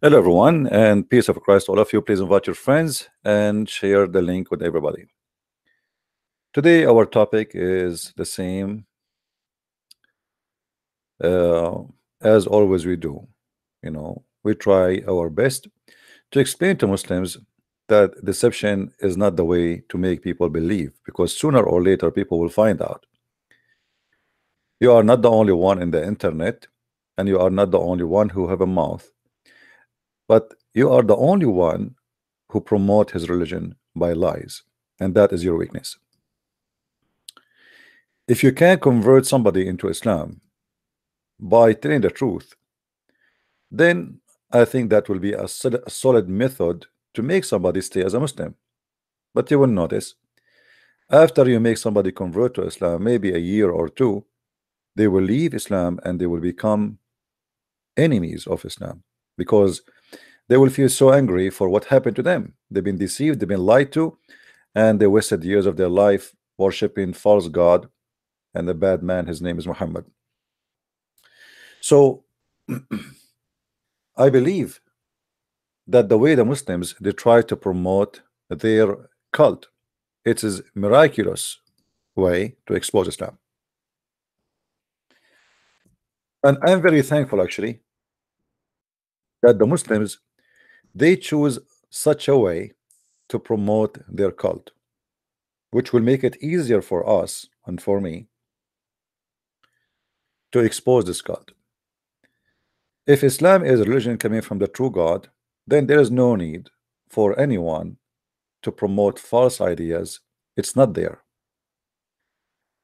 Hello everyone, and peace of Christ to all of you. Please invite your friends and share the link with everybody. Today our topic is the same as always we do. We try our best to explain to Muslims that deception is not the way to make people believe, because sooner or later people will find out. You are not the only one in the internet, and you are not the only one who have a mouth, but you are the only one who promote his religion by lies, and that is your weakness. If you can convert somebody into Islam by telling the truth, then I think that will be a solid method to make somebody stay as a Muslim. But you will notice, after you make somebody convert to Islam, maybe a year or two, they will leave Islam and they will become enemies of Islam, because they will feel so angry for what happened to them. They've been deceived, they've been lied to, and they wasted years of their life worshiping false god and the bad man. His name is Muhammad. So I believe that the way the Muslims, they try to promote their cult, it is miraculous way to expose Islam. And I'm very thankful actually that the Muslims, they choose such a way to promote their cult, which will make it easier for us and for me to expose this cult. If Islam is a religion coming from the true God, then there is no need for anyone to promote false ideas. It's not there.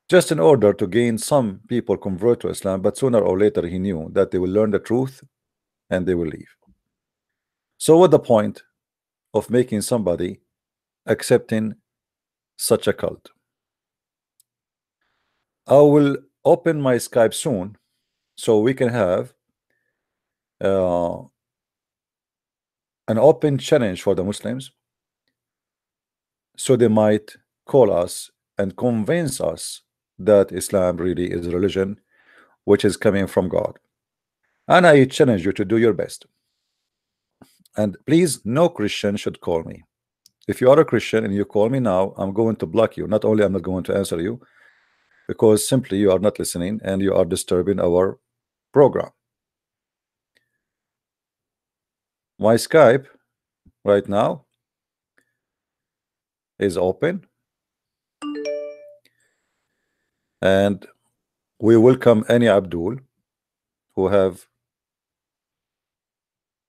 Just in order to gain some people convert to Islam, but sooner or later he knew that they will learn the truth and they will leave. So what's the point of making somebody accepting such a cult? I will open my Skype soon so we can have an open challenge for the Muslims, so they might call us and convince us that Islam really is a religion which is coming from God. And I challenge you to do your best. And please, no Christian should call me. If you are a Christian and you call me now, I'm going to block you. Not only I'm not going to answer you, because simply you are not listening and you are disturbing our program. My Skype right now is open, and we welcome any Abdul who have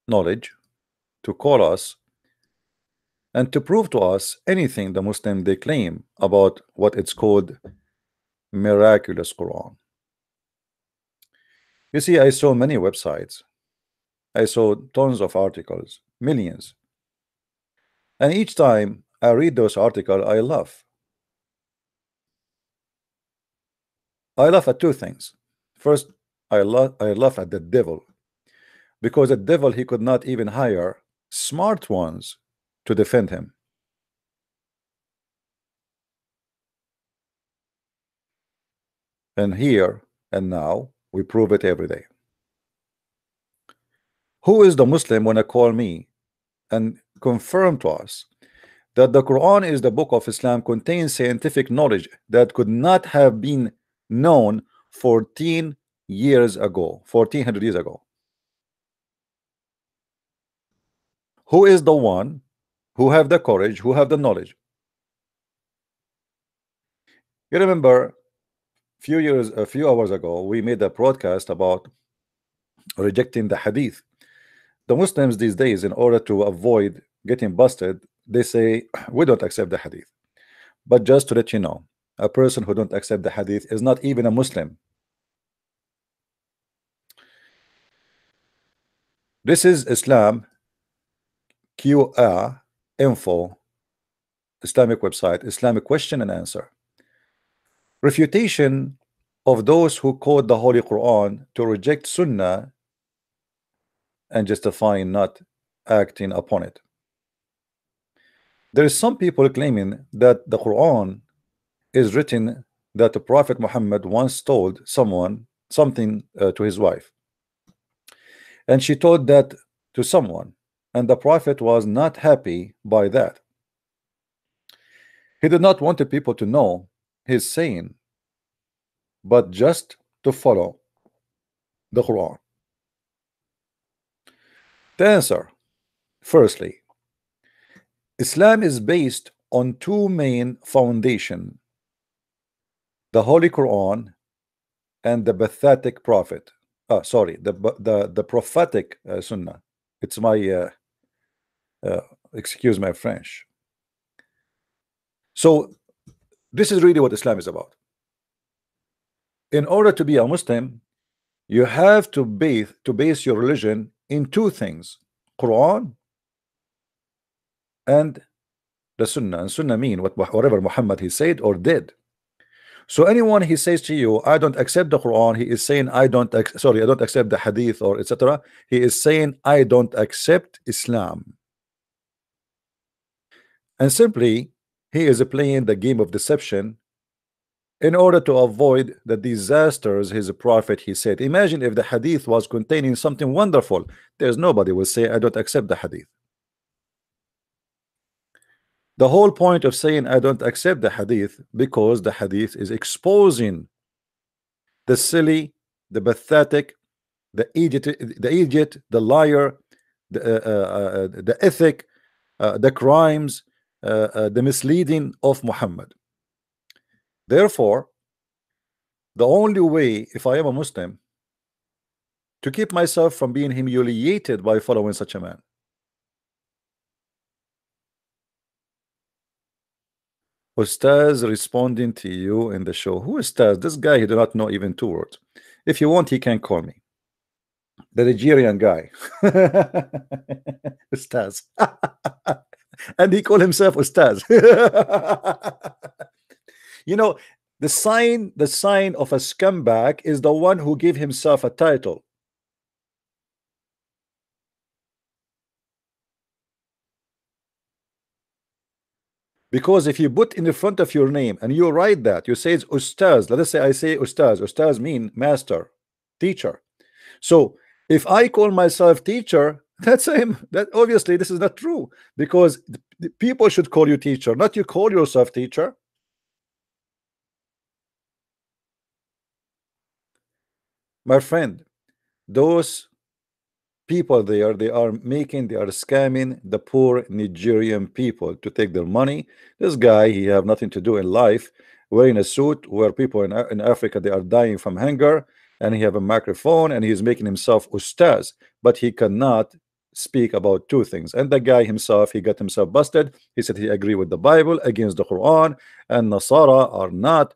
knowledge to call us and to prove to us anything the Muslim they claim about what it's called miraculous Quran. You see, I saw many websites, I saw tons of articles, millions, and each time I read those articles, I laugh. I laugh at two things. First, I laugh at the devil, because the devil, he could not even hire smart ones to defend him. And here and now we prove it every day. Who is the Muslim when I call me and confirm to us that the Quran is the book of Islam, contains scientific knowledge that could not have been known 14 years ago, 1400 years ago? Who is the one who have the courage, who have the knowledge? You remember a few hours ago we made a broadcast about rejecting the hadith. The Muslims these days, in order to avoid getting busted, they say we don't accept the hadith. But just to let you know, a person who don't accept the hadith is not even a Muslim. This is Islam QA info, Islamic website, Islamic question and answer. Refutation of those who quote the Holy Quran to reject Sunnah and justifying not acting upon it. There is some people claiming that the Quran is written that the Prophet Muhammad once told someone something to his wife, and she told that to someone, and the Prophet was not happy by that. He did not want the people to know his saying, but just to follow the Quran. The answer: firstly, Islam is based on two main foundations: the Holy Quran and the pathetic prophet. Sorry, the prophetic Sunnah. It's my uh, excuse my French. So this is really what Islam is about. In order to be a Muslim, you have to base your religion in two things: Quran and the Sunnah. And Sunnah mean whatever Muhammad he said or did. So anyone he says to you, I don't accept the Quran, he is saying I don't accept the Hadith or etc. He is saying I don't accept Islam, and simply he is playing the game of deception in order to avoid the disasters his prophet he said. Imagine if the Hadith was containing something wonderful. There's nobody will say I don't accept the Hadith. The whole point of saying I don't accept the Hadith, because the Hadith is exposing the silly, the pathetic, the idiot, the liar, the ethic, the crimes, the misleading of Muhammad. Therefore, the only way, if I am a Muslim, to keep myself from being humiliated by following such a man. Ustaz responding to you in the show. Who is Ustaz? This guy, he do not know even two words. If you want, he can call me. The Nigerian guy. Ustaz. And he called himself Ustaz. You know, the sign of a scumbag is the one who gave himself a title. Because if you put in the front of your name and you write that, you say it's Ustaz. Let us say I say Ustaz. Ustaz mean master, teacher. So if I call myself teacher, that's him. That obviously this is not true, because the people should call you teacher, not you call yourself teacher. My friend, those people there, they are scamming the poor Nigerian people to take their money. This guy, he have nothing to do in life, wearing a suit where people in Africa, they are dying from hunger, and he have a microphone and he's making himself Ustaz, but he cannot speak about two things. And the guy himself, he got himself busted. He said he agree with the Bible against the Quran, and Nasara are not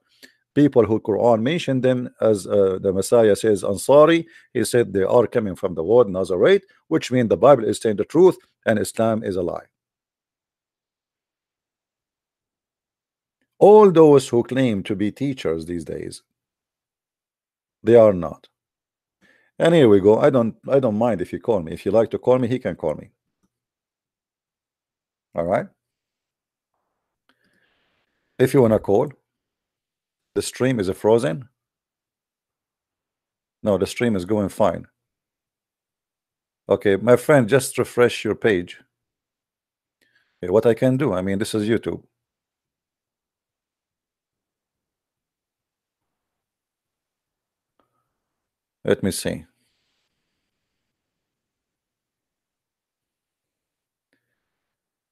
people who Quran mentioned them as the Messiah says Ansari. He said they are coming from the word Nazareth, which means the Bible is saying the truth and Islam is a lie. All those who claim to be teachers these days, they are not. And here we go. I don't mind if you call me. If you like to call me, he can call me. All right. If you want to call, the stream is frozen. No, the stream is going fine. Okay, my friend, just refresh your page. Okay, what I can do, I mean, this is YouTube. Let me see.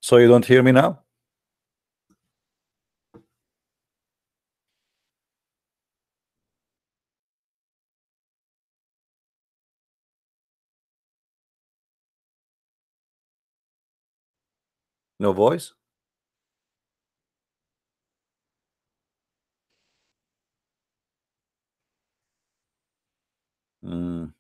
So you don't hear me now? No voice? Mm.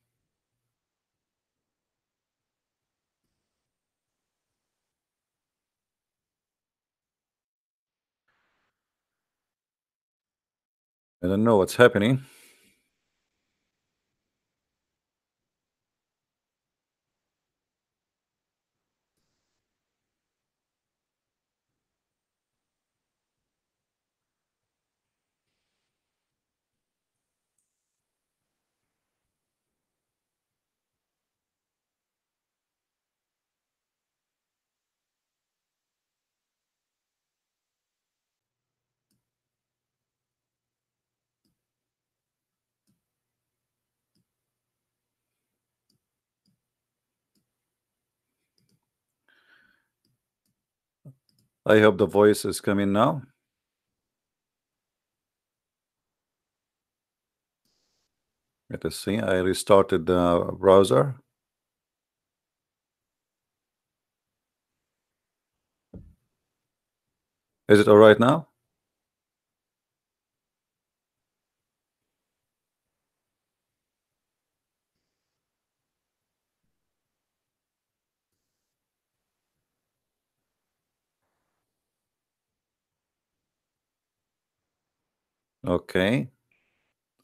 I don't know what's happening. I hope the voice is coming now. Let us see. I restarted the browser. Is it all right now? Okay.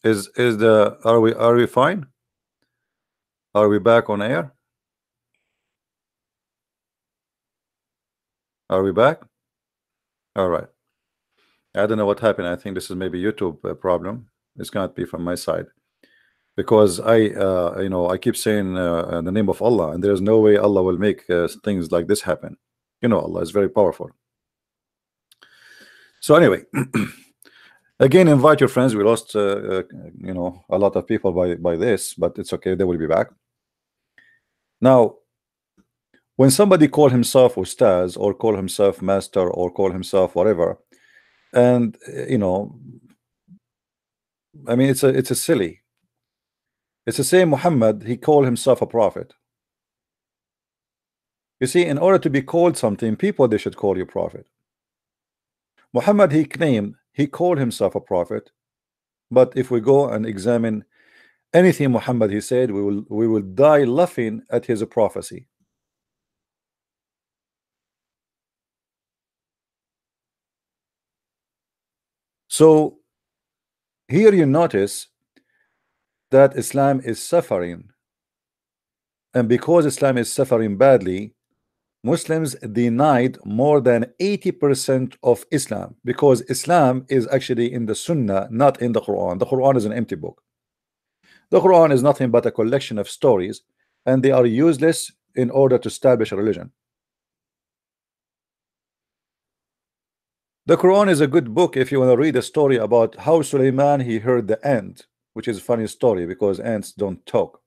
Are we fine? Are we back on air? Are we back? All right. I don't know what happened. I think this is maybe YouTube problem. This can't be from my side, because I keep saying the name of Allah, and there's no way Allah will make things like this happen. Allah is very powerful. So anyway, again, invite your friends. We lost a lot of people by this, but it's okay. They will be back. Now, when somebody call himself ustaz, or call himself master, or call himself whatever, and I mean, it's a silly. It's the same Muhammad. He called himself a prophet. You see, in order to be called something, people, they should call you prophet. Muhammad, he claimed he called himself a prophet, but if we go and examine anything Muhammad he said, we will die laughing at his prophecy. So here you notice that Islam is suffering, and because Islam is suffering badly, Muslims denied more than 80% of Islam, because Islam is actually in the Sunnah, not in the Quran. The Quran is an empty book. The Quran is nothing but a collection of stories, and they are useless in order to establish a religion. The Quran is a good book if you want to read a story about how Sulaiman he heard the ant, which is a funny story because ants don't talk,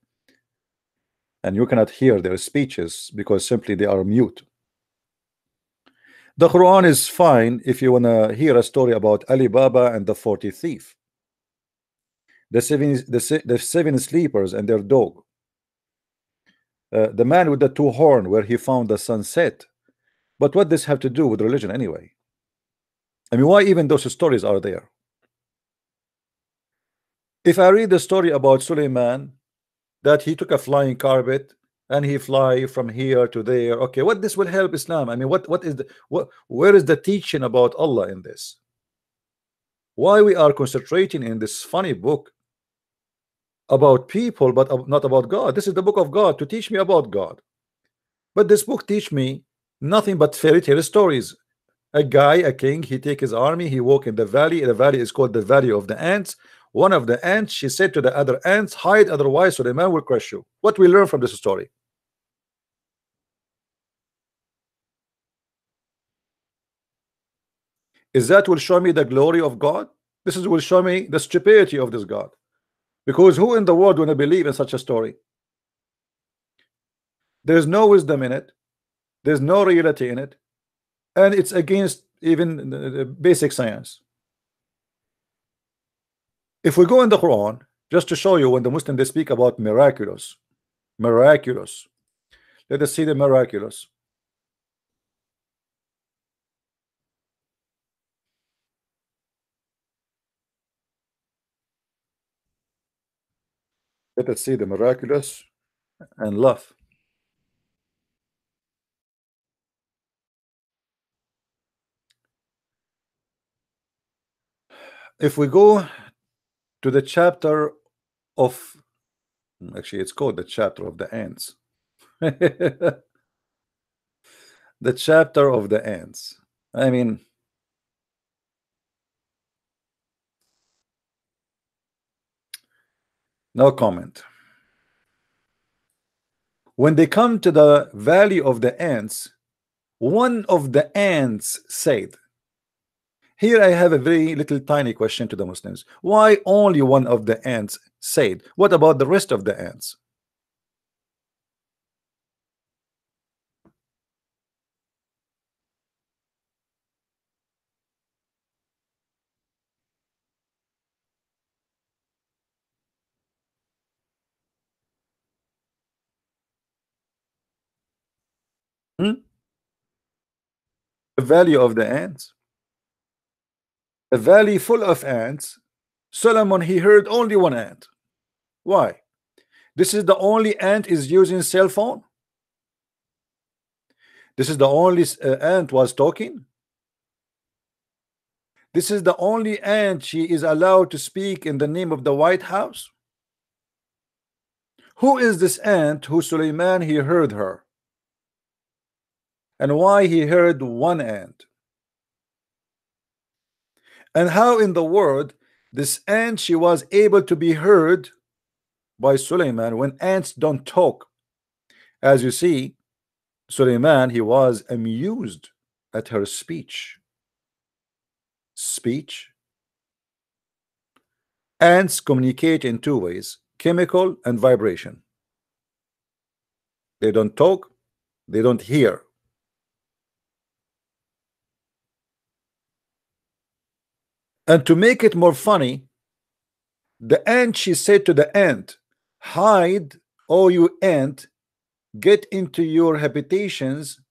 and you cannot hear their speeches because simply they are mute. The Quran is fine if you want to hear a story about Ali Baba and the 40 thief, the seven sleepers and their dog, the man with the two horn where he found the sunset. But what does this have to do with religion anyway? I mean, why even those stories are there? If I read the story about Suleiman, that he took a flying carpet and he fly from here to there, okay, what this will help Islam? I mean, where is the teaching about Allah in this? Why we are concentrating in this funny book about people but not about God? This is the book of God to teach me about God, but this book teach me nothing but fairy tale stories. A guy, a king, he take his army, he walk in the valley. The valley is called the valley of the ants. One of the ants, she said to the other ants, hide, otherwise so the man will crush you. What we learn from this story? Is that will show me the glory of God? This will show me the stupidity of this God, because who in the world want to believe in such a story? There's no wisdom in it, there's no reality in it, and it's against even the basic science. If we go in the Quran, just to show you, when the Muslims they speak about miraculous, let us see the miraculous. Let us see the miraculous and love. If we go to the chapter of, actually it's called the chapter of the ants. The chapter of the ants. I mean, no comment. When they come to the valley of the ants, one of the ants said, here I have a very little tiny question to the Muslims. Why only one of the ants said? What about the rest of the ants? Hmm? The valley of the ants, a valley full of ants. Solomon, he heard only one ant. Why? This is the only ant is using cell phone. This is the only ant was talking. This is the only ant she is allowed to speak in the name of the White House. Who is this ant who Suleiman he heard her? And why he heard one ant? And how in the world this ant she was able to be heard by Suleiman when ants don't talk? As you see, Suleiman he was amused at her speech. Ants communicate in two ways: chemical and vibration. They don't talk, they don't hear. And to make it more funny, the ant she said to the ant, hide, oh you ant, get into your habitations,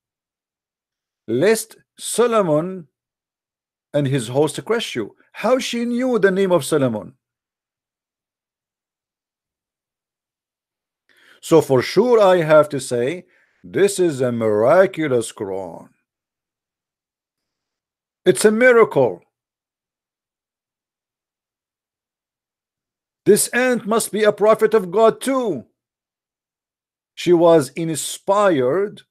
lest Solomon and his host crush you. How she knew the name of Solomon? So for sure I have to say this is a miraculous Quran. It's a miracle. This ant must be a prophet of God too. She was inspired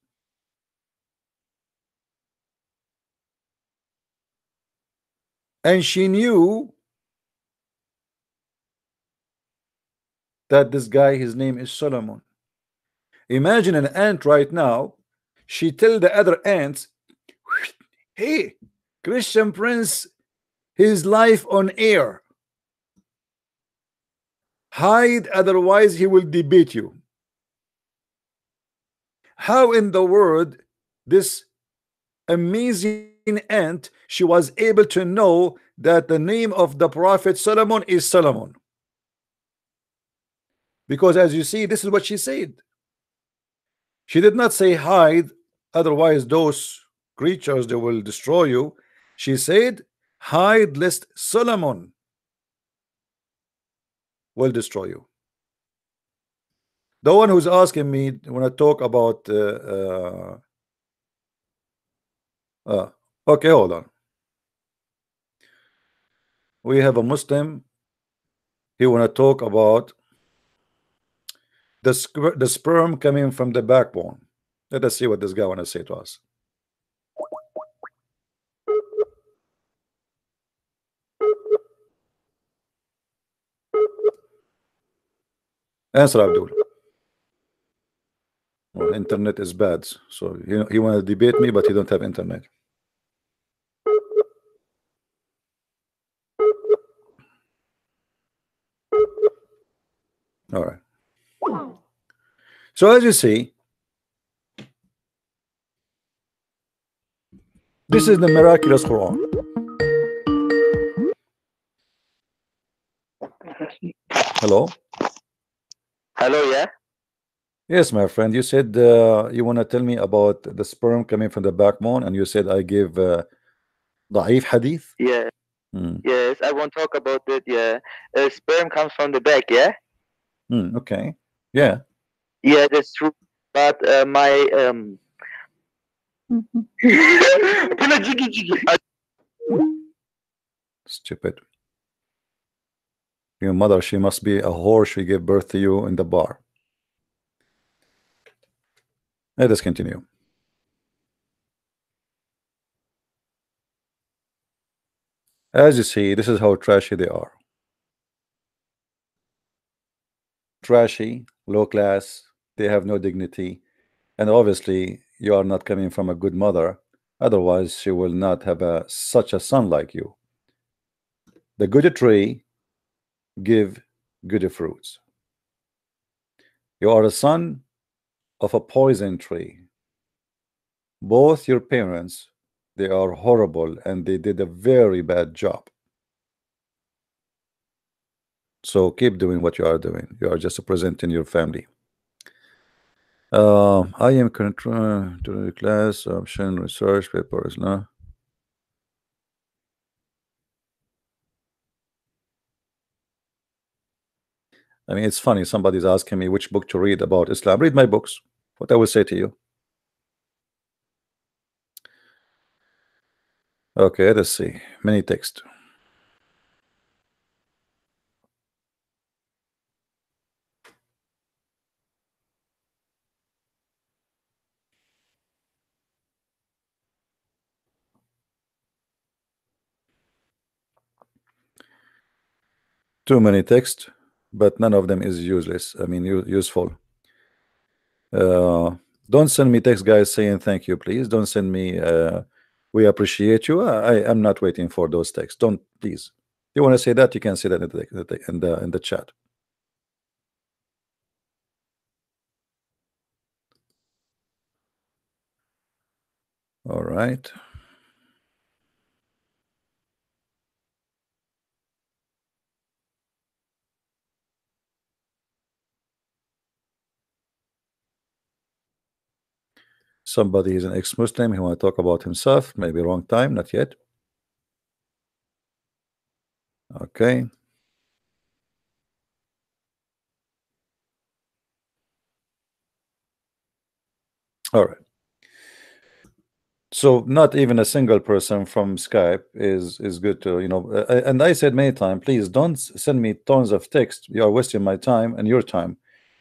and she knew that this guy, his name is Solomon. Imagine an ant right now, she tell the other ants, hey, Christian Prince, his life on air. Hide, otherwise he will debate you. How in the world this amazing ant she was able to know that the name of the prophet Solomon is Solomon? Because as you see, this is what she said. She did not say hide, otherwise those creatures they will destroy you. She said hide lest Solomon will destroy you. The one who's asking me when I talk about okay, hold on. We have a Muslim. He want to talk about the sperm coming from the backbone. Let us see what this guy want to say to us. Answer, Abdul. Well, internet is bad, so he want to debate me, but he don't have internet. All right. So as you see, this is the miraculous Quran. Hello. Hello, yeah. Yes, my friend. You said you want to tell me about the sperm coming from the backbone, and you said I give ضعيف hadith. Yeah. Yes, I want to talk about it. Yeah, sperm comes from the back. Yeah. Okay. Yeah. Yeah, that's true. But my Stupid. Your mother, she must be a whore. She gave birth to you in the bar. Let us continue. As you see, this is how trashy they are. Trashy, low class, they have no dignity, and obviously you are not coming from a good mother, otherwise she will not have such a son like you. The good tree give good fruits. You are a son of a poison tree. Both your parents, they are horrible and they did a very bad job. So keep doing what you are doing. You are just representing your family. I am control to the class option research papers. No. I mean, it's funny. Somebody's asking me which book to read about Islam. Read my books. What I will say to you. Okay, let's see. Many text. Too many text, but none of them is useless. I mean, useful. Don't send me text, guys, saying thank you, please. Don't send me we appreciate you. I am not waiting for those texts. Don't, please. If you want to say that, you can say that in the chat. All right. Somebody is an ex-Muslim. He want to talk about himself. Maybe wrong time. Not yet. Okay. All right. So not even a single person from Skype is good to, you know, and I said many times, please don't send me tons of text. You are wasting my time and your time.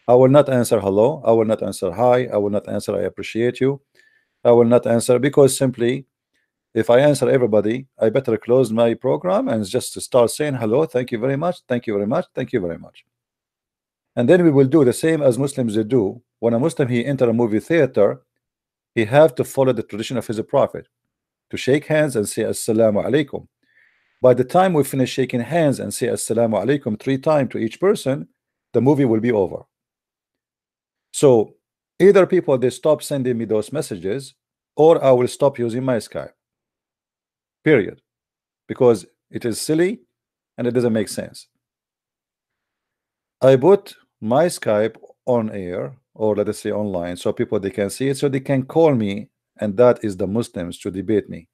I will not answer hello. I will not answer hi. I will not answer I appreciate you. I will not answer because simply if I answer everybody, I better close my program and just start saying hello, thank you very much, thank you very much, thank you very much. And then we will do the same as Muslims do. When a Muslim he enter a movie theater, he have to follow the tradition of his prophet to shake hands and say assalamu alaikum. By the time we finish shaking hands and say assalamu alaikum 3 times to each person, the movie will be over. So either people they stop sending me those messages, or I will stop using my Skype. Period. Because it is silly and it doesn't make sense. I put my Skype on air, or let us say online, so people they can see it, so they can call me, and that is the Muslims to debate me,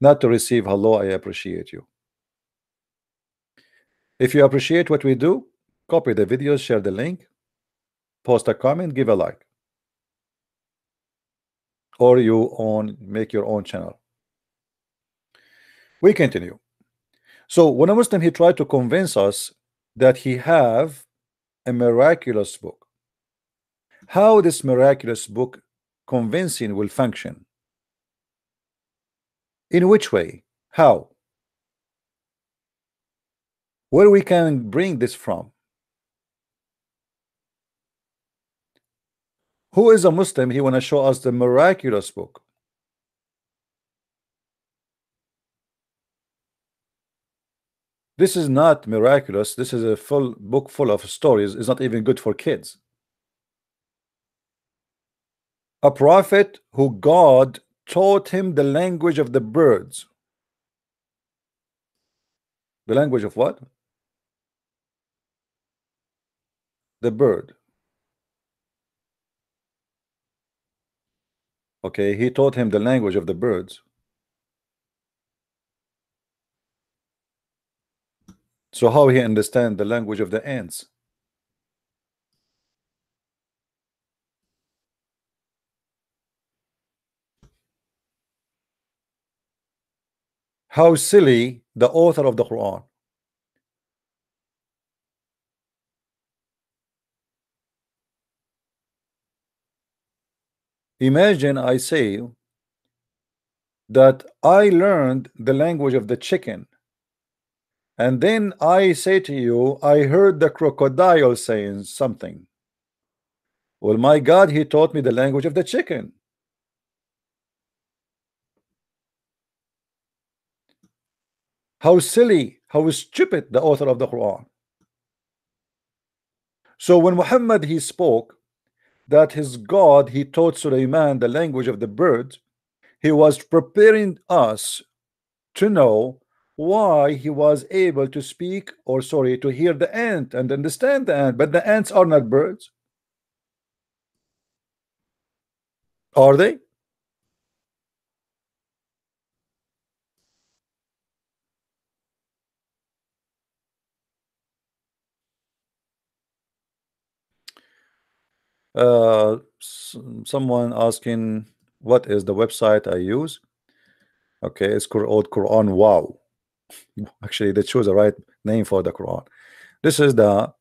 not to receive hello, I appreciate you. If you appreciate what we do, copy the videos, share the link, post a comment, give a like, or you make your own channel. We continue. So when a Muslim he tried to convince us that he have a miraculous book, how this miraculous book convincing will function? In which way? How? Where we can bring this from? Who is a Muslim? He want to show us the miraculous book. This is not miraculous. This is a full book full of stories. It's not even good for kids. A prophet who God taught him the language of the birds. The language of what? The bird. Okay, he taught him the language of the birds. So how he understand the language of the ants? How silly the author of the Quran. Imagine I say that I learned the language of the chicken, and then I say to you, I heard the crocodile saying something. Well, my God, he taught me the language of the chicken. How silly, how stupid the author of the Quran. So when Muhammad he spoke that his God he taught Sulaiman the language of the birds, he was preparing us to know why he was able to speak, or sorry, to hear the ant and understand the ant, but the ants are not birds. Are they? Someone asking what is the website I use. Okay, it's called Quran. Wow. Actually, they chose the right name for the Quran. This is the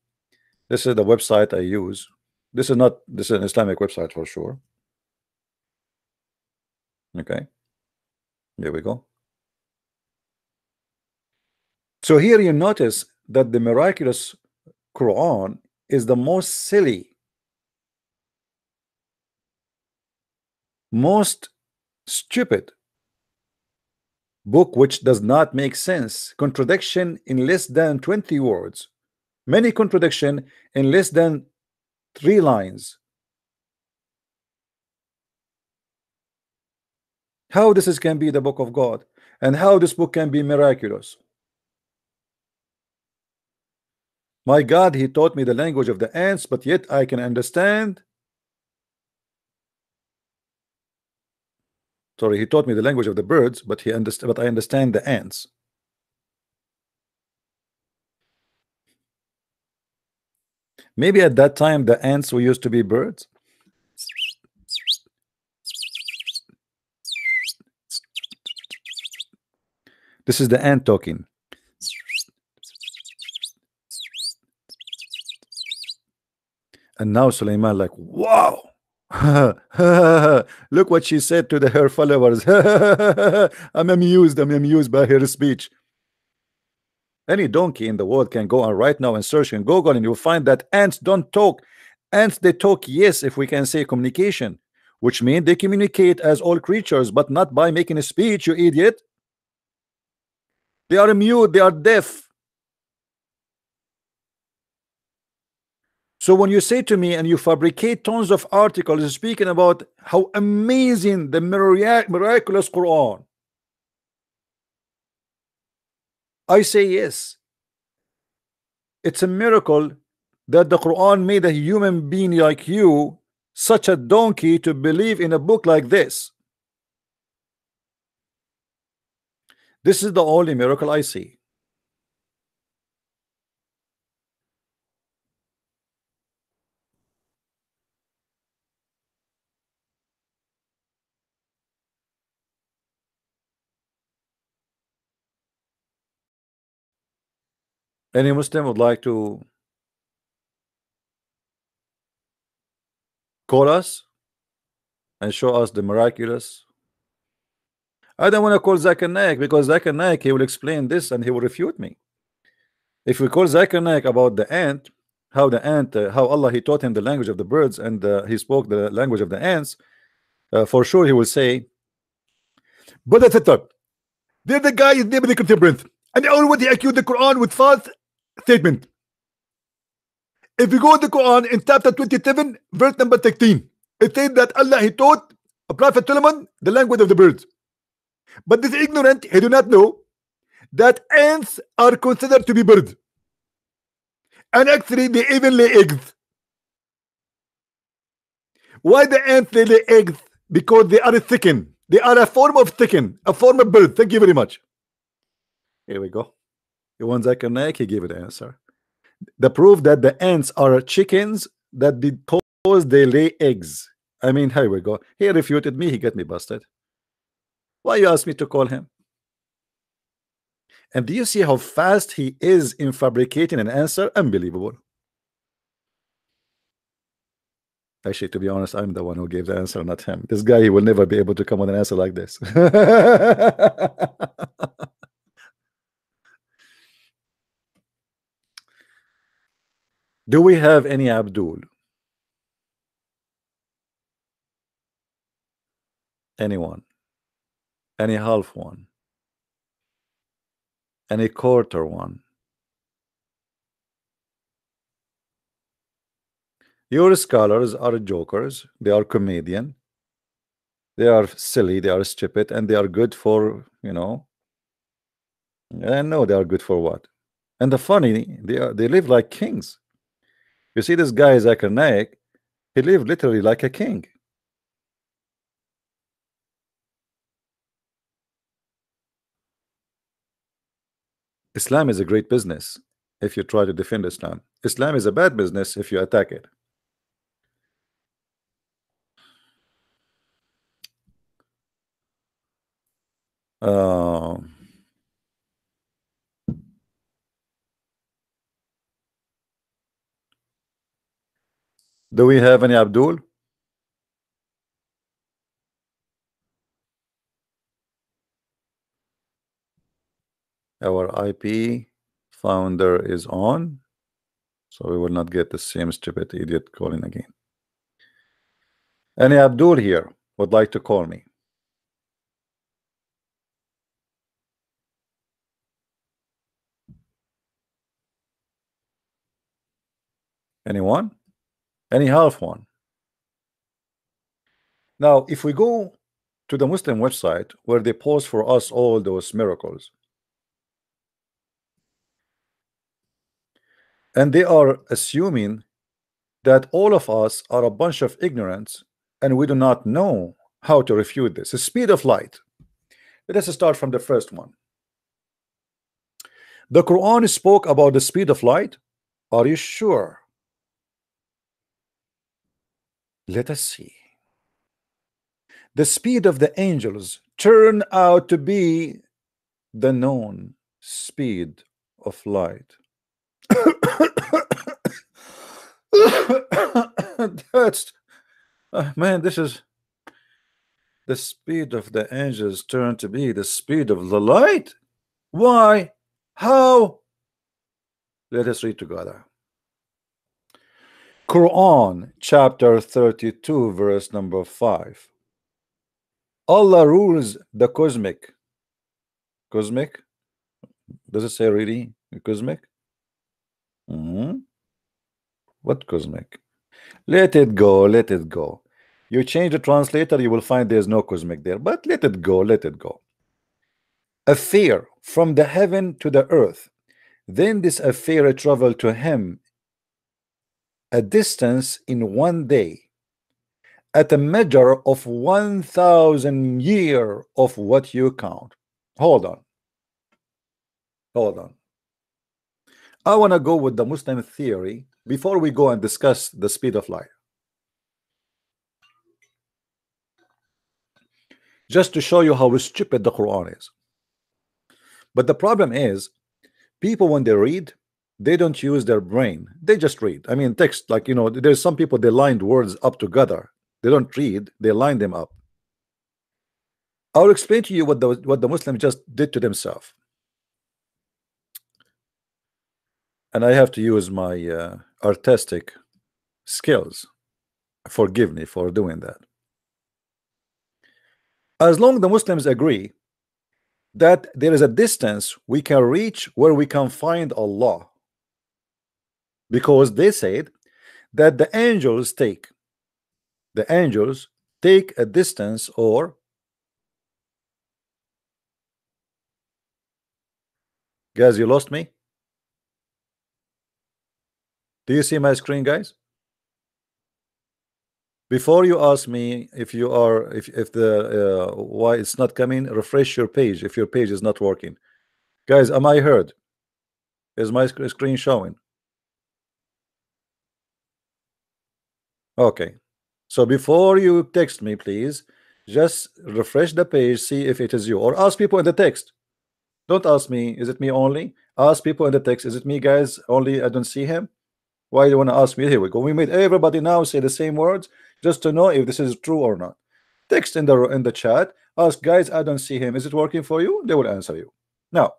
website I use. This is an Islamic website for sure. Okay, here we go. So here you notice that the Miraculous Quran is the most silly, most stupid book, which does not make sense. Contradiction in less than 20 words. Many contradiction in less than 3 lines. How this can be the book of God, and how this book can be miraculous. My God, he taught me the language of the ants, but yet I can understand. Sorry, he taught me the language of the birds, but I understand the ants. Maybe at that time the ants were used to be birds. This is the ant talking. And now Sulaiman like, wow. Look what she said to her followers. I'm amused by her speech. Any donkey in the world can go on right now and search in Google, and you'll find that ants don't talk. Ants, they talk, yes, if we can say communication, which means they communicate as all creatures, but not by making a speech, you idiot. They are mute, they are deaf. So when you say to me and you fabricate tons of articles speaking about how amazing the miraculous Quran, I say yes. It's a miracle that the Quran made a human being like you, such a donkey, to believe in a book like this. This is the only miracle I see. Any Muslim would like to call us and show us the miraculous? I don't want to call Zakir Naik, because Zakir Naik, he will explain this and he will refute me. If we call Zakir Naik about the ant, how Allah, he taught him the language of the birds, and he spoke the language of the ants, for sure he will say, but that's it. There the guy is named the contemporary, and they already accused the Quran with false statement. If you go to the Quran in chapter 27, verse number 16, it says that Allah, he taught Prophet Solomon the language of the birds. But this ignorant, he do not know that ants are considered to be birds, and actually they even lay eggs. Why the ants lay eggs? Because they are a chicken. They are a form of chicken, a form of bird. Thank you very much. Here we go. You want Zakir Naik? He gave it the answer. The proof that the ants are chickens, that because they lay eggs. I mean, here we go. He refuted me. He got me busted. Why you ask me to call him? And do you see how fast he is in fabricating an answer? Unbelievable. Actually, to be honest, I'm the one who gave the answer, not him. This guy, he will never be able to come with an answer like this. Do we have any Abdul? Anyone? Any half one? Any quarter one? Your scholars are jokers, they are comedian, they are silly, they are stupid, and they are good for, you know, I know they are good for what. And the funny, they live like kings. You see this guy Zakir Naik, he lived literally like a king. Islam is a great business if you try to defend Islam. Islam is a bad business if you attack it. Do we have any Abdul? Our IP founder is on, so we will not get the same stupid idiot calling again. Any Abdul here would like to call me? Anyone? Any half one? Now, if we go to the Muslim website where they post for us all those miracles, and they are assuming that all of us are a bunch of ignorants and we do not know how to refute this. The speed of light. Let us start from the first one. The Quran spoke about the speed of light. Are you sure? Let us see. The speed of the angels turned out to be the known speed of light. That's man, this is the speed of the angels turned to be the speed of the light. Why? How? Let us read together. Quran chapter 32 verse number 5. Allah rules the cosmic. Cosmic? Does it say really cosmic? What cosmic? Let it go, let it go. You change the translator, you will find there's no cosmic there, but let it go, let it go. Affair from the heaven to the earth. Then this affair traveled to him a distance in one day, at a measure of 1,000 years of what you count. Hold on. Hold on. I want to go with the Muslim theory before we go and discuss the speed of light. Just to show you how stupid the Quran is. But the problem is, people when they read, they don't use their brain. They just read. I mean, text, like, you know, there's some people, they lined words up together. They don't read, they line them up. I'll explain to you what the Muslims just did to themselves. And I have to use my artistic skills. Forgive me for doing that. As long as the Muslims agree that there is a distance we can reach where we can find Allah, because they said that the angels take a distance, or guys, you lost me. Do you see my screen, guys? Before you ask me if you are, if the why it's not coming, refresh your page if your page is not working. Guys, am I heard? Is my screen showing? Okay. So before you text me, please just refresh the page, see if it is you, or ask people in the text. Don't ask me, is it me only? Ask people in the text, is it me, guys, only? I don't see him. Why do you want to ask me? Here we go. We made everybody now say the same words just to know if this is true or not. Text in the chat, ask, guys, I don't see him, is it working for you? They will answer you. Now,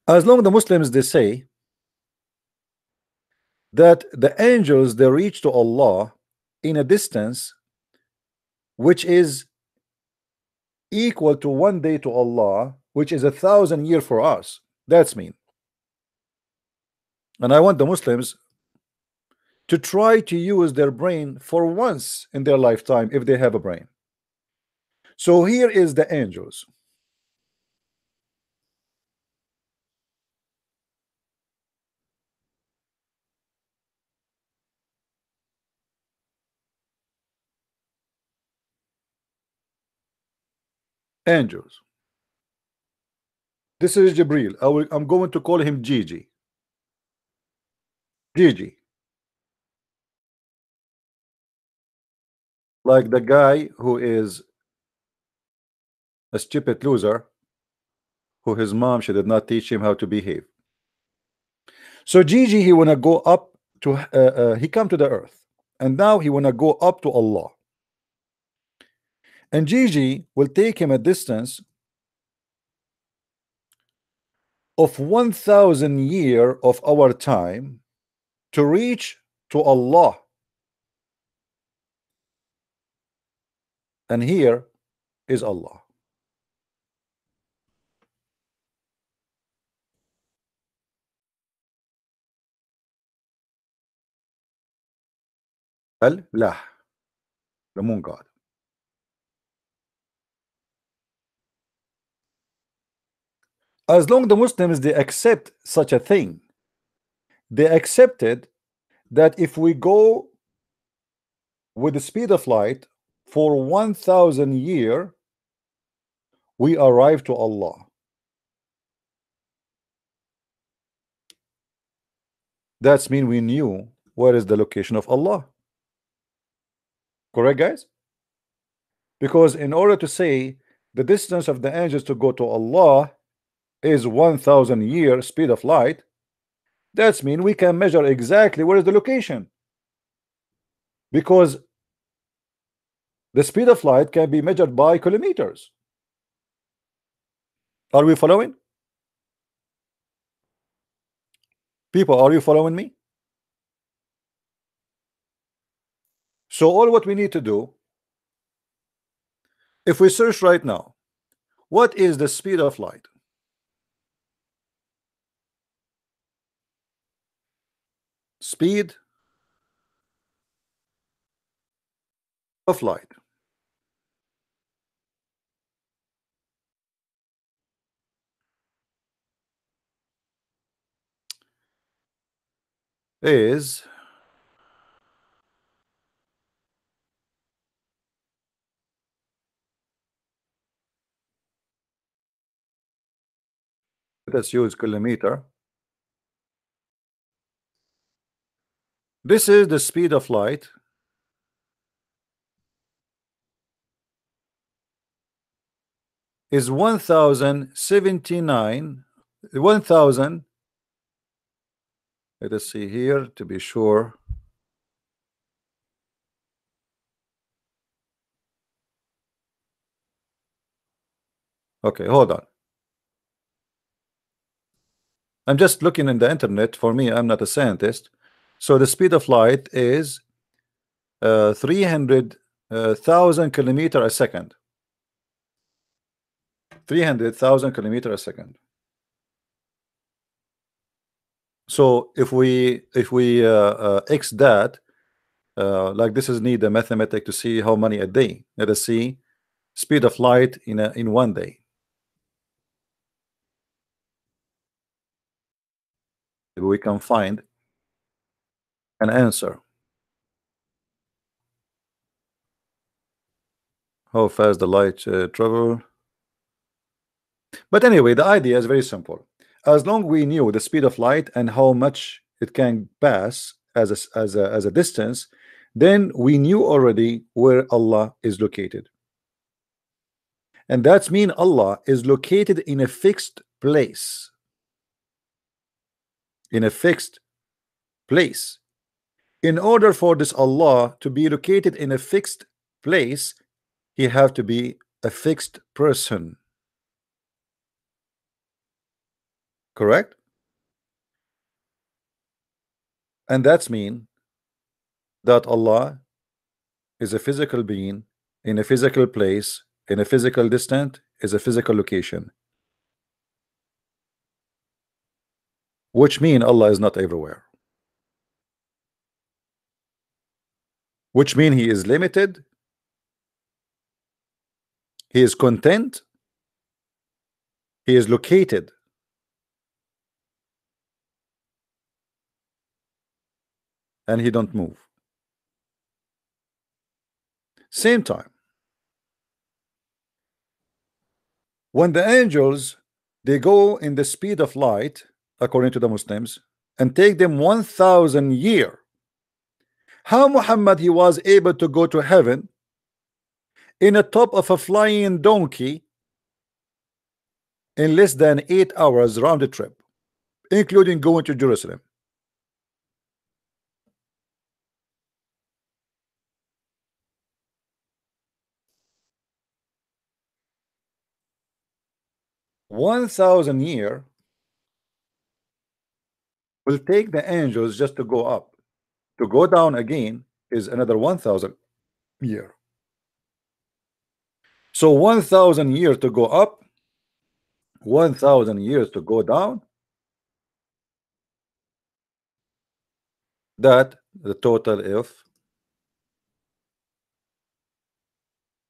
as long as the Muslims, they say that the angels, they reach to Allah in a distance which is equal to one day to Allah, which is 1,000 years for us. That's mean. And I want the Muslims to try to use their brain for once in their lifetime if they have a brain. So here is the angels. Angels. This is Jibril. I'm going to call him Gigi. Gigi. Like the guy who is a stupid loser, who his mom, she did not teach him how to behave. So Gigi, he wanna go up to he come to the earth, and now he wanna go up to Allah. And Gigi will take him a distance of 1,000 years of our time to reach to Allah. And here is Allah. Allah, the moon god. As long the Muslims they accept such a thing, they accepted that if we go with the speed of light for 1,000 years, we arrive to Allah. That's mean we knew where is the location of Allah. Correct, guys? Because in order to say the distance of the angels to go to Allah is 1,000 years speed of light, that's mean we can measure exactly where is the location, because the speed of light can be measured by kilometers. Are we following? People, are you following me? So all what we need to do, if we search right now, what is the speed of light? Speed of light is let's use kilometer. This is the speed of light is 1,079 1,000. Let us see here to be sure. Okay, hold on. I'm just looking in the internet. For me, I'm not a scientist. So the speed of light is 300,000 kilometers a second. 300,000 kilometers a second. So if we x that, like this is need a mathematic to see how many a day. Let us see speed of light in 1 day. We can find an answer. How fast the light travel. But anyway, the idea is very simple. As long we knew the speed of light and how much it can pass as a distance, then we knew already where Allah is located. And that's mean Allah is located in a fixed place. In a fixed place. In order for this Allah to be located in a fixed place, he have to be a fixed person. Correct? And that's mean that Allah is a physical being in a physical place, in a physical distance, is a physical location. Which mean Allah is not everywhere. Which mean he is limited, he is content, he is located. And he don't move. Same time, when the angels They go in the speed of light, according to the Muslims, and take them 1,000 years. How Muhammad he was able to go to heaven in the top of a flying donkey in less than 8 hours round the trip, including going to Jerusalem? $1,000 years will take the angels just to go up. To go down again is another 1,000 years. So 1,000 years to go up, 1,000 years to go down. That the total of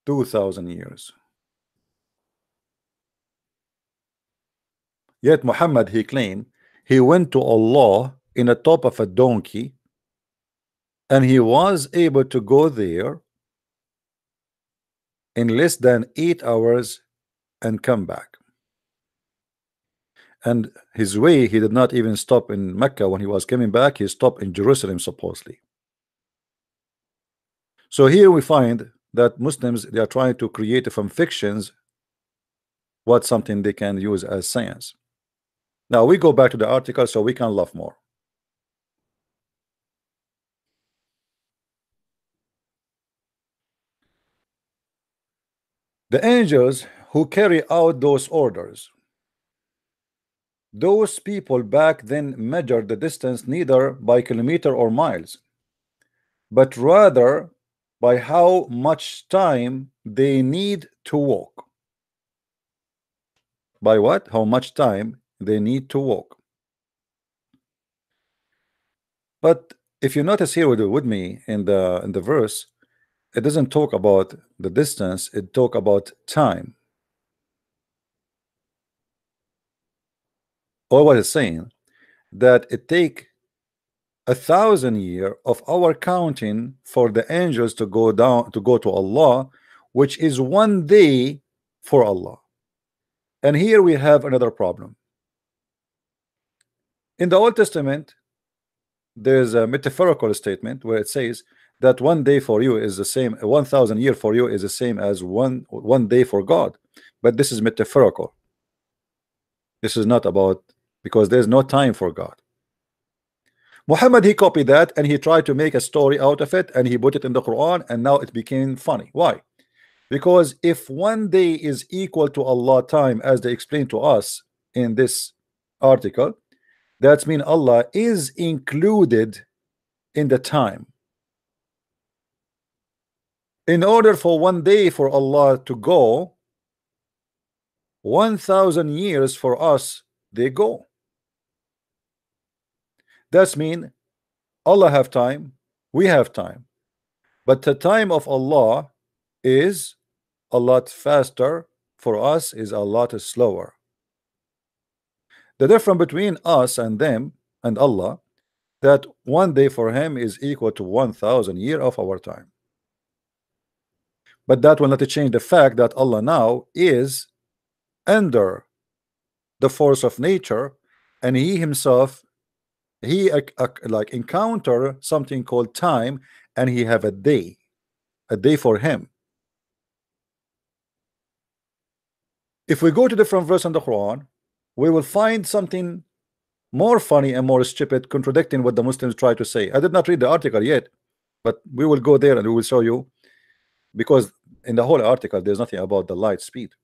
2,000 years. Yet Muhammad he claimed he went to Allah in the top of a donkey, and he was able to go there in less than 8 hours and come back. And his way, he did not even stop in Mecca. When he was coming back, he stopped in Jerusalem supposedly. So here we find that Muslims, they are trying to create from fictions what something they can use as science. Now we go back to the article so we can laugh more. The angels who carry out those orders, those people back then measured the distance neither by kilometer or miles, but rather by how much time they need to walk. By what? How much time they need to walk. But if you notice here with me in the verse, it doesn't talk about the distance, it talk about time. Or what it's saying that it take 1,000 years of our counting for the angels to go down to go to Allah, which is 1 day for Allah. And here we have another problem. In the Old Testament, there's a metaphorical statement where it says that 1 day for you is the same, 1,000 years for you is the same as one day for God. But this is metaphorical. This is not about, because there's no time for God. Muhammad he copied that and he tried to make a story out of it, and he put it in the Quran, and now it became funny. Why? Because if 1 day is equal to Allah time, as they explained to us in this article, that means Allah is included in the time. In order for 1 day for Allah to go, 1,000 years for us they go. That means Allah have time, we have time, but the time of Allah is a lot faster, for us is a lot slower. The difference between us and them and Allah, that 1 day for him is equal to 1,000 years of our time. But that will not change the fact that Allah now is under the force of nature, and he himself, he like encounter something called time, and he have a day for him. If we go to different verse in the Quran, we will find something more funny and more stupid, contradicting what the Muslims try to say. I did not read the article yet, but we will go there and we will show you, because in the whole article there's nothing about the light speed.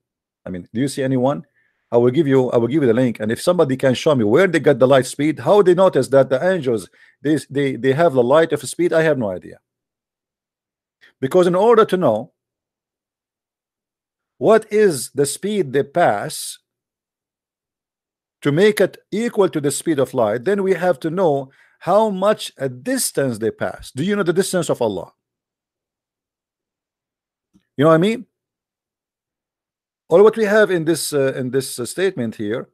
I mean, do you see anyone? I will give you the link, and if somebody can show me where they got the light speed, how they notice that the angels they have the light of speed, I have no idea. Because in order to know what is the speed they pass to make it equal to the speed of light, then we have to know how much a distance they pass. Do you know the distance of Allah? You know what I mean? Or what we have in this statement here,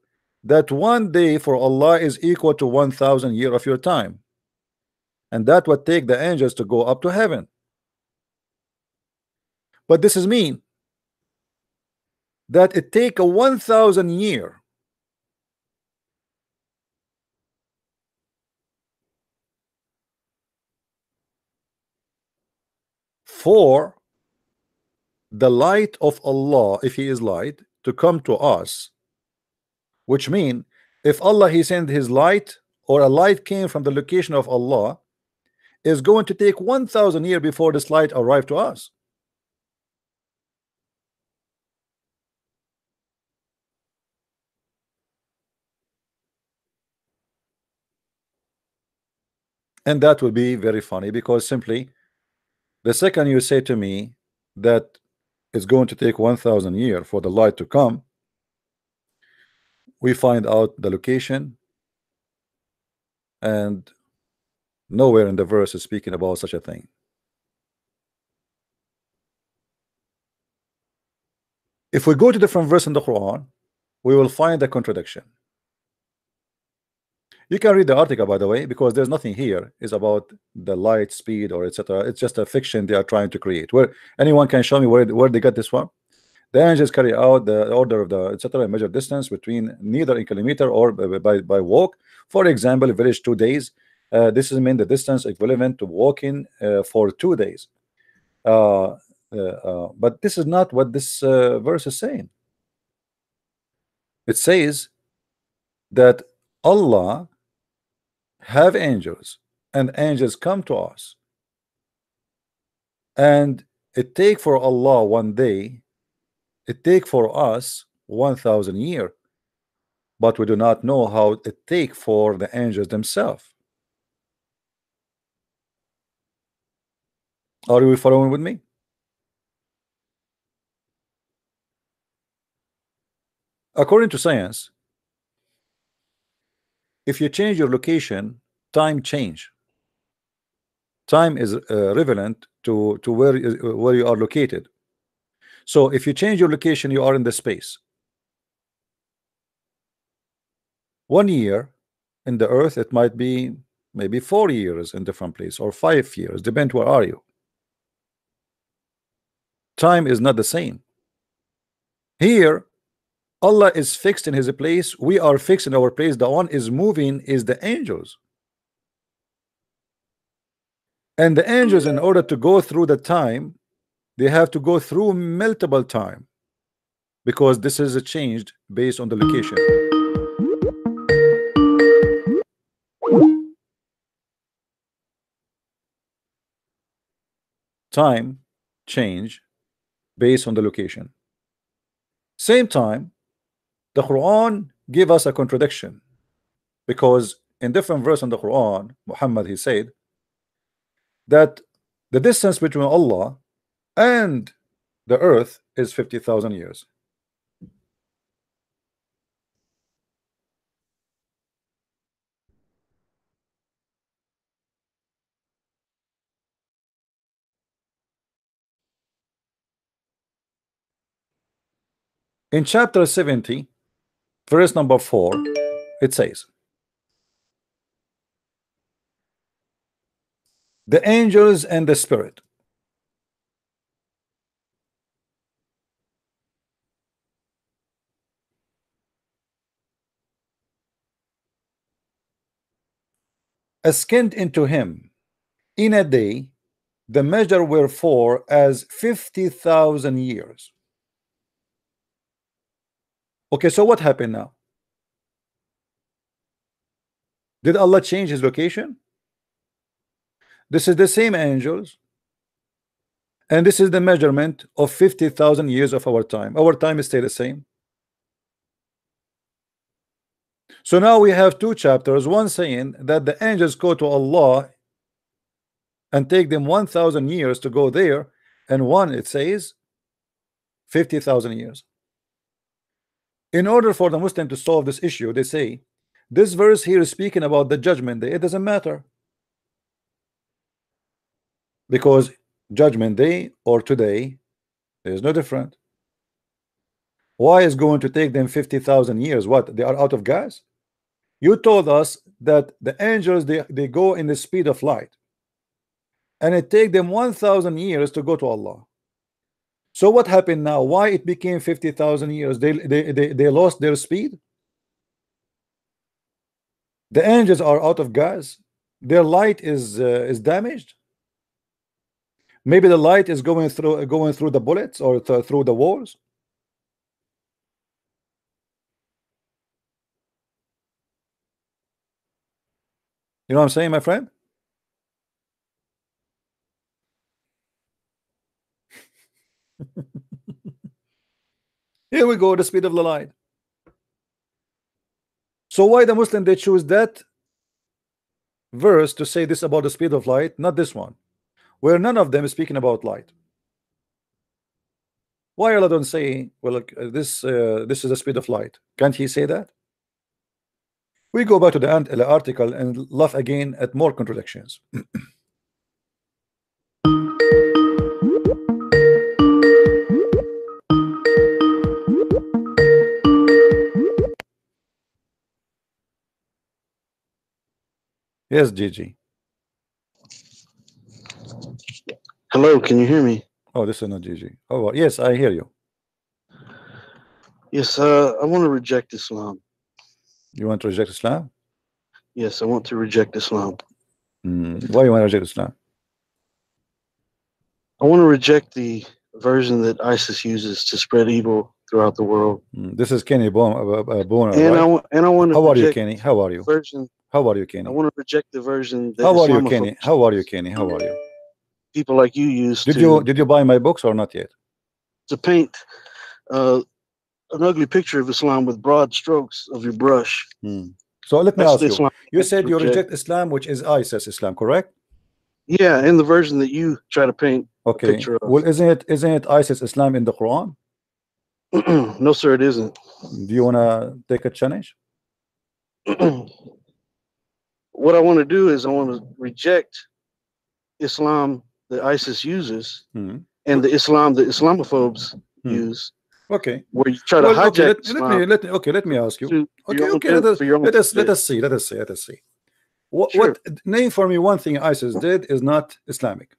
that 1 day for Allah is equal to 1,000 years of your time, and that would take the angels to go up to heaven. But this is mean that it take a 1,000 year for the light of Allah, if he is light, to come to us, which mean if Allah he sent his light, or a light came from the location of Allah, is going to take 1,000 years before this light arrived to us. And that will be very funny, because simply the second you say to me that it's going to take 1,000 years for the light to come, we find out the location, and nowhere in the verse is speaking about such a thing. If we go to different verse in the Quran, we will find a contradiction. You can read the article, by the way, because there's nothing here is about the light speed or etc. It's just a fiction they are trying to create. Where anyone can show me where they got this one? The angels carry out the order of the etc. measure distance between neither in kilometer or by walk. For example, village 2 days. This is mean the distance equivalent to walking for 2 days. But this is not what this verse is saying. It says that Allah have angels, and angels come to us, and it take for Allah 1 day, it take for us 1,000 years, but we do not know how it take for the angels themselves. Are you following with me? According to science, if you change your location, time change. Time is relevant to where you are located. So if you change your location, you are in the space. 1 year in the earth, it might be maybe 4 years in different place, or 5 years, depend where are you. Time is not the same. Here Allah is fixed in his place, we are fixed in our place. The one is moving is the angels, and the angels, in order to go through the time, they have to go through multiple time, because this is changed based on the location. Time change based on the location. Same time, the Quran give us a contradiction, because in different verse in the Quran, Muhammad he said that the distance between Allah and the earth is 50,000 years. In chapter 70, verse number 4, it says, the angels and the spirit. Ascend into him in a day, the measure wherefore as 50,000 years. Okay, so what happened now? Did Allah change his location? This is the same angels, and this is the measurement of 50,000 years of our time. Our time is still the same. So now we have two chapters, one saying that the angels go to Allah and take them 1,000 years to go there, and one it says 50,000 years. In order for the Muslim to solve this issue, they say this verse here is speaking about the judgment day. It doesn't matter, because judgment day or today is no different. Why is going to take them 50,000 years? What, they are out of gas? You told us that the angels they go in the speed of light, and it take them 1,000 years to go to Allah. So what happened now? Why it became 50,000 years? They lost their speed. The angels are out of gas. Their light is damaged. Maybe the light is going through the bullets or through the walls. You know what I'm saying, my friend? Here we go, the speed of the light. So why the Muslim they choose that verse to say this about the speed of light, not this one, where none of them is speaking about light? Why Allah don't say, well, look, this is the speed of light? Can't he say that? We go back to the article and laugh again at more contradictions. Yes, Gigi. Hello, can you hear me? Oh, this is not Gigi. Oh, well, yes, I hear you. Yes, I want to reject Islam. You want to reject Islam? Yes, I want to reject Islam. Why you want to reject Islam? I want to reject the version that ISIS uses to spread evil throughout the world. This is Kenny Boner, right? I want to. How are you, Kenny? How are you? Version. How are you, Kenny? I want to reject the version that. How are you, Kenny? How are you, Kenny? How are you? People like you used. Did you buy my books or not yet? To paint an ugly picture of Islam with broad strokes of your brush. So let me ask you. You said you reject Islam, which is ISIS Islam, correct? Yeah, in the version that you try to paint. Okay. A picture of. Well, isn't it ISIS Islam in the Quran? No, sir, it isn't. Do you want to take a challenge? What I want to do is I want to reject Islam that ISIS uses and the Islam that Islamophobes use. Okay. Where you try to hijack Islam. Let me ask you. Let us see. What name for me one thing ISIS did is not Islamic.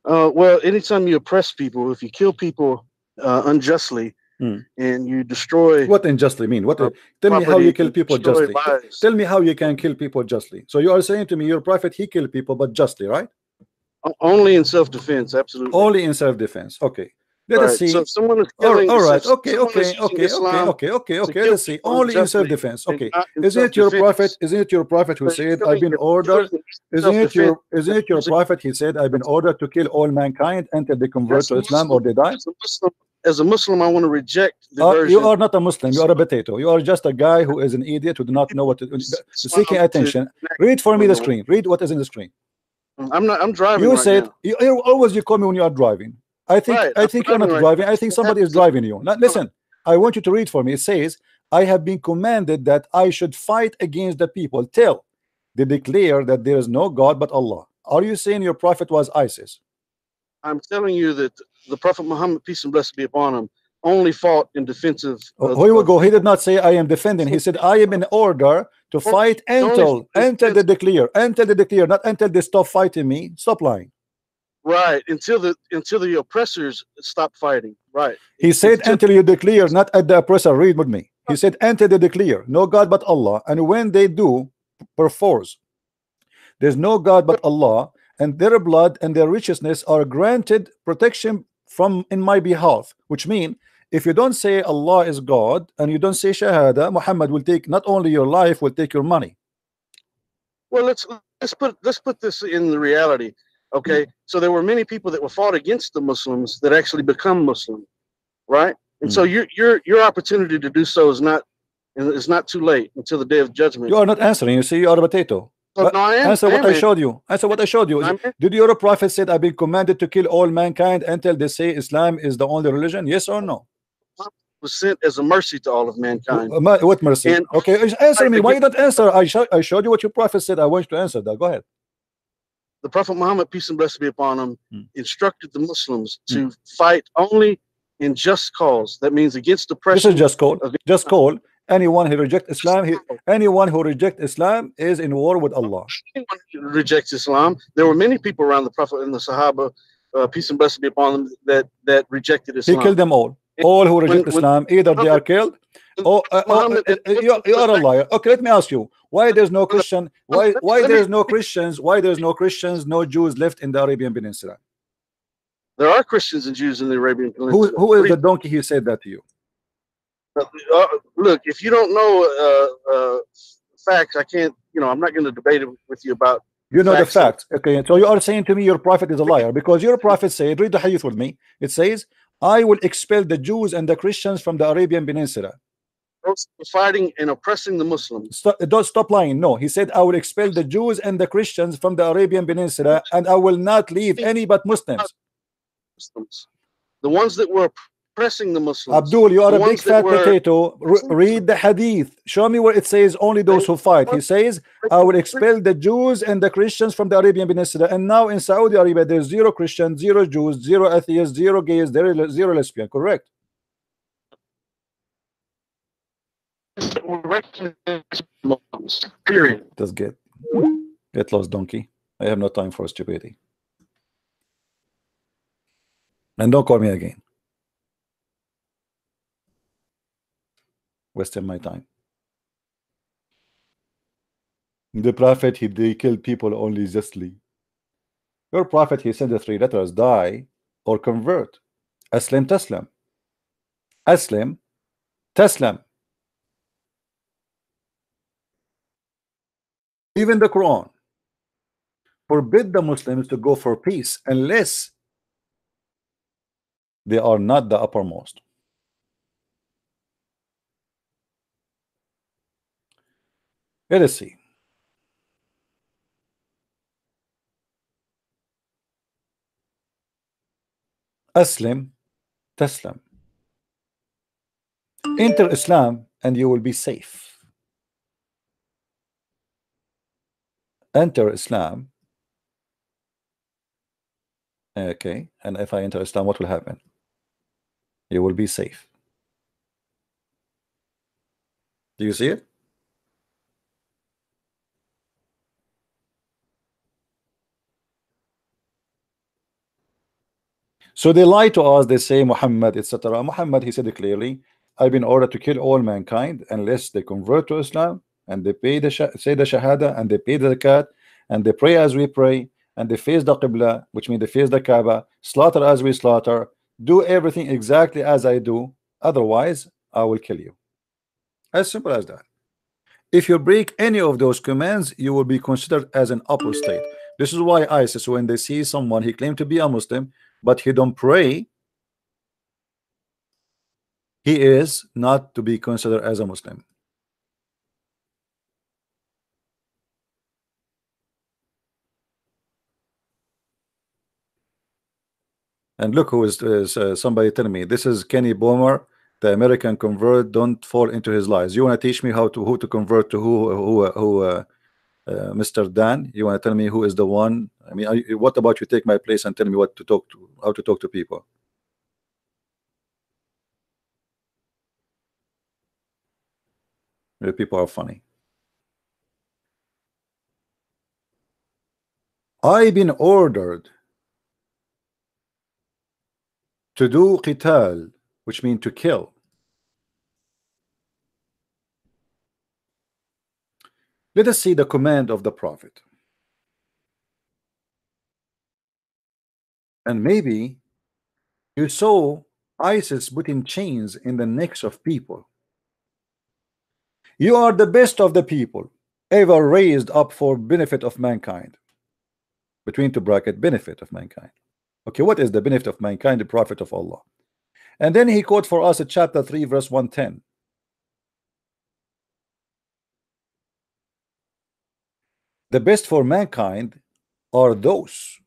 Well, anytime you oppress people, if you kill people unjustly and you destroy. What unjustly mean? Tell me how you kill people justly. Tell me how you can kill people justly. So you are saying to me your prophet, he killed people but justly, right? Only in self-defense, absolutely. Only in self-defense. Okay. Let us see. So if someone is killing, all right. Okay. Let's see. Only in self-defense. Okay. Isn't it your prophet who said, "I've been ordered"? Isn't it your prophet? He said, "I've been ordered to kill all mankind until they convert to Islam or they die." As a Muslim, I want to reject the version. You are not a Muslim. You are a potato. You are just a guy who is an idiot who do not know what to seeking attention. Read for me the screen. Read what is in the screen. I'm driving. You right said now. you call me when you are driving. I think you're not driving. I think somebody is driving you. Now, listen, I want you to read for me. It says, "I have been commanded that I should fight against the people till they declare that there is no God but Allah." Are you saying your prophet was ISIS? I'm telling you that the Prophet Muhammad, peace and blessings be upon him, only fought in defense of. Here we go. He did not say I am defending. He said I am in order to fight until they declare, not until they stop fighting me. Stop lying. Right, until the oppressors stop fighting. Right. He said until you declare, not at the oppressor. Read with me. He said until they declare no God but Allah, and when they do, perforce there's no God but Allah, and their blood and their righteousness are granted protection from in my behalf. Which means if you don't say Allah is God and you don't say Shahada, Muhammad will take not only your life, will take your money. Well, let's put this in the reality. Okay, so there were many people that were fought against the Muslims that actually become Muslim, right? And so your opportunity to do so is not too late until the day of judgment. You are not answering. You see, you are a potato. No, I am. Answer what I showed you. Answer what I showed you. Did your prophet said, "I've been commanded to kill all mankind until they say Islam is the only religion"? Yes or no? Was sent as a mercy to all of mankind. What mercy? Okay, answer me. Why you don't answer? I showed you what your prophet said. I want you to answer that. Go ahead. The Prophet Muhammad, peace and blessings be upon him, instructed the Muslims to fight only in just cause. That means against oppression. This is just call. Just call. Anyone who rejects Islam, anyone who rejects Islam is in war with Allah. Anyone who rejects Islam. There were many people around the Prophet and the Sahaba, peace and blessings be upon them, that rejected Islam. He killed them all. all who reject Islam, either they are killed or you are a liar. Okay, let me ask you, why there's no Christian, why there's no Christians, no Jews left in the Arabian Peninsula? There are Christians and Jews in the Arabian Peninsula. Who is the donkey who said that to you? Look, if you don't know facts, I can't, I'm not going to debate it with you about. You know the facts. Okay, so you are saying to me your prophet is a liar, because your prophet said, read the hadith with me. It says, I will expel the Jews and the Christians from the Arabian Peninsula. Fighting and oppressing the Muslims. Don't stop lying. No, he said, I will expel the Jews and the Christians from the Arabian Peninsula, and I will not leave any but Muslims. The ones that were oppressing the Muslims. Abdul, you are a big fat potato. Read the hadith. Show me where it says only those who fight. He says, I will expel the Jews and the Christians from the Arabian Peninsula. And now in Saudi Arabia, there's 0 Christians, 0 Jews, 0 atheists, 0 gays, 0 lesbian. Correct? Period. Just get lost, donkey. I have no time for stupidity. And don't call me again. Wasting my time. The prophet, they killed people only justly. Your prophet, he said the 3 letters: die or convert. Aslim taslam. Aslim taslam. Even the Quran forbid the Muslims to go for peace unless they are not the uppermost. Let us see. Aslim taslam. Enter Islam and you will be safe. Enter Islam. Okay, and if I enter Islam, what will happen? You will be safe. Do you see it? So they lie to us. They say Muhammad, etc. Muhammad, he said it clearly, I've been ordered to kill all mankind unless they convert to Islam and they pay the say the Shahada, and they pay the zakat, and they pray as we pray, and they face the Qibla, which means they face the Kaaba, slaughter as we slaughter, do everything exactly as I do, otherwise I will kill you. As simple as that. If you break any of those commands, you will be considered as an apostate. This is why ISIS, when they see someone, he claimed to be a Muslim, but he don't pray, he is not to be considered as a Muslim. And look who is somebody telling me this is Kenny Boomer, the American convert. Don't fall into his lies. You want to teach me who to convert to who Mr. Dan? You want to tell me who is the one? I mean, what about you take my place and tell me what to talk to, how to talk to people? The people are funny. I've been ordered to do qital, which means to kill. Let us see the command of the prophet. And maybe you saw ISIS putting chains in the necks of people. You are the best of the people ever raised up for benefit of mankind. Between two bracket, benefit of mankind. Okay, what is the benefit of mankind? The prophet of Allah. And then he quote for us at chapter 3 verse 110. The best for mankind are those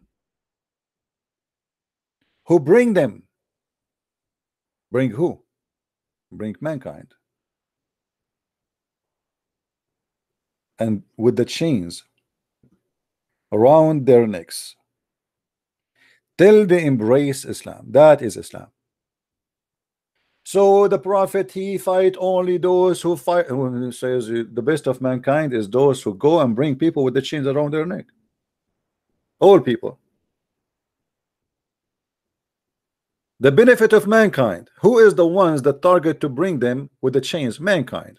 who bring them. Bring who? Bring mankind. And with the chains around their necks till they embrace Islam. That is Islam. So the prophet, he fight only those who fight. When he says the best of mankind is those who go and bring people with the chains around their neck. All people. The benefit of mankind. Who is the ones that target to bring them with the chains? Mankind.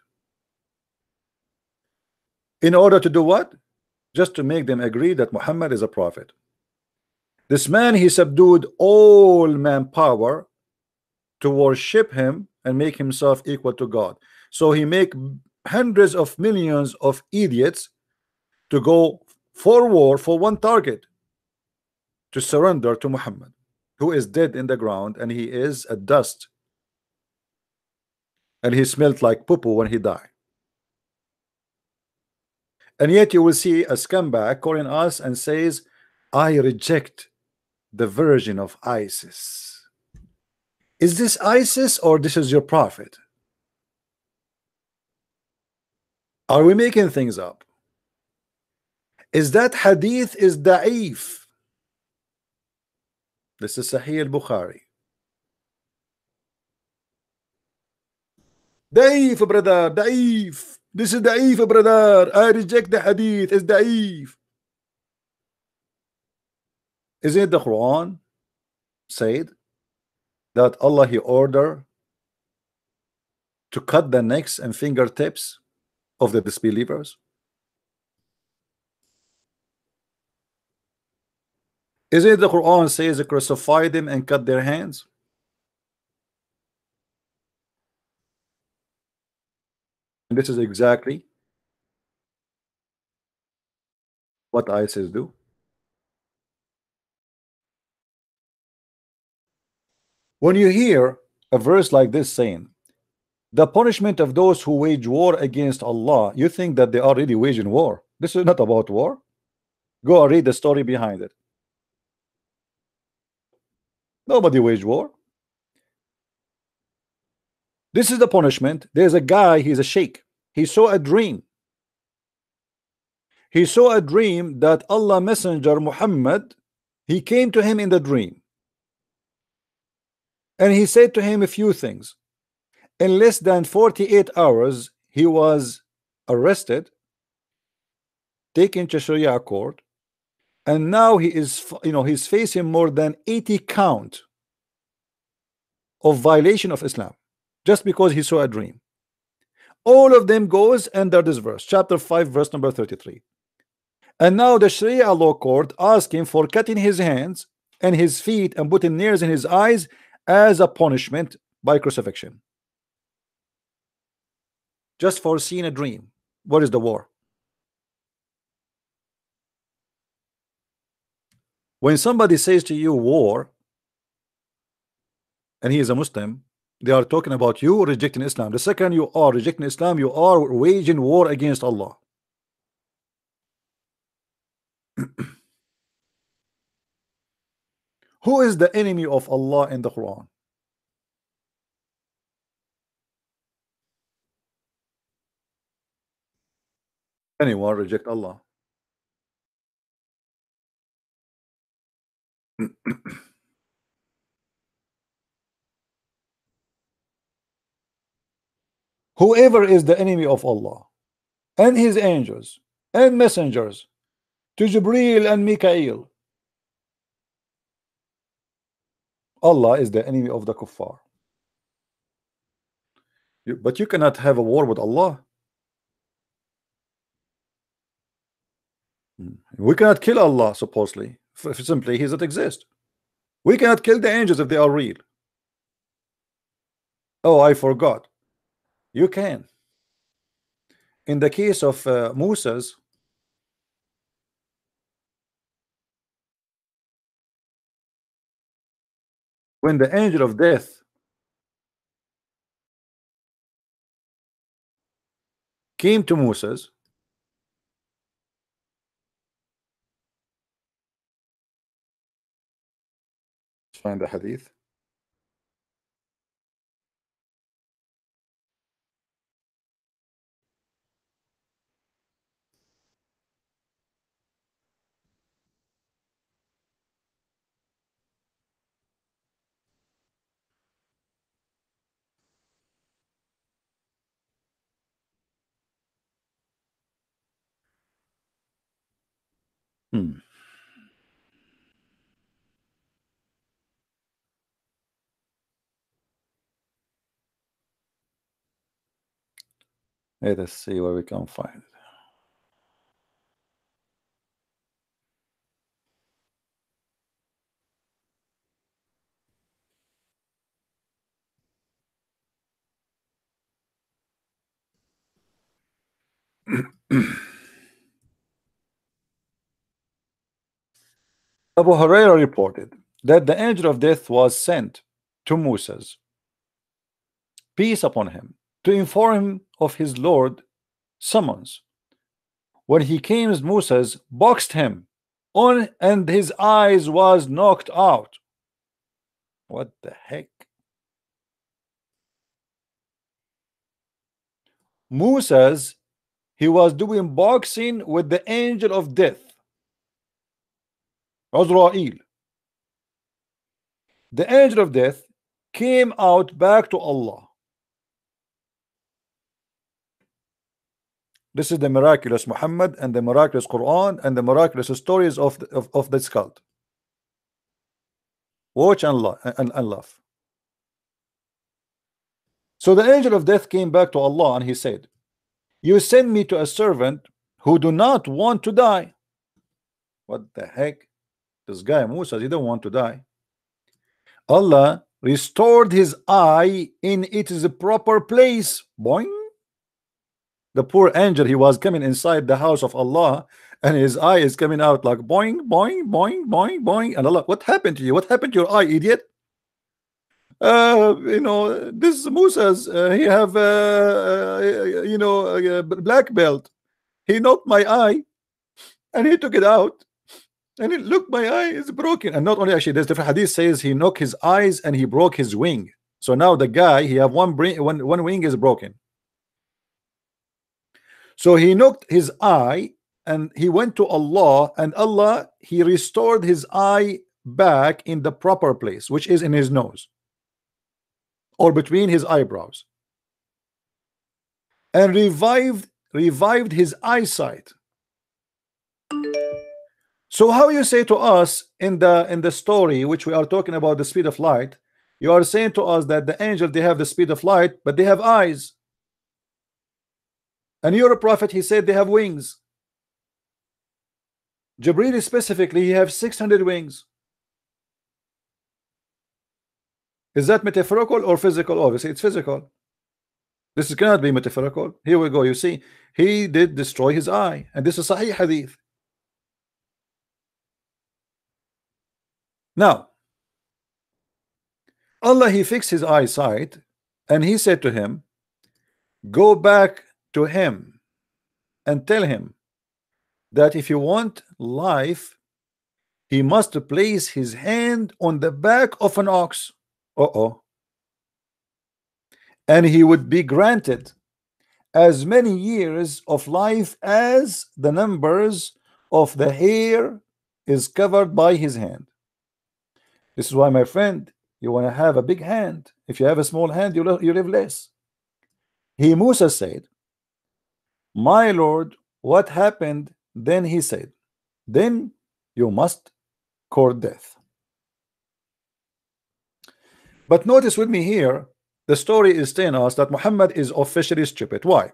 In order to do what? Just to make them agree that Muhammad is a prophet. This man, he subdued all manpower to worship him and make himself equal to God. So he make hundreds of millions of idiots to go for war for one target, to surrender to Muhammad, who is dead in the ground, and he is a dust, and he smelled like poo-poo when he died. And yet you will see a scumbag calling us and says, I reject the version of ISIS. Is this ISIS or this is your prophet? Are we making things up? Is that hadith is da'if? This is Sahih al-Bukhari. Da'if, brother, da'if. This is da'if, brother. I reject the hadith. It's da'if. Isn't it the Quran said that Allah he ordered to cut the necks and fingertips of the disbelievers? Isn't it the Quran says crucify them and cut their hands? And this is exactly what ISIS do. When you hear a verse like this saying the punishment of those who wage war against Allah, you think that they are really waging war. This is not about war. Go and read the story behind it. Nobody waged war. This is the punishment. There's a guy, he's a sheikh. He saw a dream. He saw a dream that Allah Messenger Muhammad, he came to him in the dream. And he said to him a few things. In less than 48 hours, he was arrested, taken to Sharia court, and now he is, he's facing more than 80 count of violation of Islam, just because he saw a dream. All of them goes under this verse, chapter 5, verse number 33. And now the Sharia law court asked him for cutting his hands and his feet and putting nails in his eyes as a punishment by crucifixion. Just for seeing a dream. What is the war? When somebody says to you war, and he is a Muslim, they are talking about you rejecting Islam. The second you are rejecting Islam, you are waging war against Allah. Who is the enemy of Allah in the Quran? Anyone reject Allah? Whoever is the enemy of Allah and his angels and messengers, to Jibreel and Mikael, Allah is the enemy of the kuffar. But you cannot have a war with Allah. We cannot kill Allah, supposedly. Simply, he doesn't exist. We cannot kill the angels if they are real. Oh, I forgot. You can. In the case of Moses, when the angel of death came to Moses, find the hadith. Hmm. Let us see where we can find it. Abu Huraira reported that the angel of death was sent to Moses, peace upon him, to inform him of his Lord summons. When he came, Moses boxed him on, and his eyes was knocked out. What the heck? Moses, he was doing boxing with the angel of death, Azrael. The angel of death came out back to Allah. This is the miraculous Muhammad and the miraculous Quran and the miraculous stories of this cult. Watch and laugh. So the angel of death came back to Allah and he said, you send me to a servant who do not want to die. What the heck? This guy Musa, he don't want to die. Allah restored his eye in its proper place. Boing. The poor angel, he was coming inside the house of Allah and his eye is coming out like boing, boing, boing, boing, boing. And Allah, what happened to you? What happened to your eye, idiot? You know, this Musa's, he have, you know, a black belt. He knocked my eye and he took it out. And it, look, my eye is broken. And not only, actually, there's different hadith says he knocked his eyes and he broke his wing. So now the guy, he have one wing is broken. So he knocked his eye and he went to Allah, and Allah, he restored his eye back in the proper place, which is in his nose or between his eyebrows, and revived his eyesight. So how you say to us in the story which we are talking about, the speed of light, you are saying to us that the angel, they have the speed of light but they have eyes, and you're a prophet, he said they have wings. Jibreel specifically, he have 600 wings. Is that metaphorical or physical? Obviously it's physical. This cannot be metaphorical. Here we go. You see, he did destroy his eye, and this is Sahih hadith. Now Allah, he fixed his eyesight and he said to him, go back to him and tell him that if you want life, he must place his hand on the back of an ox. And he would be granted as many years of life as the numbers of the hair is covered by his hand. This is why, my friend, you want to have a big hand. If you have a small hand, you live less. Musa said, my Lord, what happened? Then he said, then you must court death. But notice with me here, the story is telling us that Muhammad is officially stupid. Why?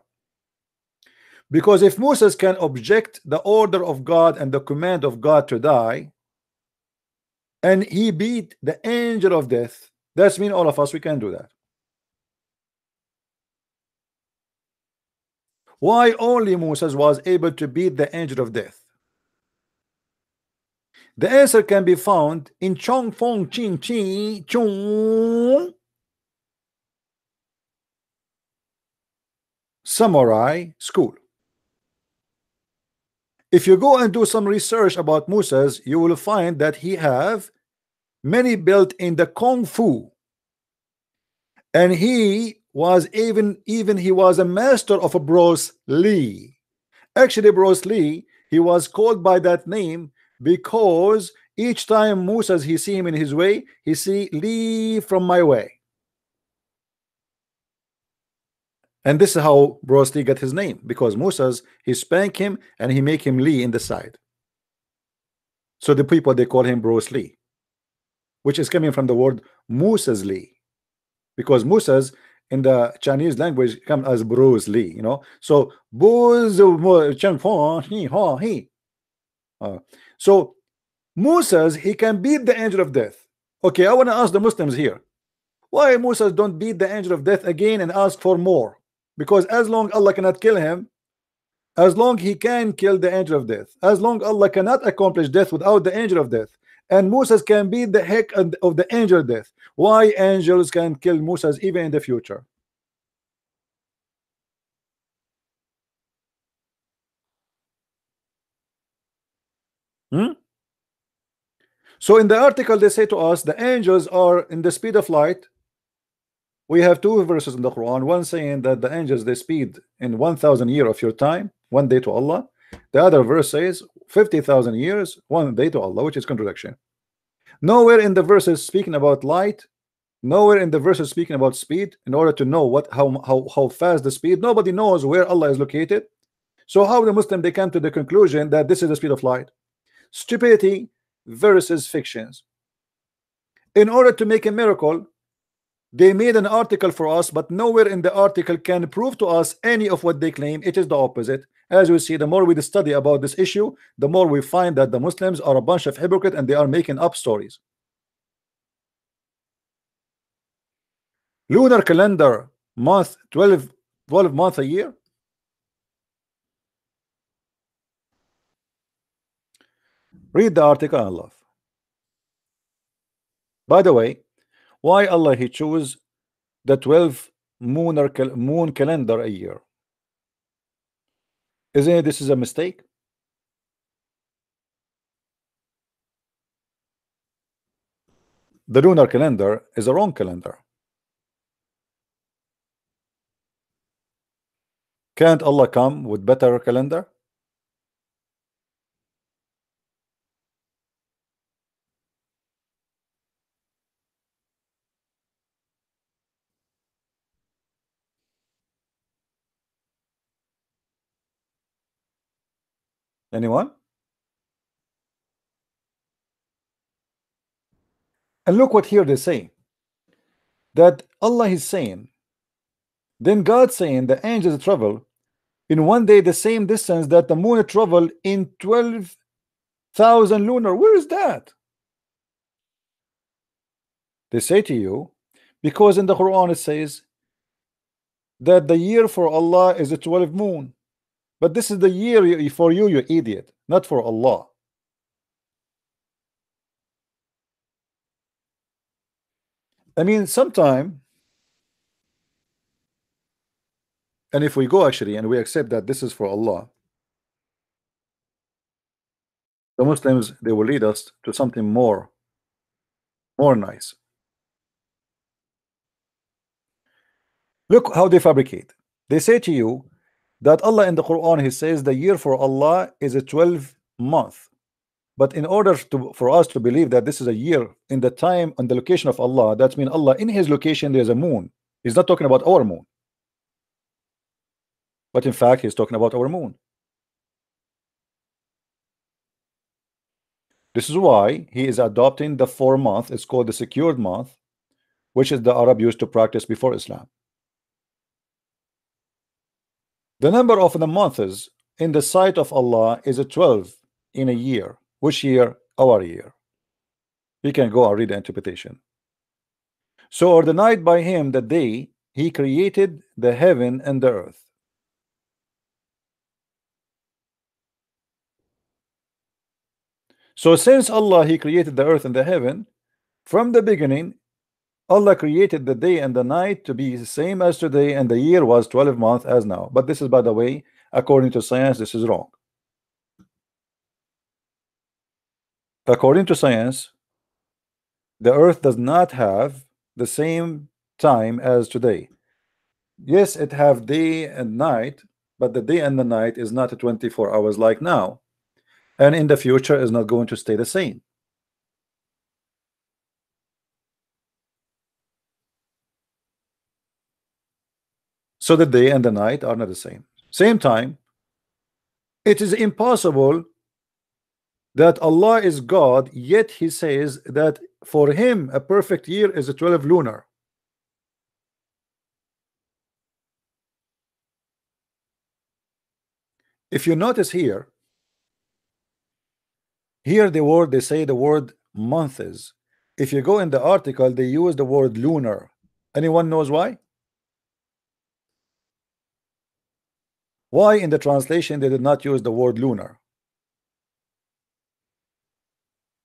Because if Moses can object the order of God and the command of God to die, and he beat the angel of death, that's mean all of us, we can do that. Why only Moses was able to beat the angel of death? The answer can be found in Chong Fong Ching Chi Chung Samurai School. If you go and do some research about Moses, you will find that he have many built in the Kung Fu, and he was even he was a master of a Bruce Lee. Actually, Bruce Lee, he was called by that name because each time Moses, he see him in his way, he see, leave from my way. And this is how Bruce Lee got his name, because Moses, he spank him and he make him Lee in the side. So the people, they call him Bruce Lee, which is coming from the word Moses Lee, because Moses in the Chinese language come as Bruce Lee, you know. So so Musa's, he can beat the angel of death. Okay, I want to ask the Muslims here, why Musa don't beat the angel of death again and ask for more? Because as long Allah cannot kill him, as long he can kill the angel of death, as long Allah cannot accomplish death without the angel of death, and Musa's can beat the heck of the angel of death, why angels can kill Musa's even in the future? So in the article they say to us the angels are in the speed of light. We have two verses in the Quran, one saying that the angels they speed in 1,000 years of your time, 1 day to Allah. The other verse says 50,000 years, 1 day to Allah, which is contradiction. Nowhere in the verses speaking about light, nowhere in the verses speaking about speed. In order to know what how fast the speed, nobody knows where Allah is located. So how the Muslim they come to the conclusion that this is the speed of light? Stupidity versus fictions. In order to make a miracle, they made an article for us, but nowhere in the article can prove to us any of what they claim. It is the opposite. As we see, the more we study about this issue, the more we find that the Muslims are a bunch of hypocrites and they are making up stories. Lunar calendar month 12 months a year. Read the article and love. By the way, why Allah he chose the 12 moon calendar a year? Isn't it this is a mistake? The lunar calendar is a wrong calendar. Can't Allah come with better calendar? Anyone? And look what here they say, that Allah is saying, then God saying the angels travel in 1 day the same distance that the moon travel in 12,000 lunar. Where is that? They say to you, because in the Quran it says that the year for Allah is a 12 moon, but this is the year for you, you idiot, not for Allah. I mean, sometime, and if we go actually and we accept that this is for Allah, the Muslims they will lead us to something more nice. Look how they fabricate. They say to you that Allah in the Quran he says the year for Allah is a 12 month, but in order for us to believe that this is a year in the time and the location of Allah, that means Allah in his location there's a moon. He's not talking about our moon, but in fact he's talking about our moon. This is why he is adopting the 4 month. It's called the secured month, which is the Arab used to practice before Islam. The number of the months in the sight of Allah is a 12 in a year. Which year? Our year. We can go and read the interpretation. So ordained by him the day he created the heaven and the earth. So since Allah he created the earth and the heaven, from the beginning Allah created the day and the night to be the same as today, and the year was 12 months as now. But this is, by the way, according to science, this is wrong. According to science, the earth does not have the same time as today. Yes, it have day and night, but the day and the night is not 24 hours like now, and in the future is not going to stay the same. So the day and the night are not the same time. It is impossible that Allah is God, yet he says that for him a perfect year is a 12 lunar. If you notice here, they say the word months. If you go in the article, they use the word lunar. Anyone knows why? Why in the translation they did not use the word lunar?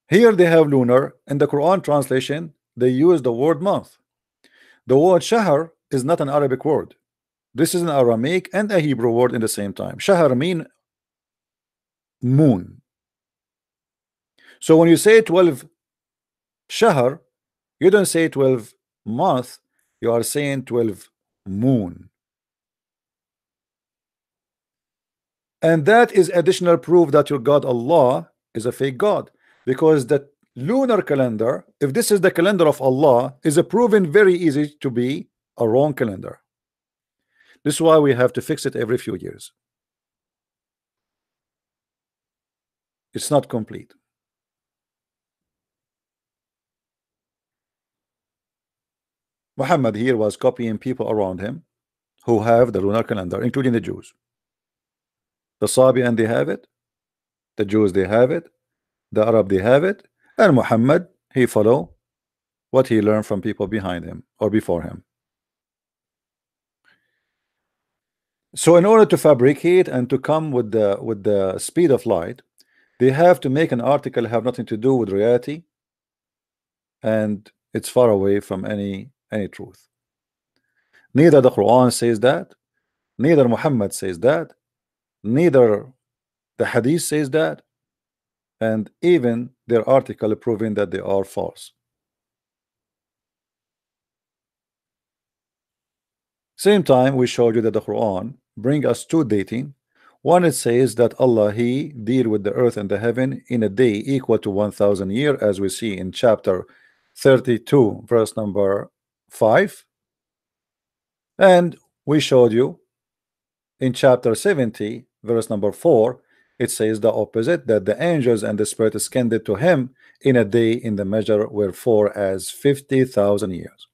Here they have lunar. In the Quran translation, they use the word month. The word shahr is not an Arabic word. This is an Aramaic and a Hebrew word in the same time. Shahr mean moon. So when you say 12 shahr, you don't say 12 month, you are saying 12 moon. And that is additional proof that your God Allah is a fake God, because the lunar calendar, if this is the calendar of Allah, is a proven very easy to be a wrong calendar. This is why we have to fix it every few years. It's not complete. Muhammad here was copying people around him who have the lunar calendar, including the Jews. The Sabian they have it, the Jews they have it, the Arab they have it, and Muhammad he follow what he learned from people behind him or before him. So in order to fabricate and to come with the speed of light, they have to make an article have nothing to do with reality, and it's far away from any truth. Neither the Quran says that, neither Muhammad says that, neither the Hadith says that, and even their article proving that they are false. Same time we showed you that the Quran bring us two dating. One, it says that Allah he deal with the earth and the heaven in a day equal to 1,000 years, as we see in chapter 32 verse number 5, and we showed you in chapter 70 verse number 4 it says the opposite, that the angels and the spirit ascended to him in a day in the measure wherefore as 50,000 years.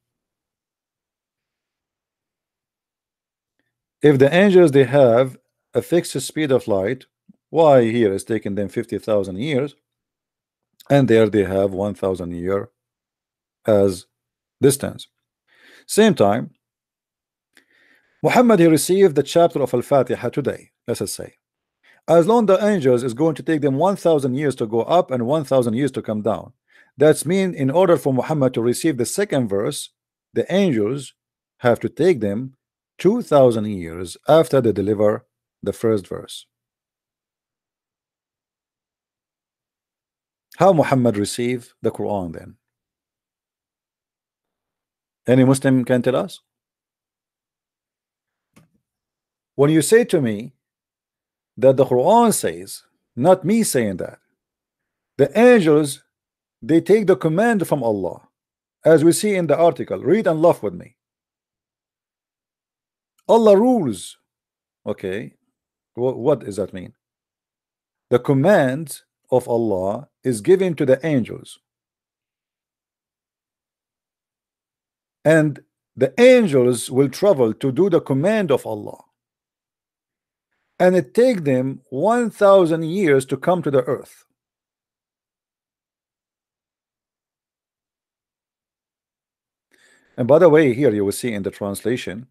If the angels they have a fixed speed of light, why here is taking them 50,000 years, and there they have 1,000 year as distance. Same time, Muhammad he received the chapter of Al-Fatiha today, let us say. As long the angels is going to take them 1,000 years to go up and 1,000 years to come down. That's mean in order for Muhammad to receive the second verse, the angels have to take them 2,000 years after they deliver the first verse. How Muhammad received the Quran then? Any Muslim can tell us? When you say to me that the Quran says, not me saying that, the angels they take the command from Allah, as we see in the article, read and laugh with me. Allah rules. Okay, what does that mean? The command of Allah is given to the angels, and the angels will travel to do the command of Allah, and it take them 1,000 years to come to the earth. And by the way, here you will see in the translation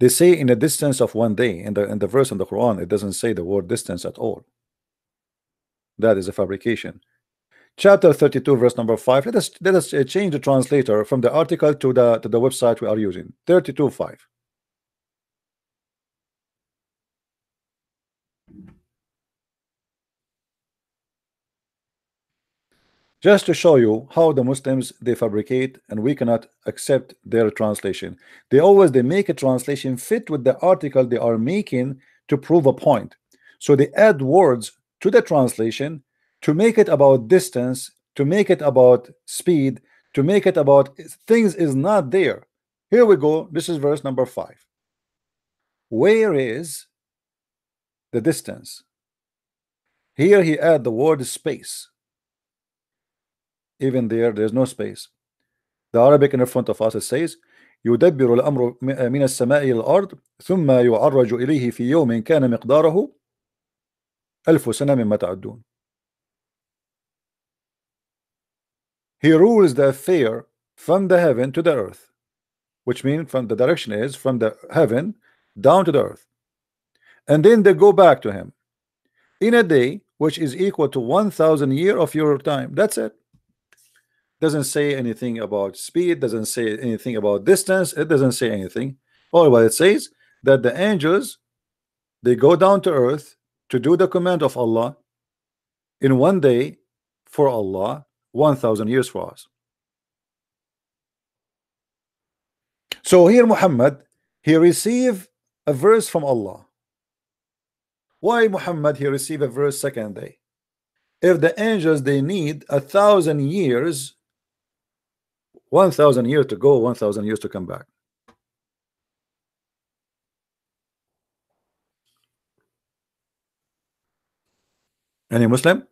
they say in a distance of 1 day. In the verse in the Quran it doesn't say the word distance at all. That is a fabrication. Chapter 32 verse number 5. Let us change the translator from the article to the website we are using. 32:5. Just to show you how the Muslims they fabricate, and we cannot accept their translation. They make a translation fit with the article they are making to prove a point. So they add words to the translation to make it about distance, to make it about speed, to make it about things is not there. Here we go. This is verse number 5. Where is the distance? Here he add the word space. Even there's no space. The Arabic in front of us it says يدبر الأمر من السماء إلى الأرض ثم يعرج إليه في يوم كان مقداره 1000 سنة مما تعدون. He rules the affair from the heaven to the earth, which means from the direction is from the heaven down to the earth, and then they go back to him in a day which is equal to 1000 years of your time. That's it. Doesn't say anything about speed, doesn't say anything about distance, it doesn't say anything. All what it says that the angels, they go down to earth to do the command of Allah in one day for Allah, 1000 years for us. So here Muhammad, he received a verse from Allah. Why Muhammad he received a verse second day? If the angels they need 1000 years, 1000 years to go, 1000 years to come back. Any Muslim?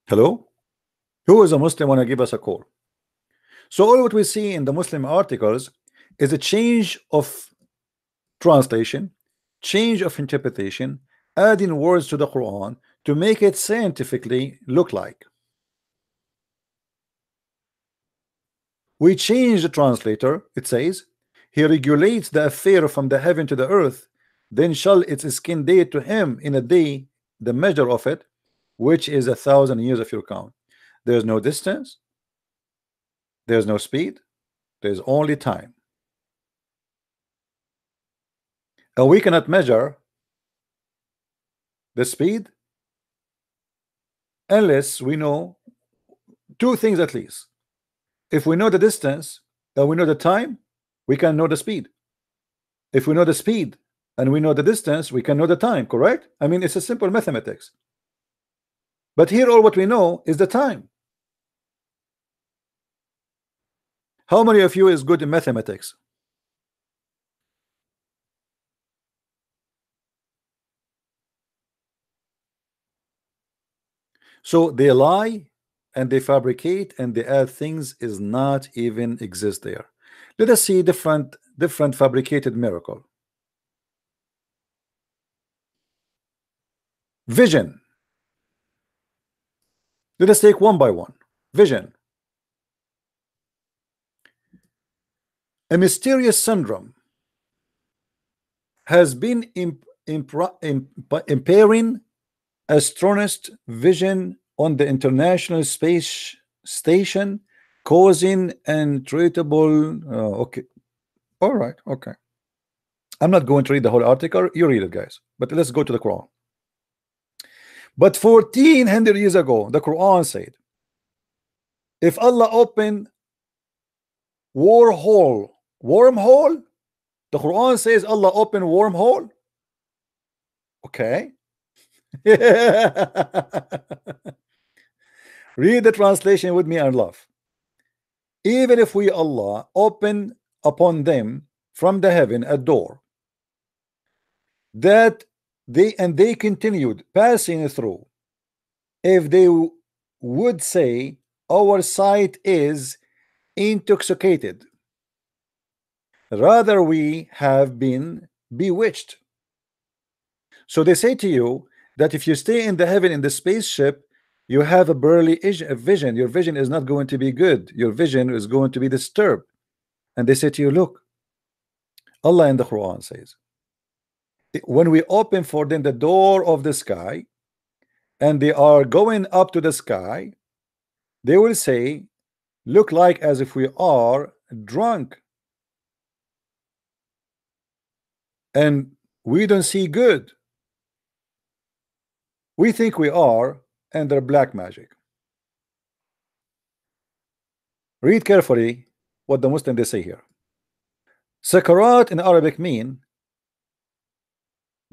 Hello? Who is a Muslim want to give us a call? So all what we see in the Muslim articles is a change of translation, change of interpretation, adding words to the Quran to make it scientifically look like. We change the translator, it says, he regulates the affair from the heaven to the earth, then shall its skin day to him in a day, the measure of it, which is 1000 years of your count. There's no distance, there's no speed, there's only time. And we cannot measure the speed unless we know two things at least. If we know the distance and we know the time, we can know the speed. If we know the speed and we know the distance, we can know the time, correct? I mean, it's a simple mathematics. But here all what we know is the time. How many of you is good in mathematics? So they lie and they fabricate and they add things is not even exist there. Let us see different fabricated miracle. Vision. Let us take one by one. Vision. A mysterious syndrome has been impairing astronauts' vision on the International Space Station, causing untreatable. Okay, all right, okay. I'm not going to read the whole article. You read it, guys. But let's go to the Quran. But 1400 years ago, the Quran said, if Allah opened wormhole, the Quran says Allah opened wormhole. Okay. Read the translation with me and laugh. Even if we Allah open upon them from the heaven a door, that they continued passing through, if they would say our sight is intoxicated, rather we have been bewitched. So they say to you that if you stay in the heaven in the spaceship, you have a barely vision. Your vision is not going to be good. Your vision is going to be disturbed. And they say to you, look, Allah in the Quran says, when we open for them the door of the sky and they are going up to the sky, they will say, look like as if we are drunk and we don't see good. We think we are under black magic. Read carefully what the Muslim they say here. Sakarat in Arabic mean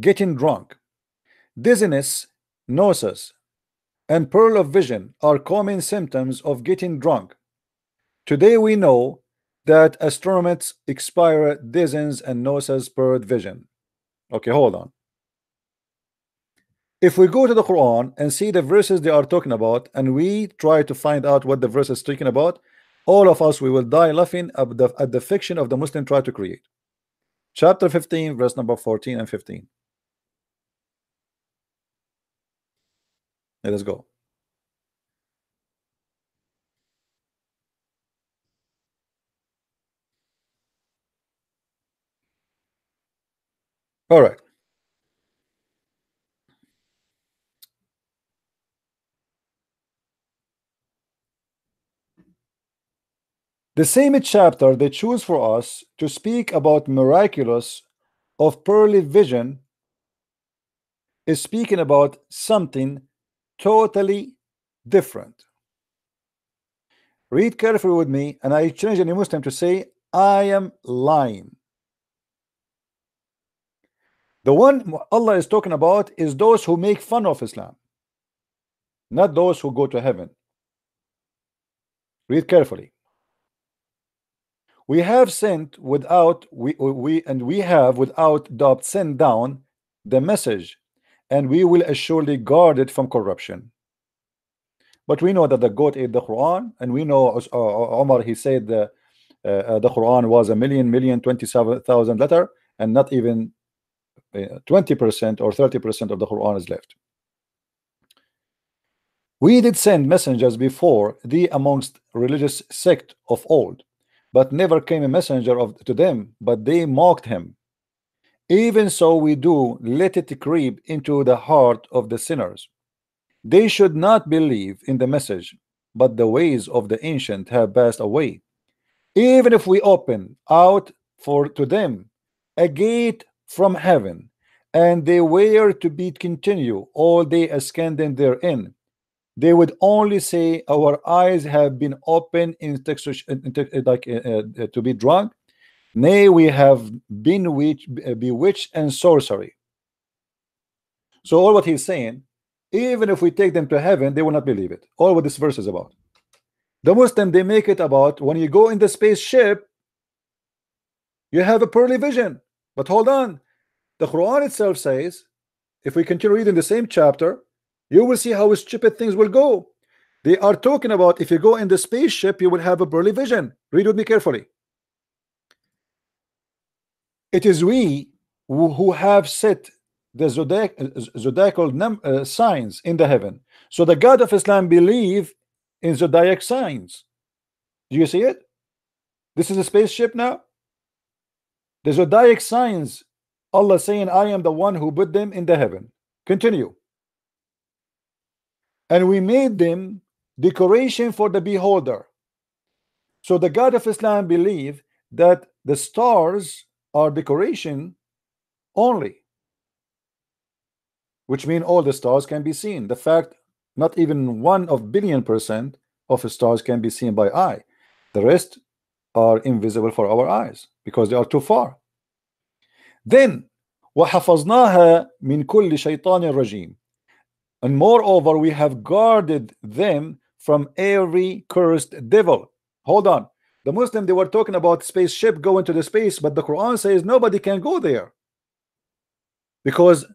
getting drunk. Dizziness, nausea, and pearl of vision are common symptoms of getting drunk. Today we know that astronomers expire dozens and noses per vision. Okay, hold on. If we go to the Quran and see the verses they are talking about, and we try to find out what the verse is talking about, all of us, we will die laughing at the fiction of the Muslim try to create. Chapter 15, verse number 14 and 15. Let us go. All right. The same chapter they choose for us to speak about miraculous of pearly vision is speaking about something totally different. Read carefully with me, and I challenge any Muslim to say, I am lying. The one Allah is talking about is those who make fun of Islam, not those who go to heaven. Read carefully. We have sent without we have without doubt sent down the message, and we will assuredly guard it from corruption. But we know that the goat ate the Quran, and we know Omar, he said the Quran was 1,027,000 letter, and not even 20% or 30% of the Quran is left. We did send messengers before thee amongst religious sect of old, but never came a messenger to them, but they mocked him. Even so we do let it creep into the heart of the sinners. They should not believe in the message, but the ways of the ancient have passed away. Even if we open out to them a gate from heaven, and they were to be continue all day ascending therein, they would only say, our eyes have been opened to be drunk. Nay, we have been bewitched and sorcery. So all what he's saying, even if we take them to heaven, they will not believe it. All what this verse is about. The Muslim, they make it about when you go in the spaceship, you have a pearly vision. But hold on, the Quran itself says, if we continue reading the same chapter, you will see how stupid things will go. They are talking about if you go in the spaceship, you will have a pearly vision. Read with me carefully. It is we who have set the zodiacal signs in the heaven. So the God of Islam believe in zodiac signs. Do you see it? This is a spaceship now. The zodiac signs, Allah saying, I am the one who put them in the heaven. Continue. And we made them decoration for the beholder. So the God of Islam believe that the stars are decoration only, which means all the stars can be seen. The fact not even 1 of billion% of the stars can be seen by eye. The rest are invisible for our eyes because they are too far. Then وَحَفَظْنَاهَا مِنْ كُلِّ شَيْطَانٍ رَجِيمٍ, and moreover we have guarded them from every cursed devil. Hold on, the Muslim, they were talking about spaceship going to the space, but the Quran says nobody can go there because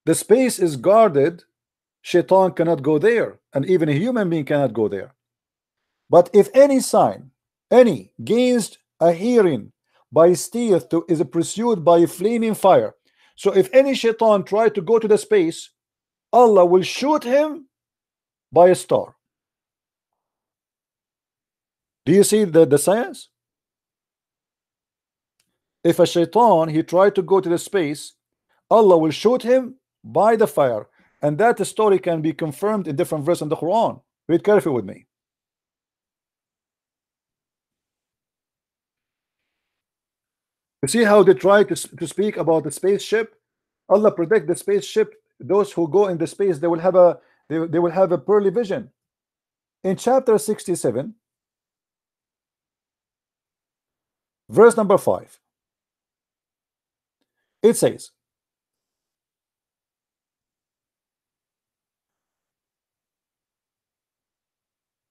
the space is guarded. Shaitan cannot go there, and even a human being cannot go there. But if any sign, any gains a hearing by stealth is pursued by a flaming fire. So if any shaitan try to go to the space, Allah will shoot him by a star. Do you see the science? If a shaitan, he tried to go to the space, Allah will shoot him by the fire. And that story can be confirmed in different verses in the Quran. Read carefully with me. You see how they try to speak about the spaceship? Allah protect the spaceship. Those who go in the space, they will have a they will have a pearly vision. In chapter 67, verse number 5, it says,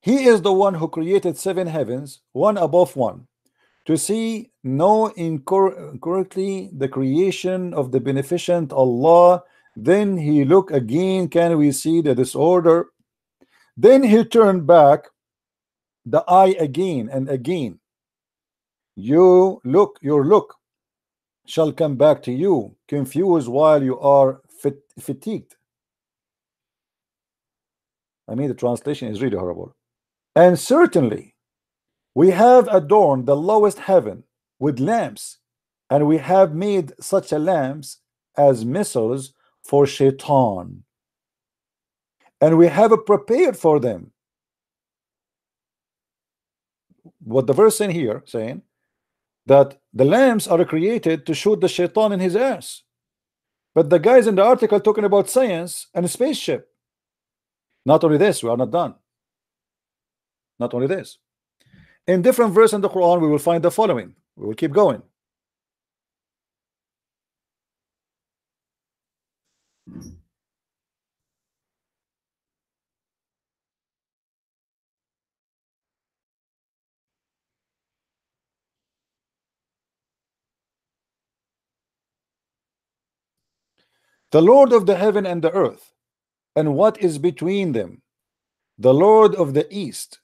He is the one who created 7 heavens, one above one, to see no incorrectly the creation of the beneficent Allah. Then he look again, can we see the disorder? Then he turned back the eye again and again. Your look shall come back to you, confused while you are fatigued. I mean, the translation is really horrible. And certainly we have adorned the lowest heaven with lamps, and we have made such a lamps as missiles for Shaitan, and we have prepared for them. What the verse in here saying that the lamps are created to shoot the Shaitan in his ass, but the guys in the article talking about science and a spaceship. Not only this, we are not done. Not only this, in different verses in the Quran we will find the following. We will keep going. The Lord of the heaven and the earth, and what is between them, the Lord of the east.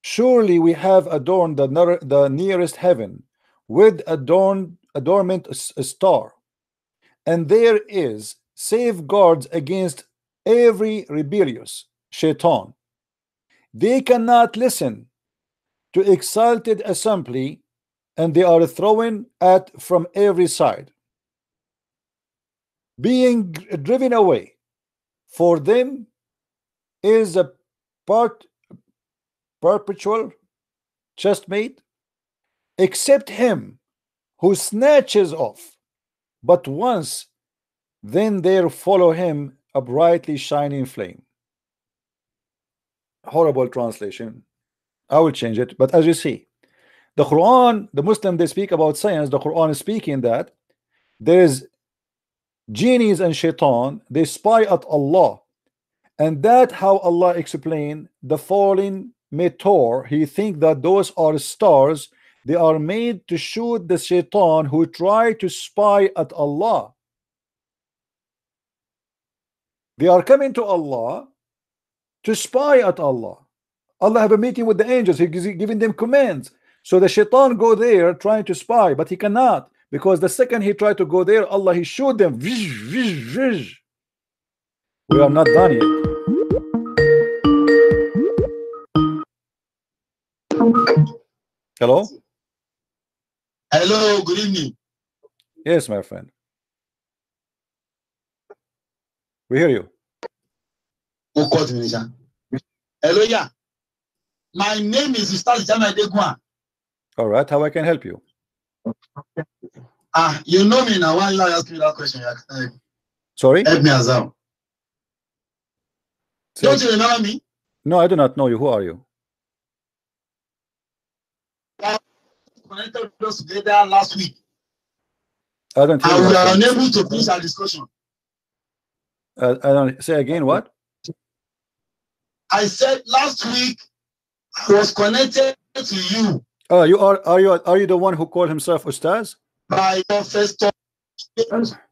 Surely we have adorned the nearest heaven with adornment a star, and there is safeguards against every rebellious Shaitan. They cannot listen to exalted assembly, and they are thrown at from every side, being driven away. For them is a perpetual chestmate, except him who snatches off but once, then there follow him a brightly shining flame. Horrible translation. I will change it, but as you see, the Quran, the Muslim, they speak about science. The Quran is speaking that there is genies and Shaitan, they spy at Allah, and that how Allah explained the falling meteor. He think that those are stars. They are made to shoot the Shaitan who try to spy at Allah. They are coming to Allah to spy at Allah. Allah have a meeting with the angels. He's giving them commands. So the Shaitan go there trying to spy, but he cannot, because the second he tried to go there, Allah he shoot them. Vish, vish, vish. We are not done yet. Hello? Hello, good evening. Yes, my friend. We hear you. Hello, yeah. My name is Ustaz Jama Degwa. All right, how I can help you? You know me now. Why you ask me that question? Sorry? Help me as well. Don't you remember me? No, I do not know you. Who are you? Connected us together last week. I don't hear and you. We are unable to finish our discussion. I don't say again. What? I said last week I was connected to you. Oh, you are you the one who called himself Ustaz? By your first talk.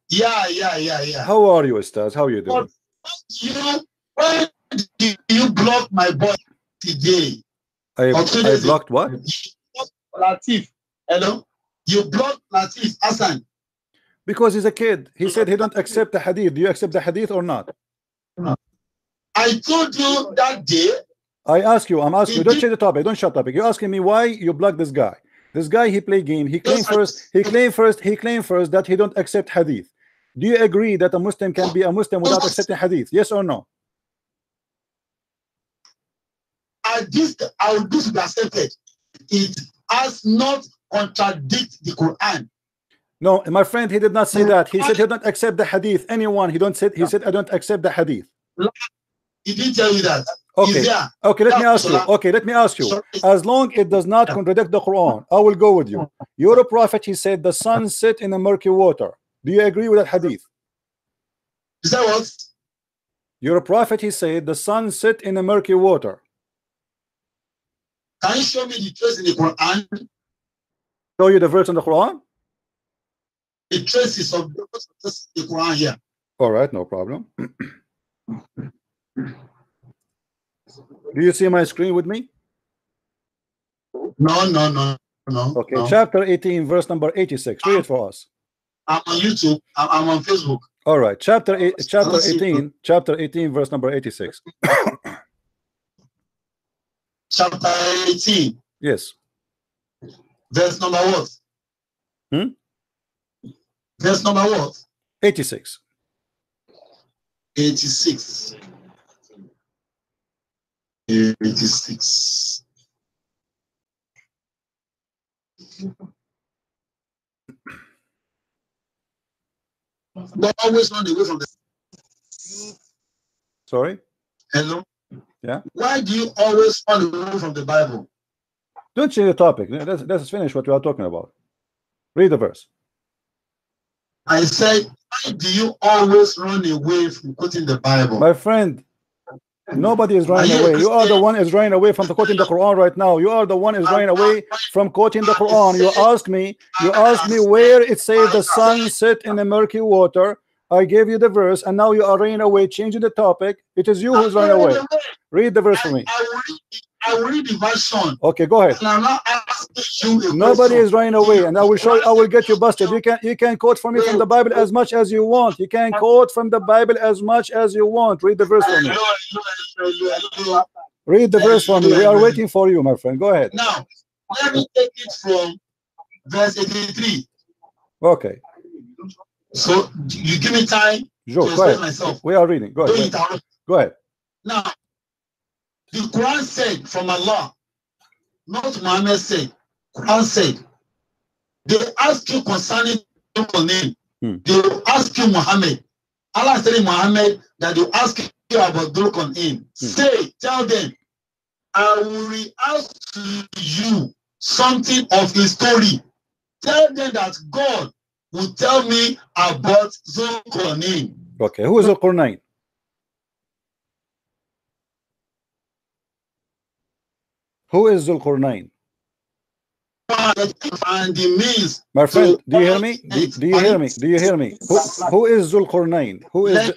Yeah. How are you, Ustaz? How are you doing? Why did you block my boy today? I blocked what? Latif. Hello? You blocked Latif Hassan. Because he's a kid. He said he don't accept the hadith. Do you accept the hadith or not? I told you that day. I ask you, I'm asking you, don't change the topic, don't shut topic. You're asking me why you block this guy. This guy, he play game. He claimed first that he don't accept hadith. Do you agree that a Muslim can be a Muslim without accepting hadith? Yes or no? I will be accepted. It has not contradict the Quran. No, my friend, he did not say that. He said he don't accept the hadith. Anyone, he said I don't accept the hadith. He didn't tell you that. Okay. Okay, let me ask you. Okay, let me ask you. As long as it does not contradict the Quran, I will go with you. Your prophet, he said the sun set in a murky water. Do you agree with that hadith? Is that what? Your prophet, he said the sun set in a murky water. Can you show me the trace in the Quran? show you the verse in the Quran? The traces of the Quran here. All right, no problem. Do you see my screen with me? No. Okay, no. chapter 18, verse number 86. Read it for us. I'm on YouTube. I'm on Facebook. All right, chapter 18, verse number 86. Chapter 18. Yes. Verse number what? Verse number what? 86. 86. 86. Don't always run away from the. Sorry? Hello? Yeah? Why do you always run away from the Bible? Don't change the topic. Let's finish what we are talking about. Read the verse. I said, why do you always run away from quoting the Bible? My friend, nobody is running away. You are the one is running away from quoting the Quran right now. You are the one is running away from quoting the Quran. You asked me where it says the sun set in the murky water. I gave you the verse, and now you are running away, changing the topic. It is you who's running away. Read the verse for me. I will read the version. Okay, go ahead. And I'm not asking you. Nobody is running away, and I will show you. I will get you busted. You can quote from me from the Bible as much as you want. You can quote from the Bible as much as you want. Read the verse for me. Read the verse for me. We are waiting for you, my friend. Go ahead. Now, let me take it from verse 83. Okay. So you give me time Sure, to explain myself. We are reading. Go ahead. Go ahead. Now, the Quran said from Allah, not Muhammad said. Quran said, they ask you concerning your name. They will ask you Muhammad. Allah said in Muhammad that they ask you about Dhul name. Say, tell them, I will re-ask to you something of his story. Tell them that God will tell me about Dhul name. Okay, who is Al-Qurnayn? Who is Al-Qurnayn? And the means. My friend, do you hear me? Do you hear me? Do you hear me? Who is Zul-Qurnayn? Who is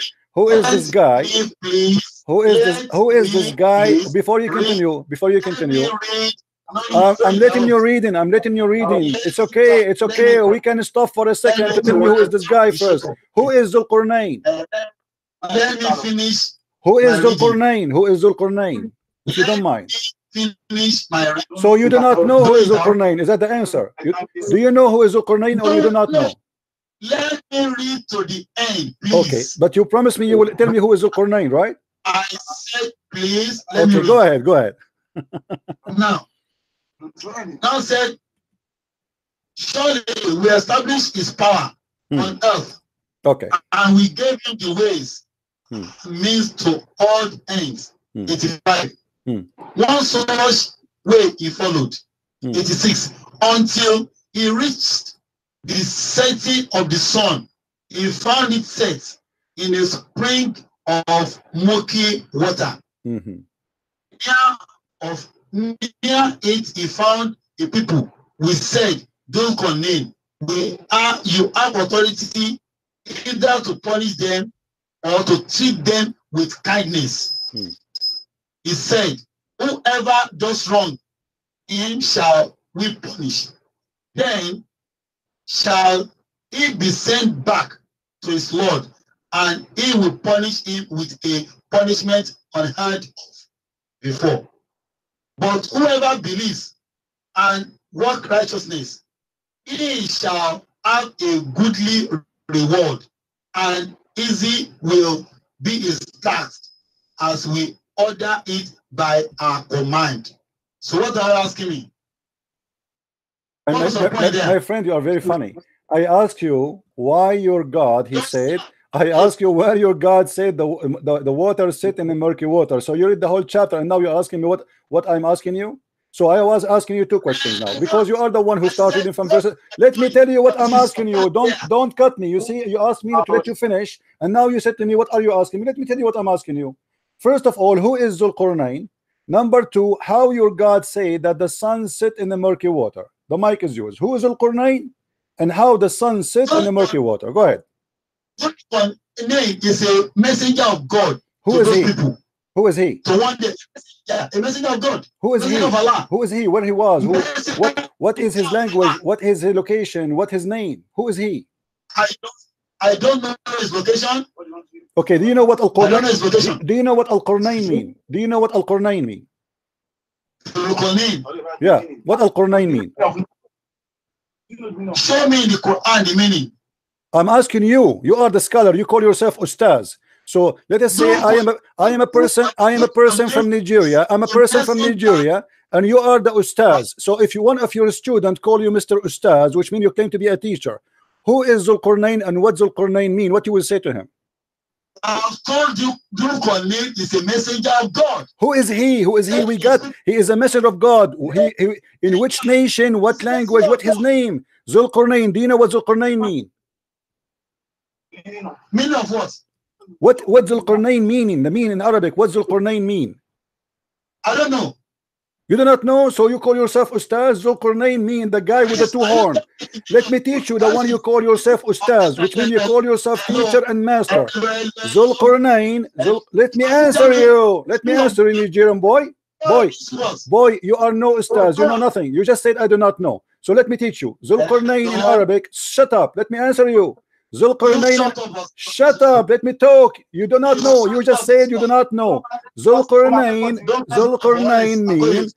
this guy? Who is this guy? Before you continue, I'm letting you read. It's okay. We can stop for a second to tell me who is this guy first. Who is Zul-Qurnayn? Let me finish. Who is Zul-Qurnayn? If you don't mind. So you do not know who is Zul-Qurnayn? Is that the answer? Do you know who is Zul-Qurnayn, or you do not know? Let me read to the end, please. Okay, but you promised me you will tell me who is Zul-Qurnayn, right? I said, please. Okay, go ahead. Now said, surely we established his power on earth. Okay. And we gave him the ways, means to all ends. 85. One such way he followed. 86. Until he reached the setting of the sun, he found it set in a spring of murky water. Near it he found a people. We said, don't condemn. You have authority either to punish them or to treat them with kindness. He said, whoever does wrong, him shall we punish. Then shall he be sent back to his Lord, and he will punish him with a punishment unheard of before. But whoever believes and work righteousness, he shall have a goodly reward, and easy will be his task as we order it by our command. So what are you asking me? My friend, you are very funny. I asked you why your God, he said, I asked you where your God said the water sit in the murky water. So you read the whole chapter, and now you're asking me what I'm asking you. So I was asking you two questions now, because you are the one who started reading from verses. Let me tell you what I'm asking you. Don't cut me. You see, you asked me to let you finish, and now you said to me, what are you asking me? Let me tell you what I'm asking you. First of all, who is Zul-Qurnayn? Number two, how your God say that the sun sit in the murky water? The mic is yours. Who is Al-Qurnayn and how the sun sits in the murky water? Go ahead. Name is a messenger of God. Who is he? People. Who is he? So one day, yeah, a messenger of God. Who is he? Of Allah. Who is he? Where he was? What is his language? What is his location? What his name? Who is he? I don't know his location. Okay, do you know what Al-Qurnayn? Do you know what Al-Qurnayn mean? Do you know what Al-Qurnayn mean? Al-Qurnayn. Yeah, what Al-Qurnayn mean? Show me in the Quran the meaning. I'm asking you. You are the scholar. You call yourself Ustaz. So let us say I am a person from Nigeria. I'm a person from Nigeria, and you are the Ustaz. So if one of your students call you Mr. Ustaz, which means you claim to be a teacher, who is Zulqarnain and what Zulqarnain mean? What you will say to him? I've told you, Zulqarnain is a messenger of God. Who is he? Who is he? We got. He is a messenger of God. He in which nation? What language? What his name? Zulqarnain. Do you know what Zulqarnain mean? Meaning of what? What Zulqarnain meaning? The meaning in Arabic. What Zulqarnain mean? I don't know. You do not know, so you call yourself Ustaz. Zulqarnain mean the guy with the two horns. Let me teach you the one you call yourself Ustaz, which means you call yourself teacher and master. Zulqarnain. Let me answer you. Let me answer you, Nigerian boy. Boy, you are no Ustaz. You know nothing. You just said I do not know. So let me teach you. Zulqarnain in Arabic. Shut up. Let me answer you. Zulqarnain, shut up, let me talk. You do not know. You just said you do not know. Zulqarnain means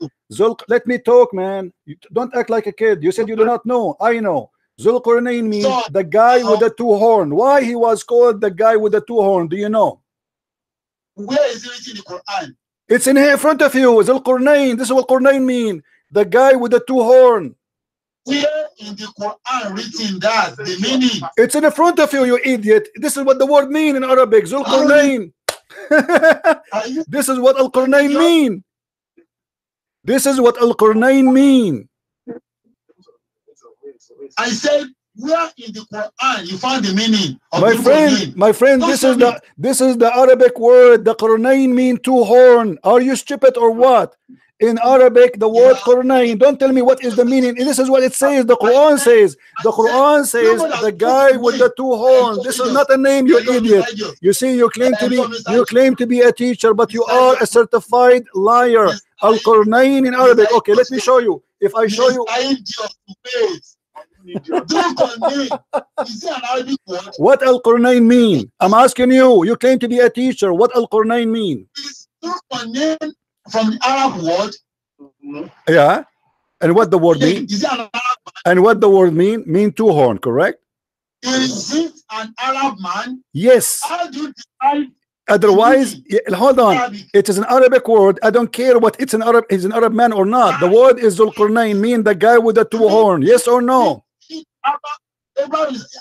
let me talk, man. You don't act like a kid. You said you do not know. I know. Zulqarnain means the guy with the two horn. Why he was called the guy with the two horn? Do you know? Where is it in the Quran? It's in here in front of you. Zulqarnain. This is what Qurnain mean. The guy with the two horn. Where in the Quran written that the meaning? It's in the front of you, you idiot. This is what the word mean in Arabic. Zulqarnain. This is what Al-Qurnain mean. This is what Al-Qurnain mean. I said, where in the Quran you found the meaning of my friend, this is the Arabic word. The Qurnain mean two horn. Are you stupid or what? In Arabic, the word Qurnain. Don't tell me what is the meaning. This is what it says. The Quran says. The Quran says the guy with the two horns. This is not a name, you idiot. You see, you claim to be a teacher, but you are a certified liar. Al-Qurnain in Arabic. Okay, let me show you. If I show you. What Al-Qurnain mean? I'm asking you. You claim to be a teacher. What Al-Qurnain mean? From the Arab word. Yeah. And what the word mean? And what the word mean? Mean two horn, correct? Is it an Arab man? Yes. How do you decide? Otherwise, hold on. It is an Arabic word. I don't care what it's an Arab. Is an Arab man or not? The word is Zulqarnain, mean the guy with the two horn. Yes or no? Ibrahim is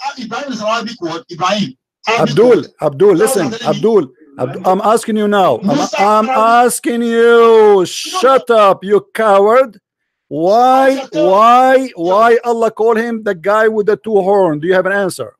an Arabic word. Ibrahim. Abdul, listen, Abdul. I'm asking you now. I'm asking you. Shut up, you coward. Why Allah call him the guy with the two horn? Do you have an answer?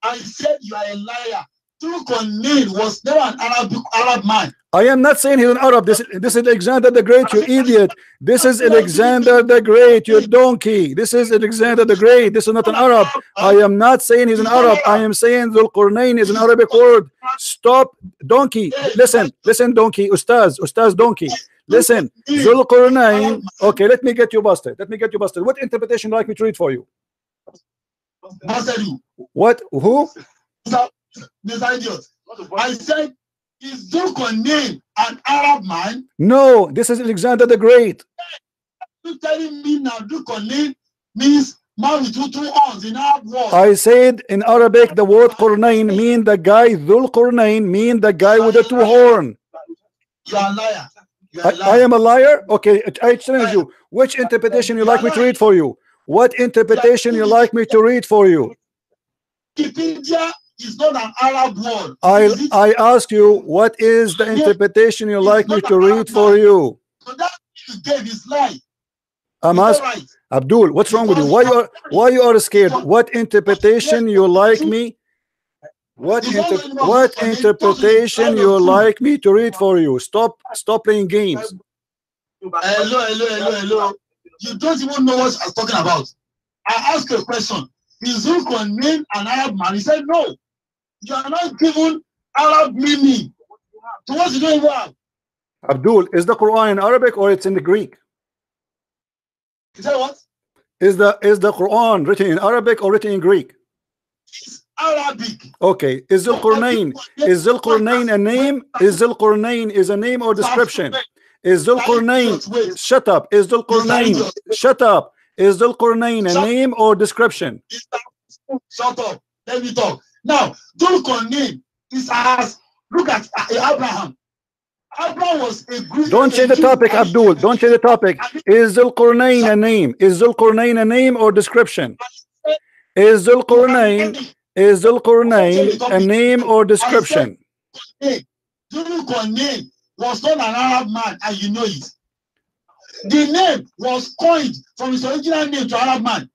I said you are a liar. Zulqarnain was never an Arab man. I am not saying he's an Arab. This is Alexander the Great, you idiot. This is Alexander the Great, you donkey. This is Alexander the Great. This is not an Arab. I am not saying he's an Arab. I am saying Zulqarnain is an Arabic word. Stop, donkey. Listen, donkey. Ustaz donkey. Listen, Zulqarnain. Okay, let me get you busted. What interpretation would you like me to read for you? What? Who? This idiot. I said, is Zulqarnain an Arab man? No, this is Alexander the Great. You telling me now Zulqarnain means man with two horns in Arab word? I said in Arabic the word Qurnain mean the guy. Zulqarnain mean the guy with the two horn. You are a liar. I am a liar. Okay, I challenge you. Which interpretation you like me to read for you? What interpretation you like me to read for you? Wikipedia is not an Arab word. I ask you, what is the interpretation you like me to read for you? So that you gave is lie. I'm asking Abdul, what's wrong with you? Why you are scared? What interpretation you like me? What interpretation you like me to read for you? Stop playing games. Hello. You don't even know what I was talking about. I asked a question. Is Zulkarnain an Arab man? He said, no. You are not given Arab meaning to what you don't even have. Abdul, is the Quran in Arabic or it's in the Greek? Is that what? Is the Quran written in Arabic or written in Greek? It's Arabic. Okay. Is Zulkarnain a name? Is Zulkarnain is a name or description? Is Zulkarnain, shut up. Is Zulkarnain, shut up. Is Zulkarnain a name or description? Shut up. Let me talk. Now, Zulkarnain is as, look at Abraham. Abraham was a Greek. Don't change the topic, Abdul. Don't change the topic. Is Zulkarnain a name? Is Zulkarnain a name or description? Is Zulkarnain a name or description? Zulkarnain was not an Arab man, and you know it. The name was coined from his original name to Arab man.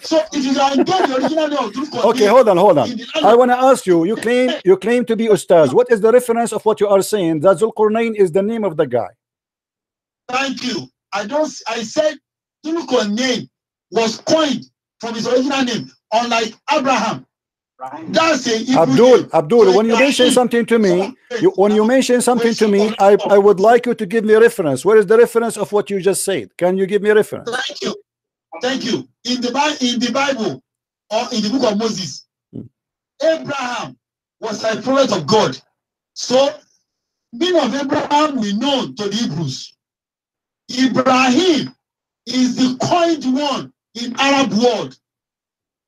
So if you can get the original name of Zulkarnain. Okay, hold on. I want to ask you. You claim to be Ustaz. What is the reference of what you are saying? That Zulkarnain is the name of the guy. Thank you. I said Zulkarnain was coined from his original name, unlike Abraham. That's it. Abdul, when you mention something to me, I would like you to give me a reference. Where is the reference of what you just said? Can you give me a reference? Thank you. In the Bible or in the book of Moses, Abraham was a prophet of God. So, meaning of Abraham we know to the Hebrews. Ibrahim is the coined one in Arab world.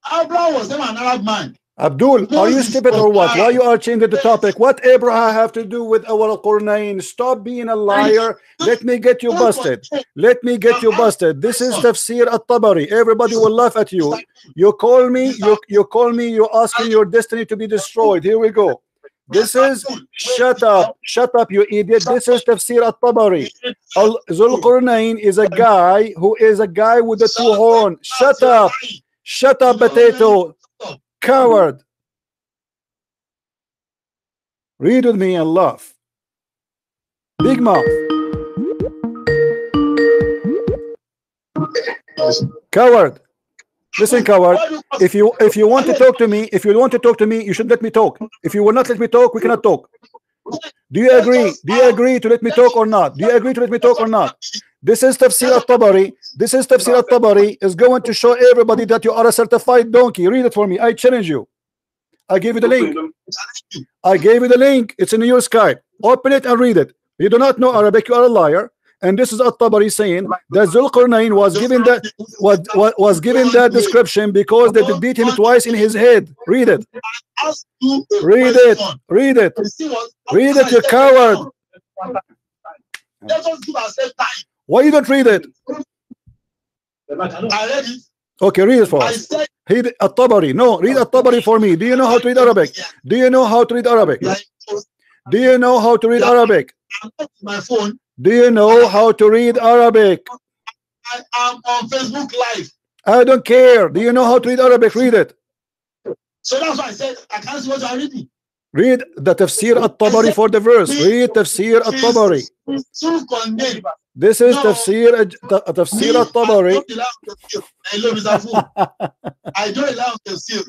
Abraham was never an Arab man. Abdul, are you stupid or what? Why you are changing the topic? What Abraham have to do with our Qur'an? Stop being a liar. Let me get you busted. Let me get you busted. This is Tafsir at-Tabari. Everybody will laugh at you. You call me, you're asking your destiny to be destroyed. Here we go. This is, shut up, you idiot. This is Tafsir at-Tabari. Zulqarnain is a guy who is a guy with the two horns. Shut up, potato. Coward. Read with me and laugh. Big mouth. Coward. Listen, coward. If you want to talk to me, you should let me talk. If you will not let me talk, we cannot talk. Do you agree? Do you agree to let me talk or not? Do you agree to let me talk or not? This is Tafsir at-Tabari. This is Tafsir at-Tabari is going to show everybody that you are a certified donkey. Read it for me. I challenge you. I gave you the link. I gave you the link. It's in your Skype. Open it and read it. You do not know Arabic, you are a liar. And this is at-Tabari saying that Zulqarnain was given that description because they beat him twice in his head. Read it. Read it. Read it. Read it, you coward. Why you don't read it? Okay, read it for us. Read at-Tabari. No, read at-Tabari for me. Do you know how to read Arabic? Do you know how to read Arabic? Do you know how to read Arabic? My phone. Do you know how to read Arabic? I am on Facebook Live. I don't care. Do you know how to read Arabic? Read it. So that's why I said I can't see what I'm reading. Read the Tafsir at-Tabari for the verse. Read Tafsir at-Tabari. This is Tafsir at-Tabari. I don't allow Tafsir.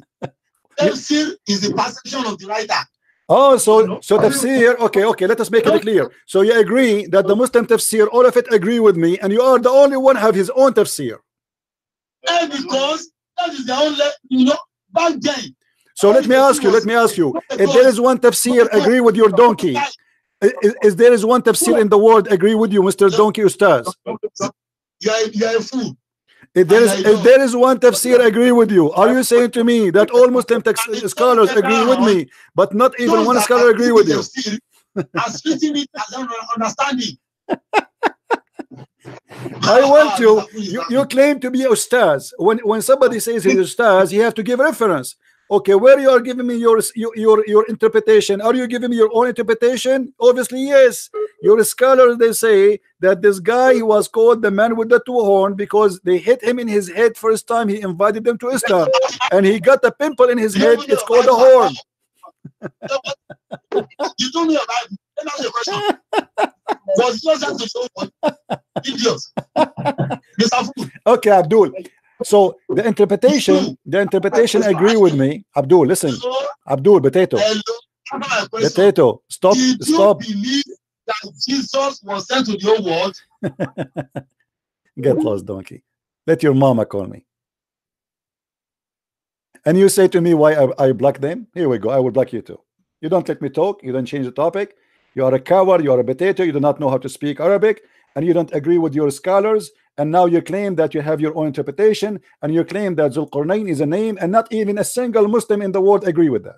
Tafsir is the perception of the writer. Oh, so Tafsir, okay, let us make it clear. So you agree that the Muslim Tafsir, all of it agree with me, and you are the only one have his own Tafsir. And because that is the only, back then. So let me ask you, if there is one Tafsir agree with your donkey, is there is one Tafsir in the world agree with you, Mr. Donkey Ustaz? You are a fool. If there is one Tafsir agree with you, are you saying to me that all Muslim scholars agree with me, but not even one scholar agree with you? As written it as an understanding. I want you claim to be Ustaz. When somebody says he's Ustaz, he have to give reference. Okay, where you are giving me your interpretation? Are you giving me your own interpretation? Obviously, yes. Your scholars, they say that this guy was called the man with the two horns because they hit him in his head first time he invited them to Islam, and he got a pimple in his head. It's called a horn. You told me about it. Let me ask you a question. Was it just to show idiots? Okay, Abdul. So the interpretation agree with me. Abdul, listen. Abdul, potato. Potato, stop. Did you Stop. believe that Jesus was sent to the whole world? Get lost, donkey. Let your mama call me. And you say to me why I block them? Here we go. I will block you too. You don't let me talk. You don't change the topic. You are a coward. You are a potato. You do not know how to speak Arabic, and you don't agree with your scholars. And now you claim that you have your own interpretation, and you claim that Zulqarnain is a name, and not even a single Muslim in the world agree with that.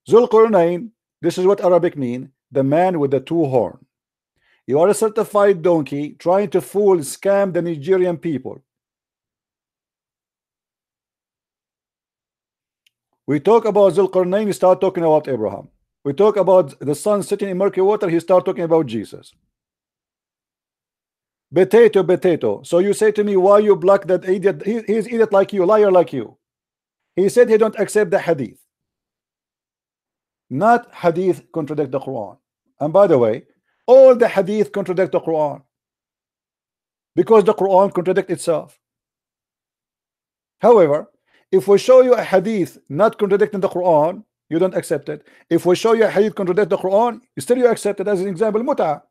Zulqarnain, this is what Arabic mean, the man with the two horn. You are a certified donkey trying to fool, scam the Nigerian people. We talk about Zulqarnain, you start talking about Abraham. We talk about the sun sitting in murky water, he start talking about Jesus. Potato. So you say to me, why you block that idiot? He's idiot like you, liar like you. He said he don't accept the hadith. Not hadith contradict the Quran. And by the way, all the hadith contradict the Quran, because the Quran contradicts itself. However, if we show you a hadith not contradicting the Quran, you don't accept it. If we show you a hadith contradict the Quran, still you accept it. As an example, mut'ah.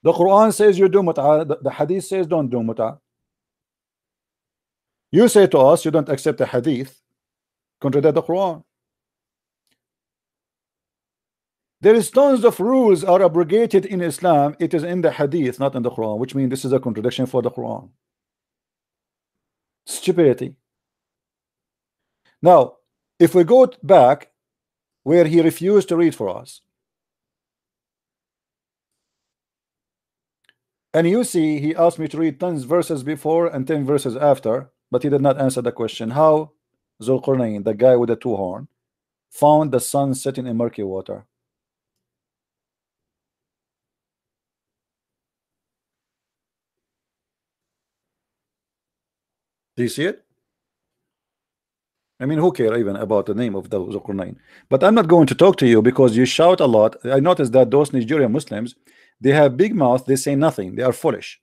The Quran says you do mut'ah, the hadith says don't do mut'ah. You say to us you don't accept the hadith contradict the Quran. There is tons of rules are abrogated in Islam. It is in the hadith, not in the Quran, which means this is a contradiction for the Quran. Stupidity. Now, if we go back where he refused to read for us, and you see he asked me to read 10 verses before and 10 verses after, but he did not answer the question how Zulqarnain, the guy with the two horn, found the sun setting in murky water. Do you see it? I mean, who cares even about the name of the Zulqarnain? But I'm not going to talk to you because you shout a lot. I noticed that those Nigerian Muslims, they have big mouth, they say nothing, they are foolish.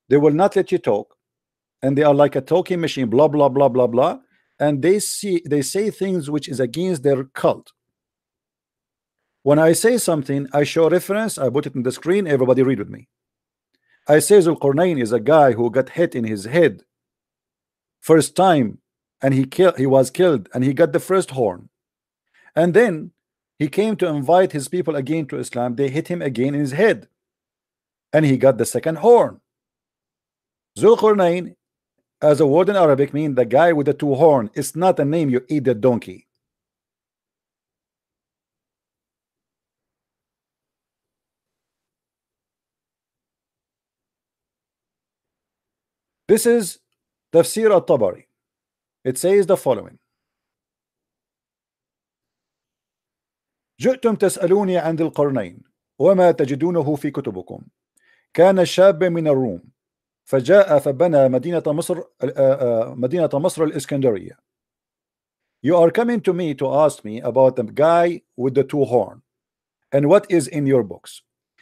They will not let you talk, and they are like a talking machine, blah blah blah blah blah, and they say things which is against their cult. When I say something, I show reference, I put it in the screen, everybody read with me. I say Zulqarnain is a guy who got hit in his head first time, and he was killed, and he got the first horn, and then he came to invite his people again to Islam. They hit him again in his head, and he got the second horn. Zulqarnain, as a word in Arabic, mean the guy with the two horn. It's not a name, you idiot donkey. This is Tafsir al-Tabari. It says the following: جئتم تسألوني عن ذي القرنين وما تجدونه في كتبكم. كان شاب من الروم فجاء فبنى مدينة مصر الإسكندرية. You are coming to me to ask me about the guy with the two horn and what is in your books.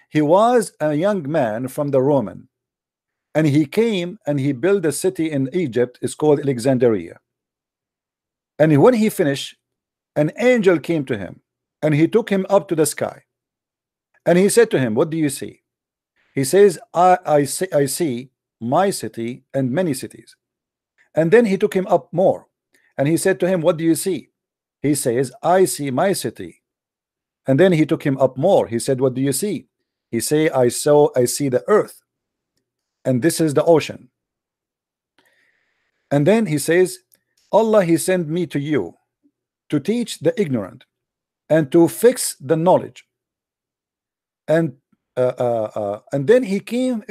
He was a young man from the Roman, and he came and he built a city in Egypt. It's called Alexandria. And when he finished, an angel came to him, and he took him up to the sky, and he said to him, what do you see? He says, I see my city and many cities. And then he took him up more, and he said to him, what do you see? He says, I see my city. And then he took him up more. He said, what do you see? He say, I see the earth, and this is the ocean. And then he says, Allah, he sent me to you to teach the ignorant and to fix the knowledge. And then he came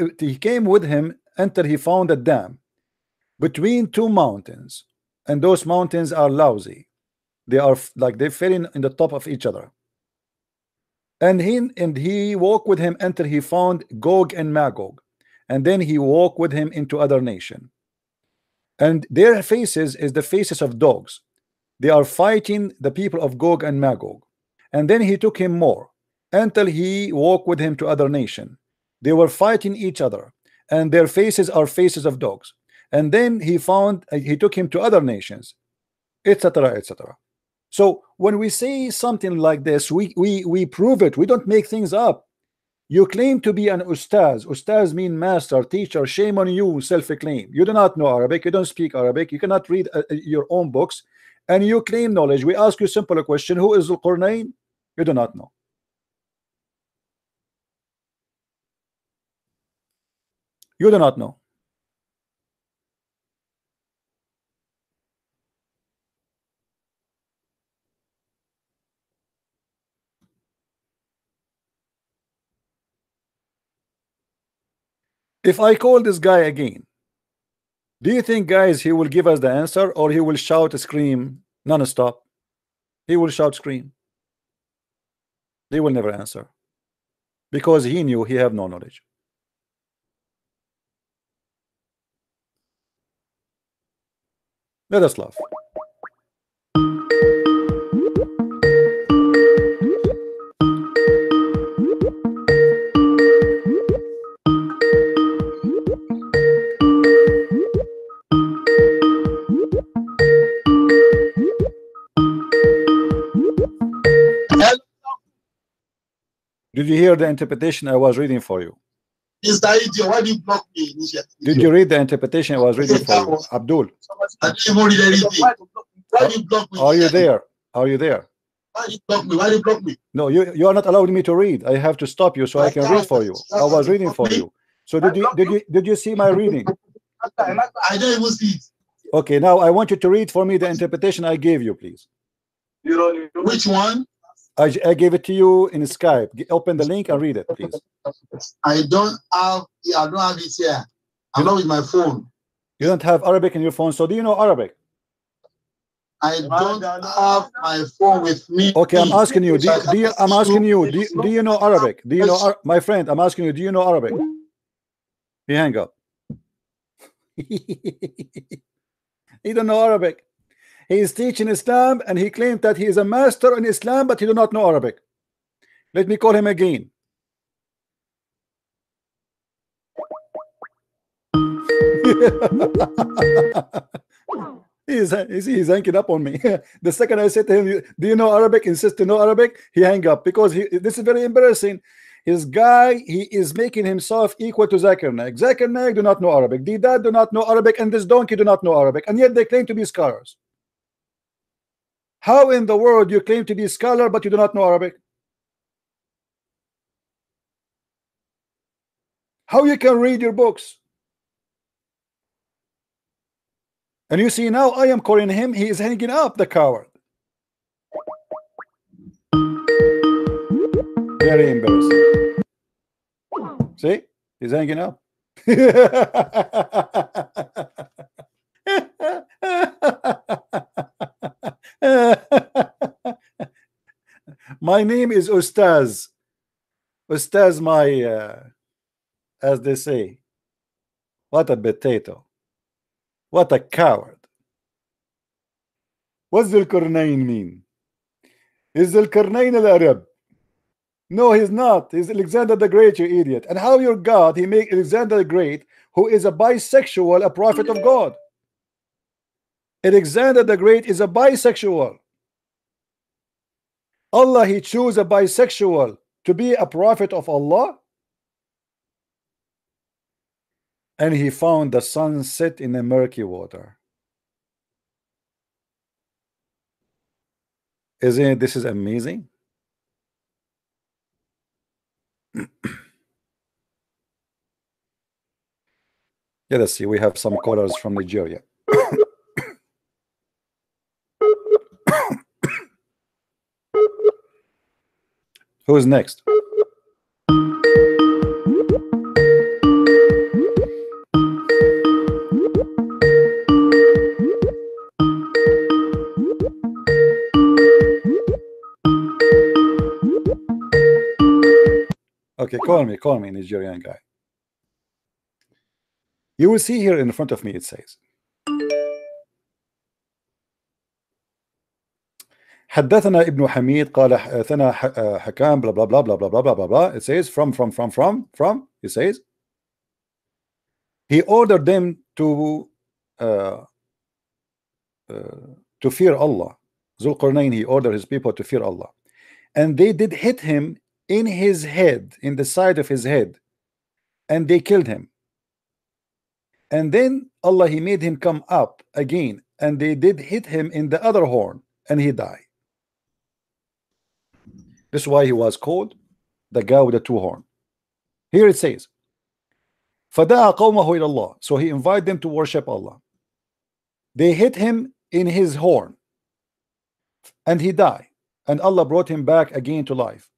with him until he found a dam between two mountains, and those mountains are lousy. They are like they fell in the top of each other. And he walked with him until he found Gog and Magog, and then he walked with him into other nation, and their faces is the faces of dogs. They are fighting the people of Gog and Magog. And then he took him more until he walked with him to other nation. They were fighting each other, and their faces are faces of dogs. And then he took him to other nations, etc., etc. So when we say something like this, we prove it. We don't make things up. You claim to be an ustaz. Ustaz mean master, teacher. Shame on you, self-claim. You do not know Arabic. You don't speak Arabic. You cannot read your own books, and you claim knowledge. We ask you a simple question: who is القرآني? You do not know. You do not know. If I call this guy again, do you think, guys, he will give us the answer, or he will shout, scream non-stop? He will shout, scream. They will never answer, because he knew he have no knowledge. Let us laugh. Did you hear the interpretation I was reading for you? Mr. Idiot, why do you block me initially? Did you read the interpretation I was reading for you, Abdul? I didn't even read anything. Why do you block me? Are you there? Are you there? Why do you block me? Why do you block me? No, you are not allowing me to read. I have to stop you so I can read for you. I was reading for you. So did you see my reading? I don't even see it. Okay, now I want you to read for me the interpretation I gave you, please. Which one? I gave it to you in Skype. Open the link and read it, please. I don't have it here. I'm not with my phone. You don't have Arabic in your phone, so do you know Arabic? I don't have my phone with me. Okay, I'm asking you. Do you know Arabic? Do you know, my friend? I'm asking you. Do you know Arabic? He hang up. He don't know Arabic. He is teaching Islam, and he claimed that he is a master in Islam, but he do not know Arabic. Let me call him again. He's hanging up on me. The second I said to him, do you know Arabic? Insist to know Arabic. He hang up, because this is very embarrassing. His guy, he is making himself equal to Zakir Naik. Zakir Naik do not know Arabic. Didat do not know Arabic, and this donkey do not know Arabic, and yet they claim to be scholars. How in the world you claim to be a scholar but you do not know Arabic? How you can read your books? And you see, now I am calling him, he is hanging up, the coward. Very embarrassing. See, he's hanging up. My name is Ustaz. Ustaz, as they say. What a potato. What a coward. What's the Qur'an mean? Is the Qur'an al Arab? No, he's not. He's Alexander the Great, you idiot. And how your God, he make Alexander the Great, who is a bisexual, a prophet of God. Alexander the Great is a bisexual. Allah, he chose a bisexual to be a prophet of Allah, and he found the sun set in the murky water. Isn't it? This is amazing. Let us see. We have some callers from Nigeria. Who's next? Okay, call me, Nigerian guy. You will see here in front of me, it says, حدثنا ابن حميد قال ثنا حكام blah blah blah blah blah blah blah blah. It says from. It says He ordered them to fear Allah. Zulqarnain, he ordered his people to fear Allah, and they did hit him in his head, in the side of his head, and they killed him. And then Allah, he made him come up again, and they did hit him in the other horn, and he died. This is why he was called the guy with the two horns. Here it says, فَدَعَ قَوْمَهُ إِلَى اللَّهِ. So he invited them to worship Allah. They hit him in his horn, and he died, and Allah brought him back again to life.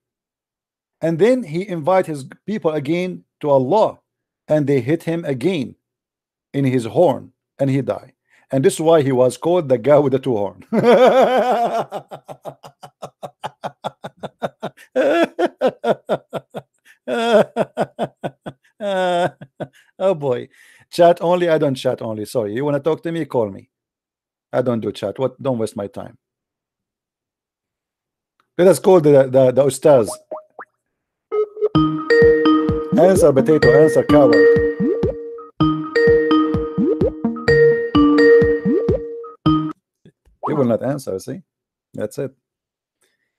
And then he invited his people again to Allah, and they hit him again in his horn, and he died. And this is why he was called the guy with the two horns. Oh boy, chat only. I don't chat only. Sorry, you want to talk to me, call me. I don't do chat. What? Don't waste my time. Let us call the ustaz. Answer potato, answer coward. He will not answer. See, that's it.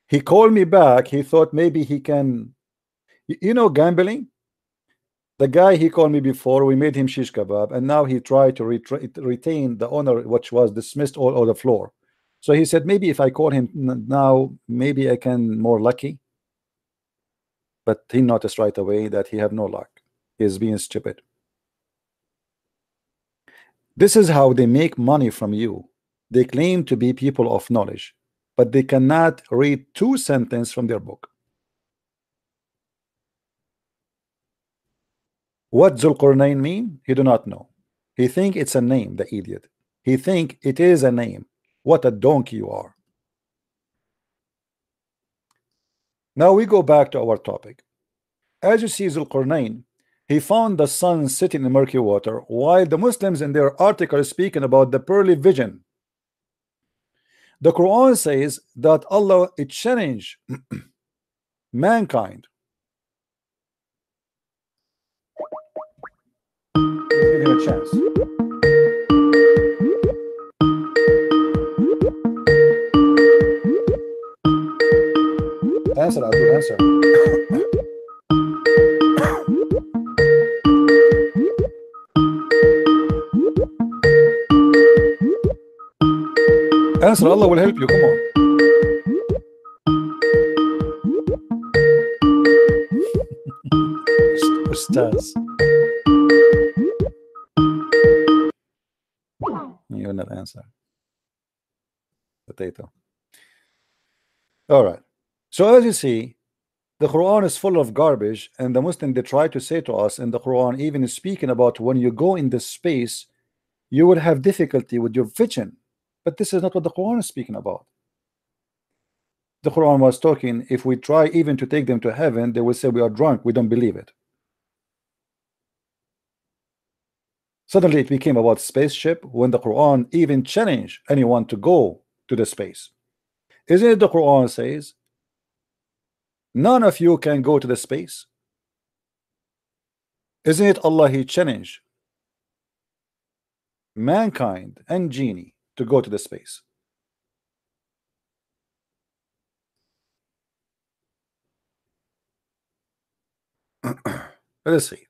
He called me back. He thought maybe he can, you know, gambling. The guy he called me before, we made him shish kebab, and now he tried to retain the honor which was dismissed all over the floor. So he said, maybe if I call him now, maybe I can more lucky. But he noticed right away that he have no luck. He is being stupid. This is how they make money from you. They claim to be people of knowledge, but they cannot read 2 sentences from their book. What Zulqarnain mean? He do not know. He think it's a name, the idiot. He think it is a name. What a donkey you are. Now we go back to our topic. As you see, Zulqarnain, he found the sun sitting in murky water, while the Muslims in their article are speaking about the pearly vision. The Quran says that Allah it challenged mankind. Give him a chance. Answer, Abdul, answer. Answer, Allah will help you, come on. Ustaz. You will not answer. Potato. All right. So as you see, the Quran is full of garbage, and the Muslim, they try to say to us in the Quran, even speaking about when you go in this space, you will have difficulty with your vision. But this is not what the Quran is speaking about. The Quran was talking, if we try even to take them to heaven, they will say we are drunk, we don't believe it. Suddenly it became about spaceship when the Quran even challenged anyone to go to the space. Isn't it the Quran says none of you can go to the space? Isn't it Allah he challenged mankind and genie to go to the space? Let us see.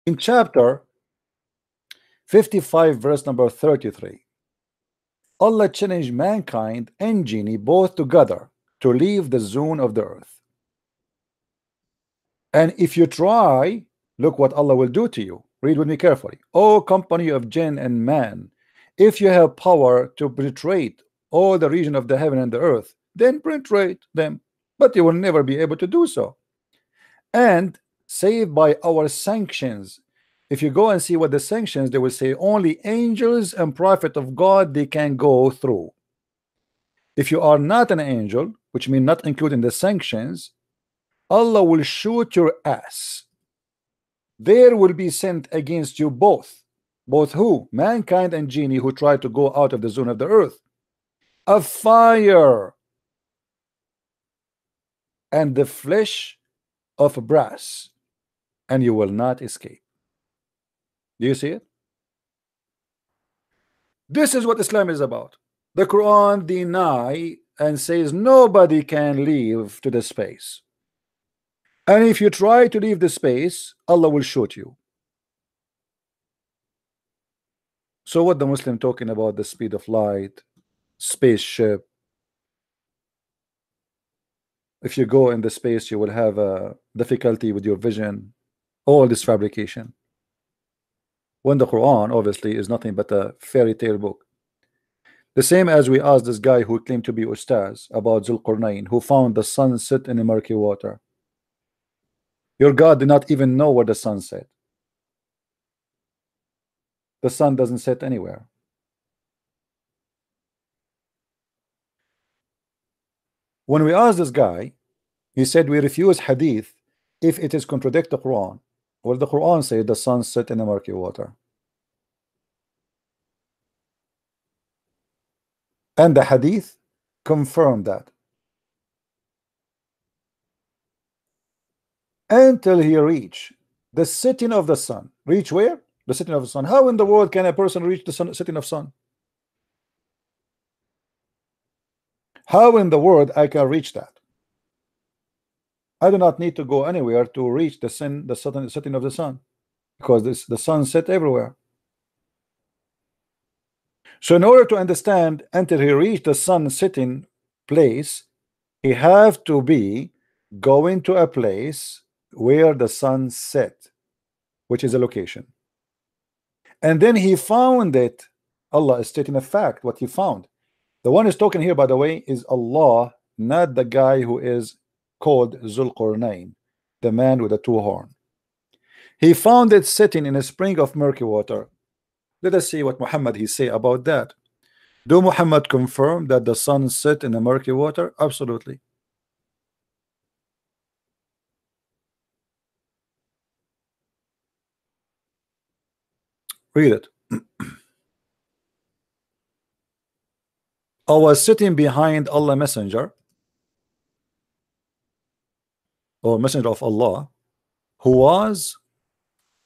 In chapter 55, verse number 33, Allah challenged mankind and genie both together to leave the zone of the earth. And if you try, look what Allah will do to you. Read with me carefully. O company of jinn and man, if you have power to penetrate all the region of the heaven and the earth, then penetrate them, but you will never be able to do so. And save by our sanctions. If you go and see what the sanctions, they will say only angels and prophet of God they can go through. If you are not an angel, which means not including the sanctions, Allah will shoot your ass. There will be sent against you both both who? Mankind and genie who try to go out of the zone of the earth. A fire and the flesh of brass, and you will not escape. Do you see it? This is what Islam is about. The Quran deny and says nobody can leave to the space. And if you try to leave the space, Allah will shoot you. So what the Muslim talking about, the speed of light, spaceship. If you go in the space, you will have a difficulty with your vision. All this fabrication. When the Quran obviously is nothing but a fairy tale book. The same as we asked this guy who claimed to be Ustaz about Zulqarnain, who found the sun set in the murky water. Your God did not even know where the sun set. The sun doesn't set anywhere. When we asked this guy, he said we refuse hadith if it is contradict the Quran. Well, the Quran said the sun set in the murky water. And the hadith confirmed that. Until he reached the setting of the sun. Reach where? The setting of the sun. How in the world can a person reach the setting of sun? How in the world I can reach that? I do not need to go anywhere to reach the setting of the sun, because the sun set everywhere. So in order to understand until he reached the sun setting place, he have to be going to a place where the sun set, which is a location. And then he found it. Allah is stating a fact, what he found. The one who's talking here, by the way, is Allah, not the guy who is called Zulqarnain, the man with the two horns. He found it sitting in a spring of murky water. Let us see what Muhammad he say about that. Do Muhammad confirm that the sun set in the murky water? Absolutely. Read it. I was sitting behind Allah messenger, or messenger of Allah, who was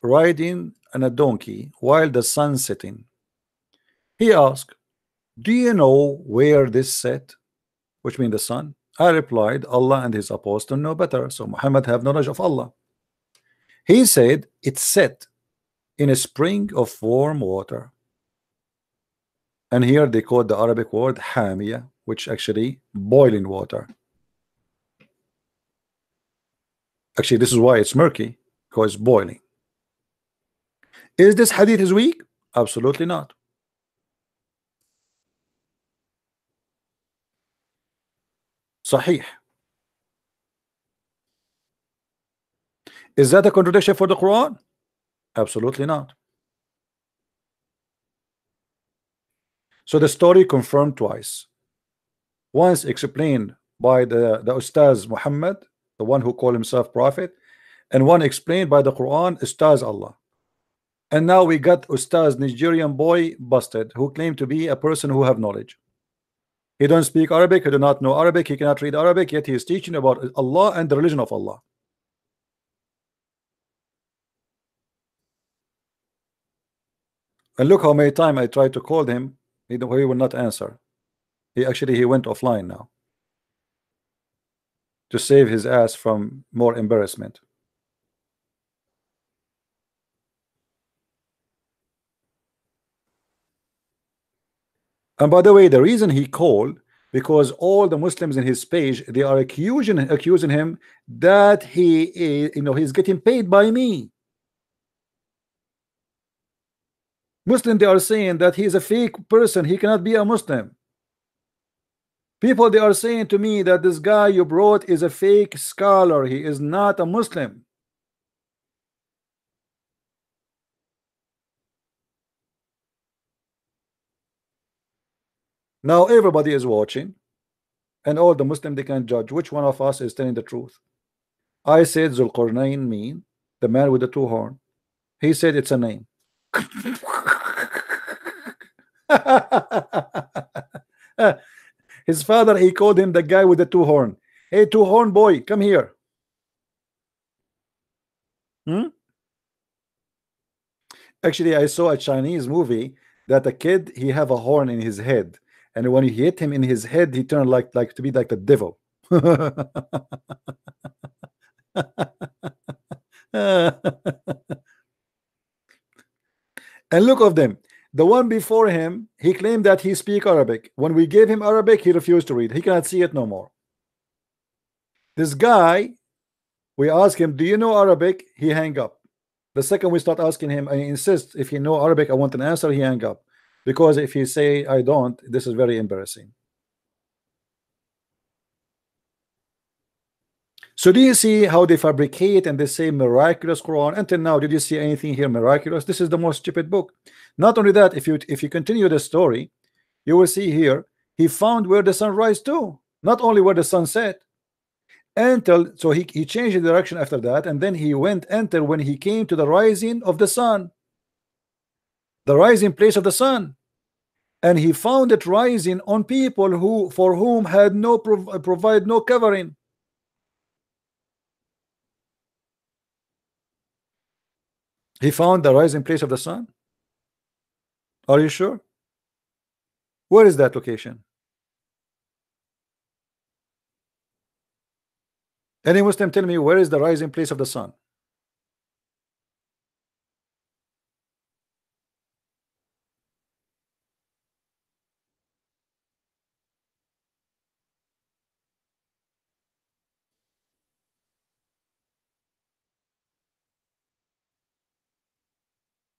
riding on a donkey while the sun setting. He asked, do you know where this set, which means the sun? I replied, Allah and his apostle know better. So Muhammad have knowledge of Allah. He said it's set in a spring of warm water. And here they quote the Arabic word hamiya, which actually boiling water. Actually, this is why it's murky, because it's boiling. Is this hadith is weak? Absolutely not. Sahih. Is that a contradiction for the Quran? Absolutely not. So the story confirmed twice. Once explained by the Ustaz Muhammad, the one who called himself prophet, and one explained by the Quran, Ustaz Allah. And now we got Ustaz Nigerian boy busted, who claimed to be a person who have knowledge. He don't speak Arabic, he do not know Arabic, he cannot read Arabic, yet he is teaching about Allah and the religion of Allah. And look how many times I tried to call him, he will not answer. He went offline now to save his ass from more embarrassment. And by the way, the reason he called, because all the Muslims in his page, they are accusing him that he is, he's getting paid by me. Muslim, they are saying that he is a fake person, he cannot be a Muslim. People, they are saying to me that this guy you brought is a fake scholar, he is not a Muslim. Now everybody is watching, and all the Muslim, they can judge which one of us is telling the truth. I said Zulqarnain mean the man with the two horns. He said it's a name. His father, he called him the guy with the two horn. Hey, two horn boy, come here. Actually, I saw a Chinese movie that a kid, he have a horn in his head, and when you hit him in his head, he turned like to be like the devil. And look of them. The one before him, he claimed that he speak Arabic. When we gave him Arabic, he refused to read. He cannot see it no more. This guy, we ask him, do you know Arabic? He hang up. The second we start asking him, and he insists, if he know Arabic, I want an answer, he hang up. Because if he say, I don't, this is very embarrassing. So do you see how they fabricate and they say miraculous Quran? Until now, did you see anything here miraculous? This is the most stupid book. Not only that, if you continue the story, you will see here he found where the sun rise too, not only where the sun set. Until so he changed the direction after that, and then he went until when he came to the rising of the sun, the rising place of the sun, and he found it rising on people who for whom had no provide no covering. He found the rising place of the sun. Are you sure? Where is that location? Any Muslim tell me where is the rising place of the sun?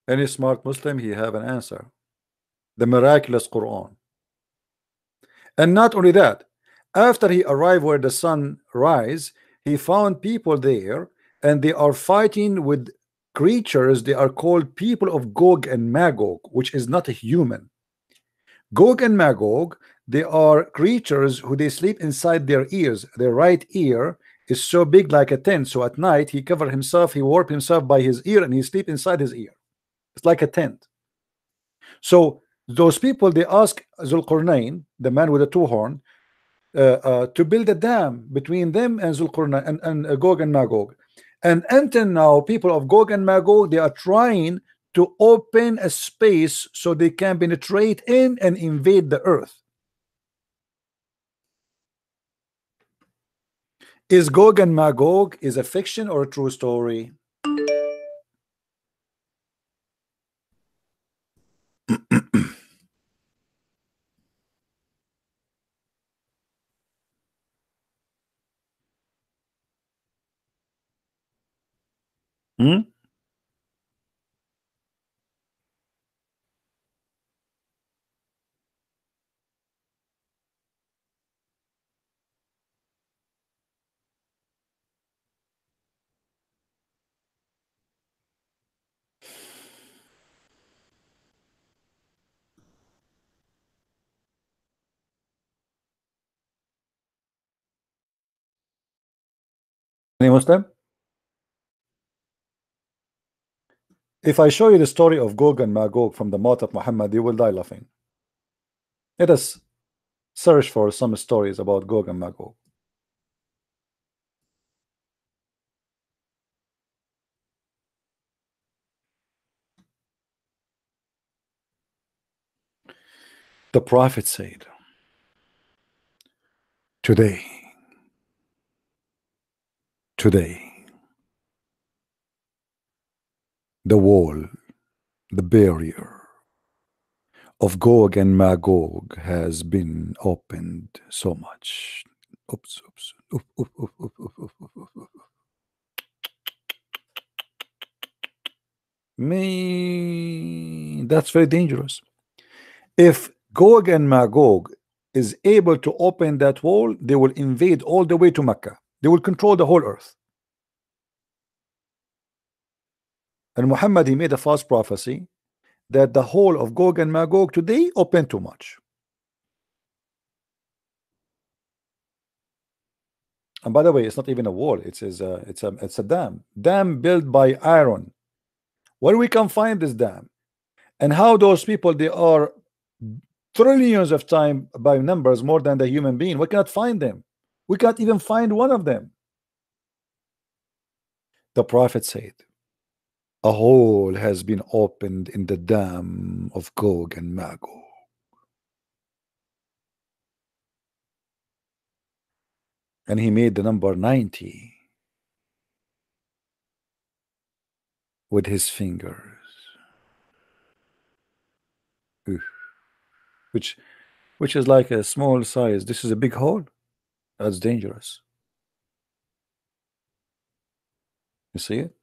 Any smart Muslim, he have an answer. The miraculous Quran. And not only that, after he arrived where the sun rise, he found people there, and they are fighting with creatures. They are called people of Gog and Magog, which is not a human. Gog and Magog, they are creatures who they sleep inside their ears. Their right ear is so big like a tent, so at night he cover himself, he warp himself by his ear, and he sleep inside his ear. It's like a tent. So those people, they ask Zulqarnain, the man with the two horn, to build a dam between them and Zulqarnain and Gog and Magog. And until now, people of Gog and Magog, they are trying to open a space so they can penetrate in and invade the earth. Is Gog and Magog is a fiction or a true story? Any Muslim? If I show you the story of Gog and Magog from the mouth of Muhammad, you will die laughing. Let us search for some stories about Gog and Magog. The Prophet said, today, the wall, the barrier of Gog and Magog has been opened so much. Oops, oops, oops, oops, oops, oops, oops, oops, oops. That's very dangerous. If Gog and Magog is able to open that wall, they will invade all the way to Mecca. They will control the whole earth. And Muhammad, he made a false prophecy that the whole of Gog and Magog today open too much. And by the way, it's not even a wall. It's a dam built by iron. Where we can find this dam, and how those people, they are trillions of time by numbers more than the human being. We cannot find them. We can't even find one of them. The Prophet said, a hole has been opened in the dam of Gog and Magog. And he made the number 90 with his fingers. Which is like a small size. This is a big hole. That's dangerous. You see it?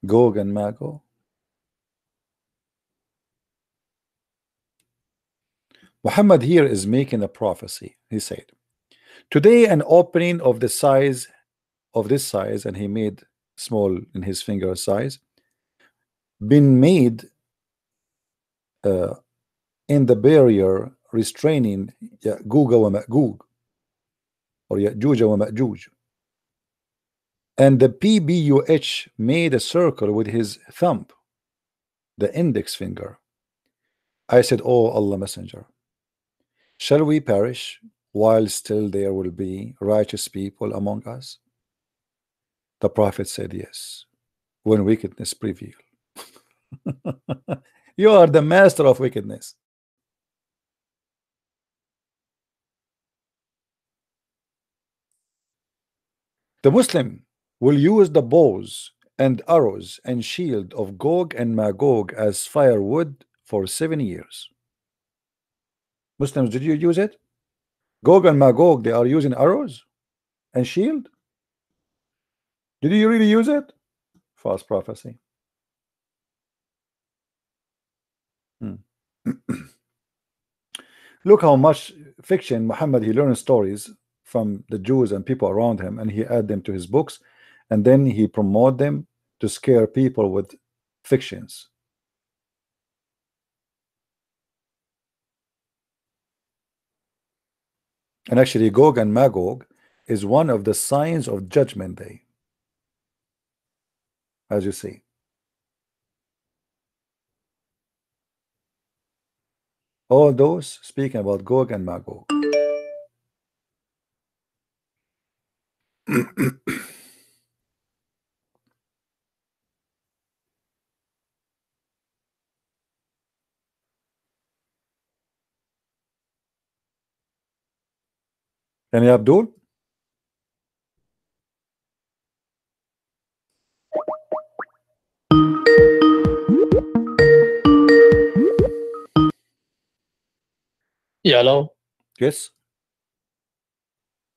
Gog and Magog. Muhammad here is making a prophecy. He said, today an opening of the size of this size, and he made small in his finger size, been made in the barrier restraining Ya'juj wa Ma'juj, or Ya'juj wa Ma'juj. And the PBUH made a circle with his thumb, the index finger. I said, oh Allah Messenger, shall we perish while still there will be righteous people among us? The Prophet said, yes, when wickedness prevail. You are the master of wickedness. The Muslim will use the bows and arrows and shield of Gog and Magog as firewood for 7 years. Muslims, did you use it? Gog and Magog, they are using arrows and shield. Did you really use it? False prophecy. Look how much fiction Muhammad, he learned stories from the Jews and people around him, and he add them to his books, and then he promote them to scare people with fictions. And actually Gog and Magog is one of the signs of Judgment Day, as you see. All those speaking about Gog and Magog. Any Abdul? Yeah, hello. Yes.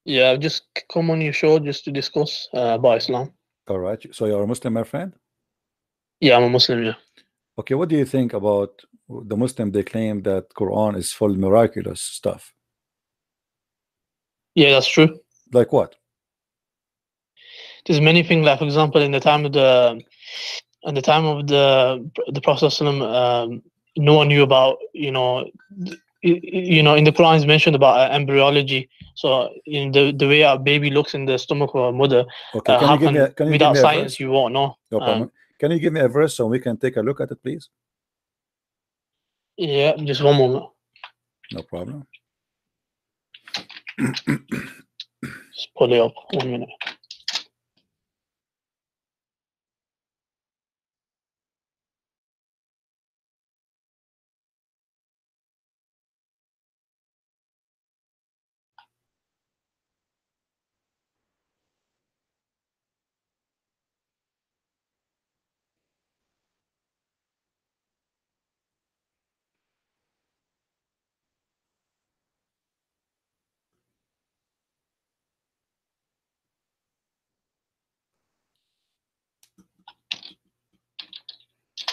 Yeah, I've just come on your show just to discuss about Islam. All right. So you're a Muslim, my friend? Yeah, I'm a Muslim, yeah. Okay, what do you think about the Muslim? They claim that Quran is full miraculous stuff. Yeah, that's true. Like what? There's many things, like for example, in the time of the Prophet ﷺ, no one knew about, in the Quran is mentioned about embryology. So in the way a baby looks in the stomach of a mother, Okay, without science you won't know. No problem. Can you give me a verse so we can take a look at it, please? Yeah, just one moment. No problem. Just pull it up 1 minute.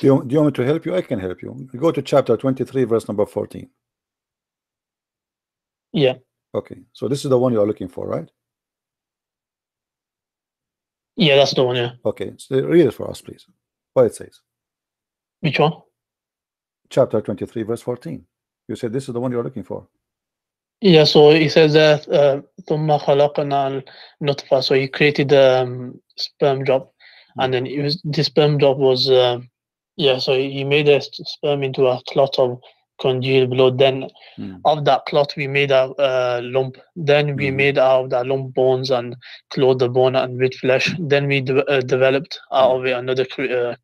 Do you want me to help you? I can help you. Go to chapter 23, verse number 14. Yeah. Okay, so this is the one you are looking for, right? Yeah, that's the one, yeah. Okay, so read it for us, please. What it says. Which one? Chapter 23, verse 14. You said this is the one you're looking for. Yeah, so he says that ثُمَّ خَلَقْنَا النُّطْفَةَ, so he created the sperm drop. and then the sperm drop was so he made a sperm into a clot of congealed blood. Then of that clot we made a lump. Then we made out of that lump bones and clothed the bone and with flesh. Then we developed out of it another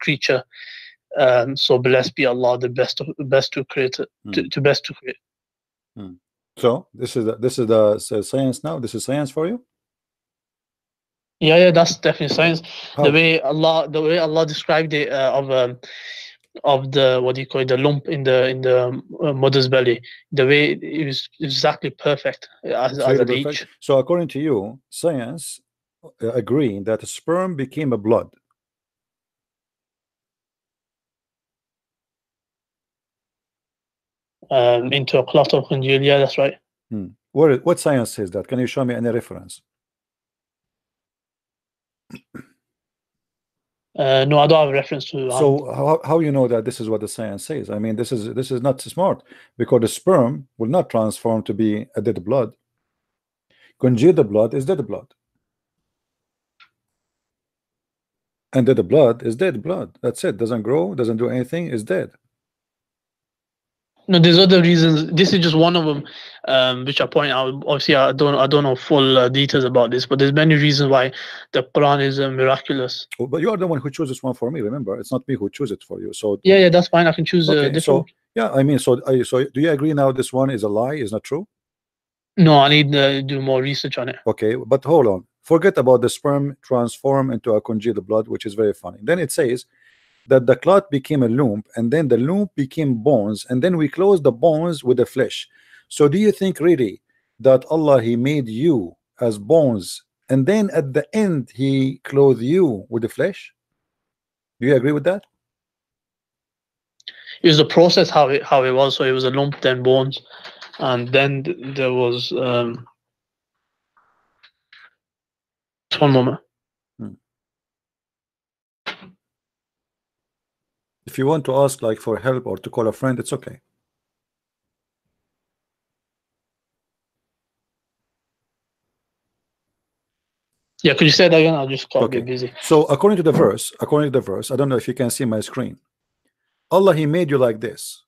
creature. So blessed be Allah, the best to create, to best to create. So this is the science now. This is science for you. Yeah, that's definitely science. How? The way Allah described it of the what do you call it, the lump in the mother's belly. The way it was exactly perfect as a leech. So according to you, science agreeing that sperm became a blood. Into a clot of congeal. Yeah, that's right. What science says that? Can you show me any reference? No, I don't have a reference to. So how you know that this is what the science says? I mean, this is not smart, because the sperm will not transform to be a dead blood. Congealed blood is dead blood, and dead blood is dead blood. That's it. Doesn't grow, doesn't do anything, is dead. No, there's other reasons. This is just one of them, which I point out. Obviously, I don't know full details about this, but there's many reasons why the Quran is miraculous. Oh, but you are the one who chose this one for me. Remember, it's not me who chose it for you. So yeah, that's fine. I can choose a different. So yeah, I mean, so do you agree now? This one is a lie, is not true? No, I need to do more research on it. Okay, but hold on. Forget about the sperm transform into a congealed blood, which is very funny. Then it says that the clot became a lump, and then the lump became bones, and then we closed the bones with the flesh. So do you think really that Allah, He made you as bones, and then at the end He clothed you with the flesh? Do you agree with that? It was the process how it was. So it was a lump, then bones, and then there was one moment. If you want to ask like for help or to call a friend, it's okay. Yeah, could you say that again? I'll just got a bit busy. So according to the verse, I don't know if you can see my screen. Allah, He made you like this,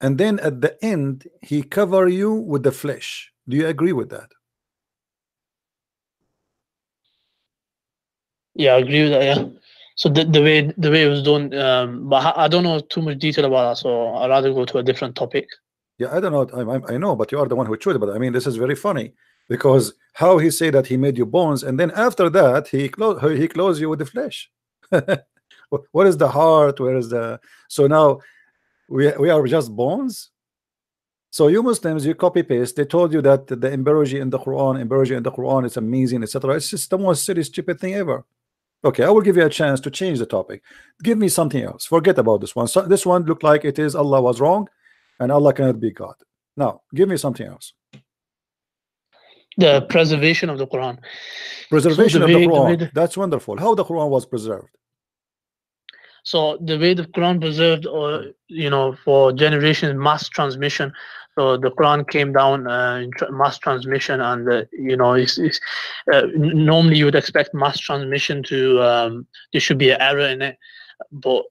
and then at the end He cover you with the flesh. Do you agree with that? Yeah, I agree with that. Yeah. So the way it was done, but I don't know too much detail about that, so I'd rather go to a different topic. Yeah, I don't know. I know, but you are the one who chose it. But I mean, this is very funny, because how He say that He made you bones, and then after that He clothes you with the flesh. What is the heart? Where is the? So now we are just bones. So you Muslims, you copy paste. They told you that the embryology in the Quran, is amazing, etc. It's just the most silly, stupid thing ever. Okay, I will give you a chance to change the topic. Give me something else. Forget about this one. So this one looked like it is Allah was wrong, and Allah cannot be God. Now, give me something else. The preservation of the Quran. Preservation of the Quran. That's wonderful. How the Quran was preserved? So the way the Quran preserved, or for generations, mass transmission. So the Quran came down in mass transmission, and normally you would expect mass transmission to there should be an error in it, but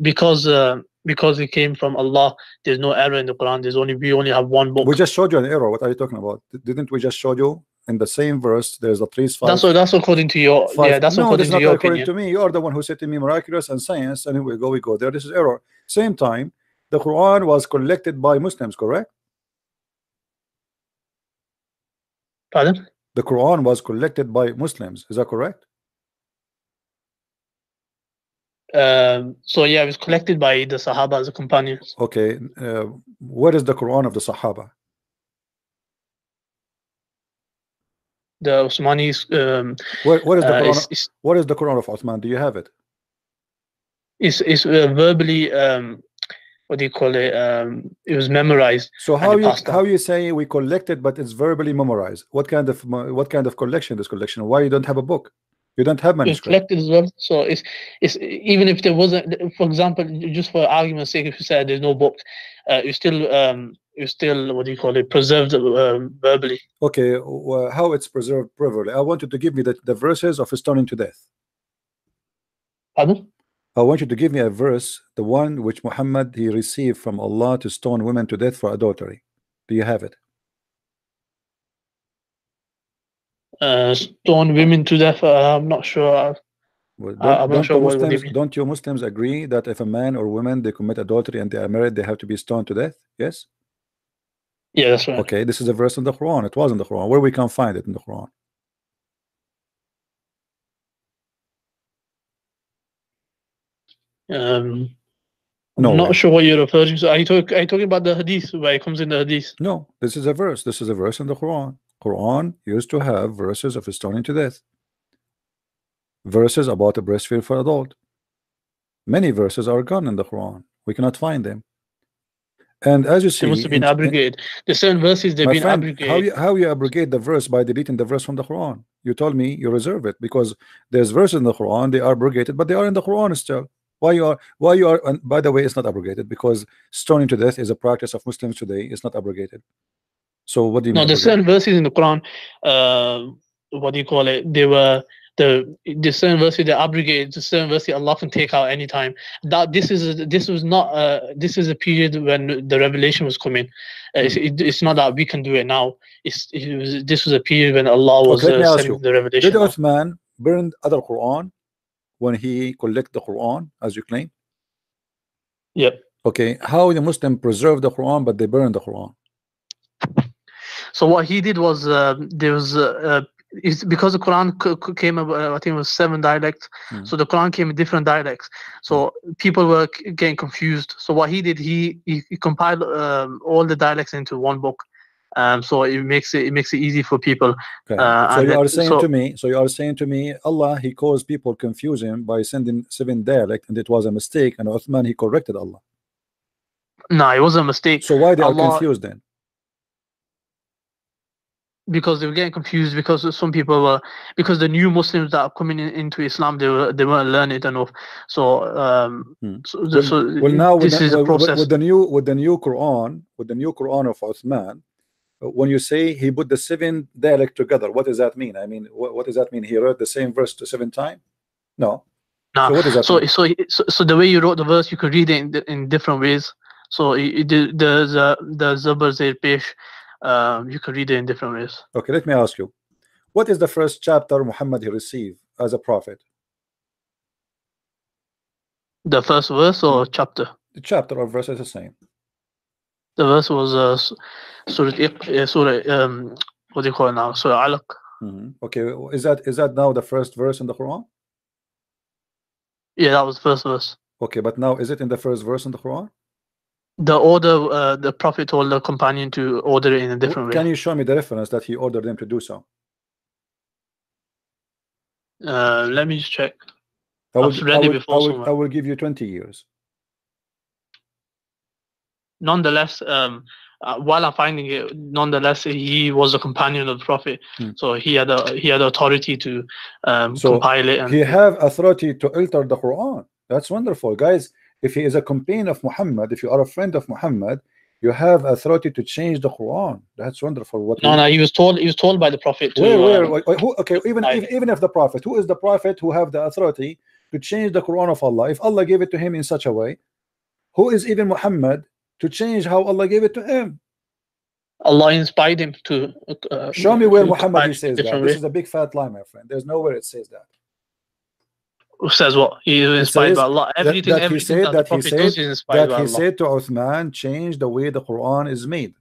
because it came from Allah, there's no error in the Quran. We only have one book. We just showed you an error. What are you talking about? Didn't we just show you in the same verse? There's at least five. That's according to your. Yeah, that's according to your according opinion. to me. You are the one who said to me miraculous and science, and we go there. This is error. Same time, the Quran was collected by Muslims, correct? Pardon? The Quran was collected by Muslims. Is that correct? So yeah, it was collected by the Sahaba as the companions. Okay. What is the Quran of the Sahaba? The Uthmanis. What is the Quran? What is the Quran of Uthman? Do you have it? It's verbally. What do you call it? It was memorized. So how you say we collected, but it's verbally memorized? What kind of collection? This collection? Why you don't have a book? You don't have manuscript. It's collected as well. So it's even if there wasn't, for example, just for argument's sake, if you said there's no book, it's still what do you call it? Preserved verbally. Okay, how it's preserved verbally? I want you to give me the verses of stoning to death. Pardon? I want you to give me a verse, the one which Muhammad he received from Allah to stone women to death for adultery. Do you have it? Stone women to death. I'm not sure. Well, I'm not sure what you mean. don't you Muslims agree that if a man or woman they commit adultery and they are married, they have to be stoned to death? Yes. Yeah, that's right. Okay, this is a verse in the Quran. It was in the Quran. Where we can find it in the Quran? I'm No not way. sure what you're referring to. Are you talking about the hadith, where it comes in the hadith? No, this is a verse. This is a verse in the Quran. Quran used to have verses of stoning to death. Verses about a breastfeed for adult. Many verses are gone in the Quran. We cannot find them. And as you see, It must have been abrogated. The certain verses they've my been friend, abrogated. how you abrogate the verse by deleting the verse from the Quran? You told me you reserve it because there's verses in the Quran, they are abrogated, but they are in the Quran still. Why you are and by the way, it's not abrogated because stoning to death is a practice of Muslims today. It's not abrogated. So what do you mean? No, there's certain verses in the Quran. What do you call it? They were the certain verses they abrogated. The certain verses Allah can take out anytime. That this was not. This is a period when the revelation was coming. It's not that we can do it now. This was a period when Allah was let me ask you, sending the revelation. did Uthman burn other Quran when he collect the Quran, as you claim? Yep. Okay, how the Muslim preserve the Quran but they burn the Quran? So what he did was there was it's because the Quran came I think it was 7 dialects. So the Quran came in different dialects. So people were getting confused. So what he did, he compiled all the dialects into one book. So it makes it easy for people. Okay. So you are saying to me, Allah he caused people confusing by sending 7 dialects, and it was a mistake, and Uthman he corrected Allah. No, it wasn't a mistake. So why they are confused then? Because they were getting confused, because some people were, because the new Muslims that are coming into Islam, they weren't learning enough. So now this is a process. with the new Quran, of Uthman, when you say he put the 7 dialect together, what does that mean? I mean, what does that mean? He wrote the same verse to 7 times? No. Nah. So what does that mean? So the way you wrote the verse, you could read it in different ways. So the Zabar Zair Pesh, you could read it in different ways. Okay, let me ask you, what is the first chapter Muhammad he received as a prophet? The first verse or chapter? The chapter or verse is the same. The verse was Surah what do you call it now? Surah Alaq. Okay, is that now the first verse in the Quran? Yeah, that was the first verse. Okay, but now is it in the first verse in the Quran? The order, the Prophet told the companion to order it in a different way. Can you show me the reference that he ordered them to do so? Let me just check. I will give you 20 years. Nonetheless, while I'm finding it, nonetheless, he was a companion of the Prophet, so he had authority to compile it. And he have authority to alter the Quran. That's wonderful, guys. If he is a companion of Muhammad, if you are a friend of Muhammad, you have authority to change the Quran. That's wonderful. No, he was told by the Prophet to. Okay, even if the Prophet, who is the Prophet who have the authority to change the Quran of Allah? If Allah gave it to him in such a way, who is even Muhammad to change how Allah gave it to him? Allah inspired him to. Show me where Muhammad he says that. This is a big fat lie, my friend. There's nowhere it says that. Who says what? He is inspired by Allah. Everything he said to Uthman, change the way the Quran is made.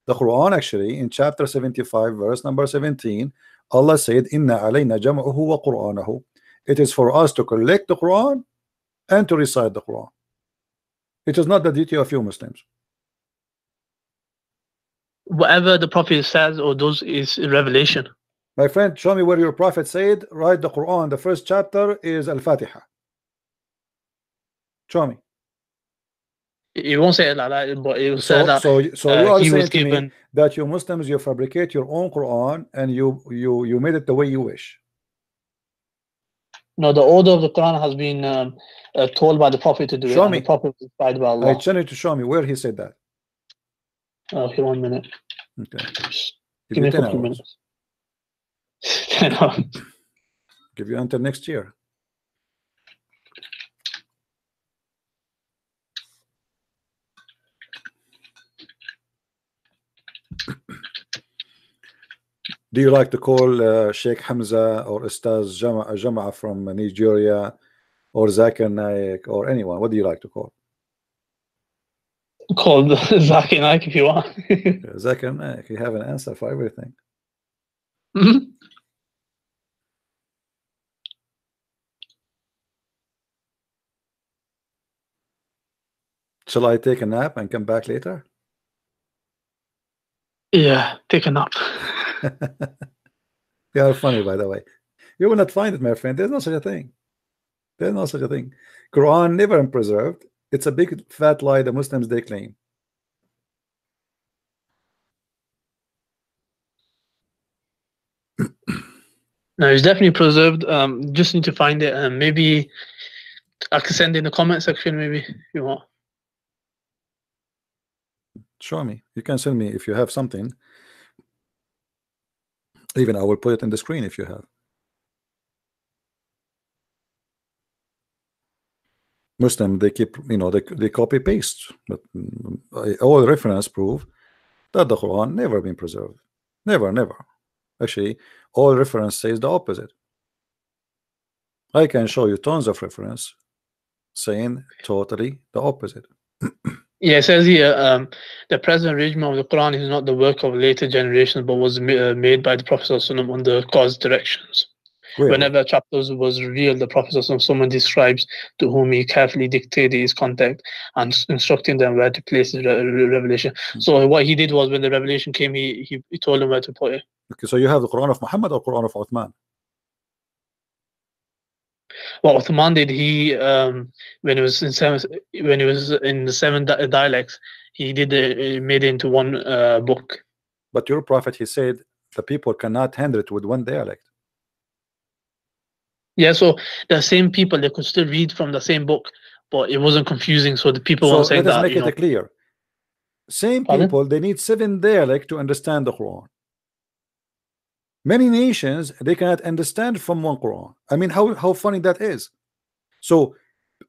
The Quran actually in chapter 75 verse number 17, Allah said, Inna alayna jam'uhu wa Qur'anahu. It is for us to collect the Quran and to recite the Quran. It is not the duty of you Muslims. Whatever the Prophet says or does is revelation. My friend, show me where your Prophet said, write the Quran. The first chapter is Al-Fatiha. Show me. He won't say it like that, but it will say that. So you are saying to me that you Muslims, you fabricate your own Quran and you made it the way you wish. No, the order of the Quran has been told by the Prophet to do it. And the Prophet was inspired by Allah. I tell you to show me where he said that. Okay, 1 minute. Okay. Give me a couple of minutes. Give you until next year. Do you like to call Sheikh Hamza or Ustaz Jama'a from Nigeria or Zakir Naik or anyone? What do you like to call? Call Zakir Naik if you want. Zakir Naik, you have an answer for everything. Shall I take a nap and come back later? Yeah, take a nap. You are funny, by the way. You will not find it, my friend. There's no such a thing. There's no such a thing. Quran never been preserved. It's a big fat lie the Muslims they claim. No, it's definitely preserved. Just need to find it, and maybe I can send in the comment section. Maybe if you want. Show me. You can send me if you have something. Even I will put it in the screen if you have. Muslim, they keep, you know, they copy paste, but all reference prove that the Quran never been preserved. Never. Actually, all reference says the opposite. I can show you tons of reference saying totally the opposite. Yeah, it says here, the present arrangement of the Quran is not the work of later generations, but was made by the Prophet ﷺ under God's directions. Where? Whenever a chapter was revealed, the Prophet ﷺ summoned his scribes, to whom he carefully dictated his content and instructing them where to place the revelation. So what he did was, when the revelation came, he told them where to put it. Okay, so you have the Quran of Muhammad or Quran of Uthman? What Uthman did, he when he was in the seven dialects, he made it into one book. But your prophet, he said the people cannot handle it with one dialect. Yeah, so the same people, they could still read from the same book, but it wasn't confusing. So the people were saying let us that, make it clear. Same people, they need 7 dialects to understand the Quran. Many nations, they cannot understand from one Quran. I mean, how funny that is. So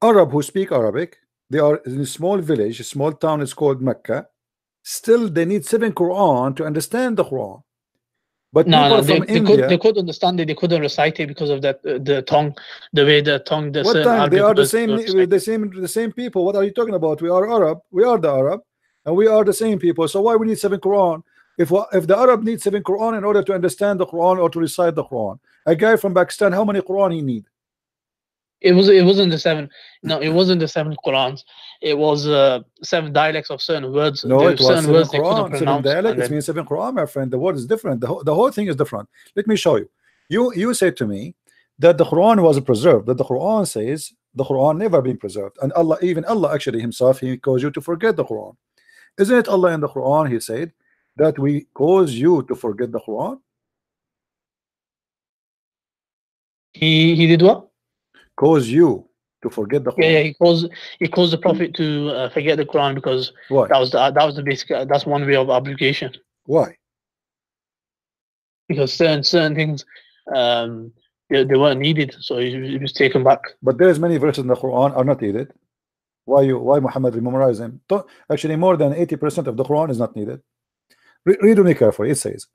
Arab who speak Arabic, they are in a small village, a small town is called Mecca. Still, they need 7 Quran to understand the Quran. But they could understand it. They couldn't recite it because of that the tongue, the way the tongue. What tongue? They are the same people. What are you talking about? We are Arab. We are the Arab, and we are the same people. So why we need 7 Quran? If the Arab needs 7 Quran in order to understand the Quran or to recite the Quran, a guy from Pakistan, how many Quran he need? It wasn't the 7. No, it wasn't the 7 Qurans. It was 7 dialects of certain words. No, it was 7 words Quran. 7 dialects. It means 7 Quran, my friend. The word is different. The whole thing is different. Let me show you. You said to me that the Quran was preserved. That the Quran says the Quran never been preserved. And Allah, even Allah actually himself, he caused you to forget the Quran. Isn't it Allah in the Quran? He said that we cause you to forget the Quran. He did what? Cause you to forget the Quran. Yeah, he caused the Prophet to forget the Quran, because why? that was the basic. That's one way of obligation. Why? Because certain things they weren't needed, so he was taken back. But there's many verses in the Quran are not needed. Why Muhammad memorize them? Actually, more than 80% of the Quran is not needed. Read me carefully. It says,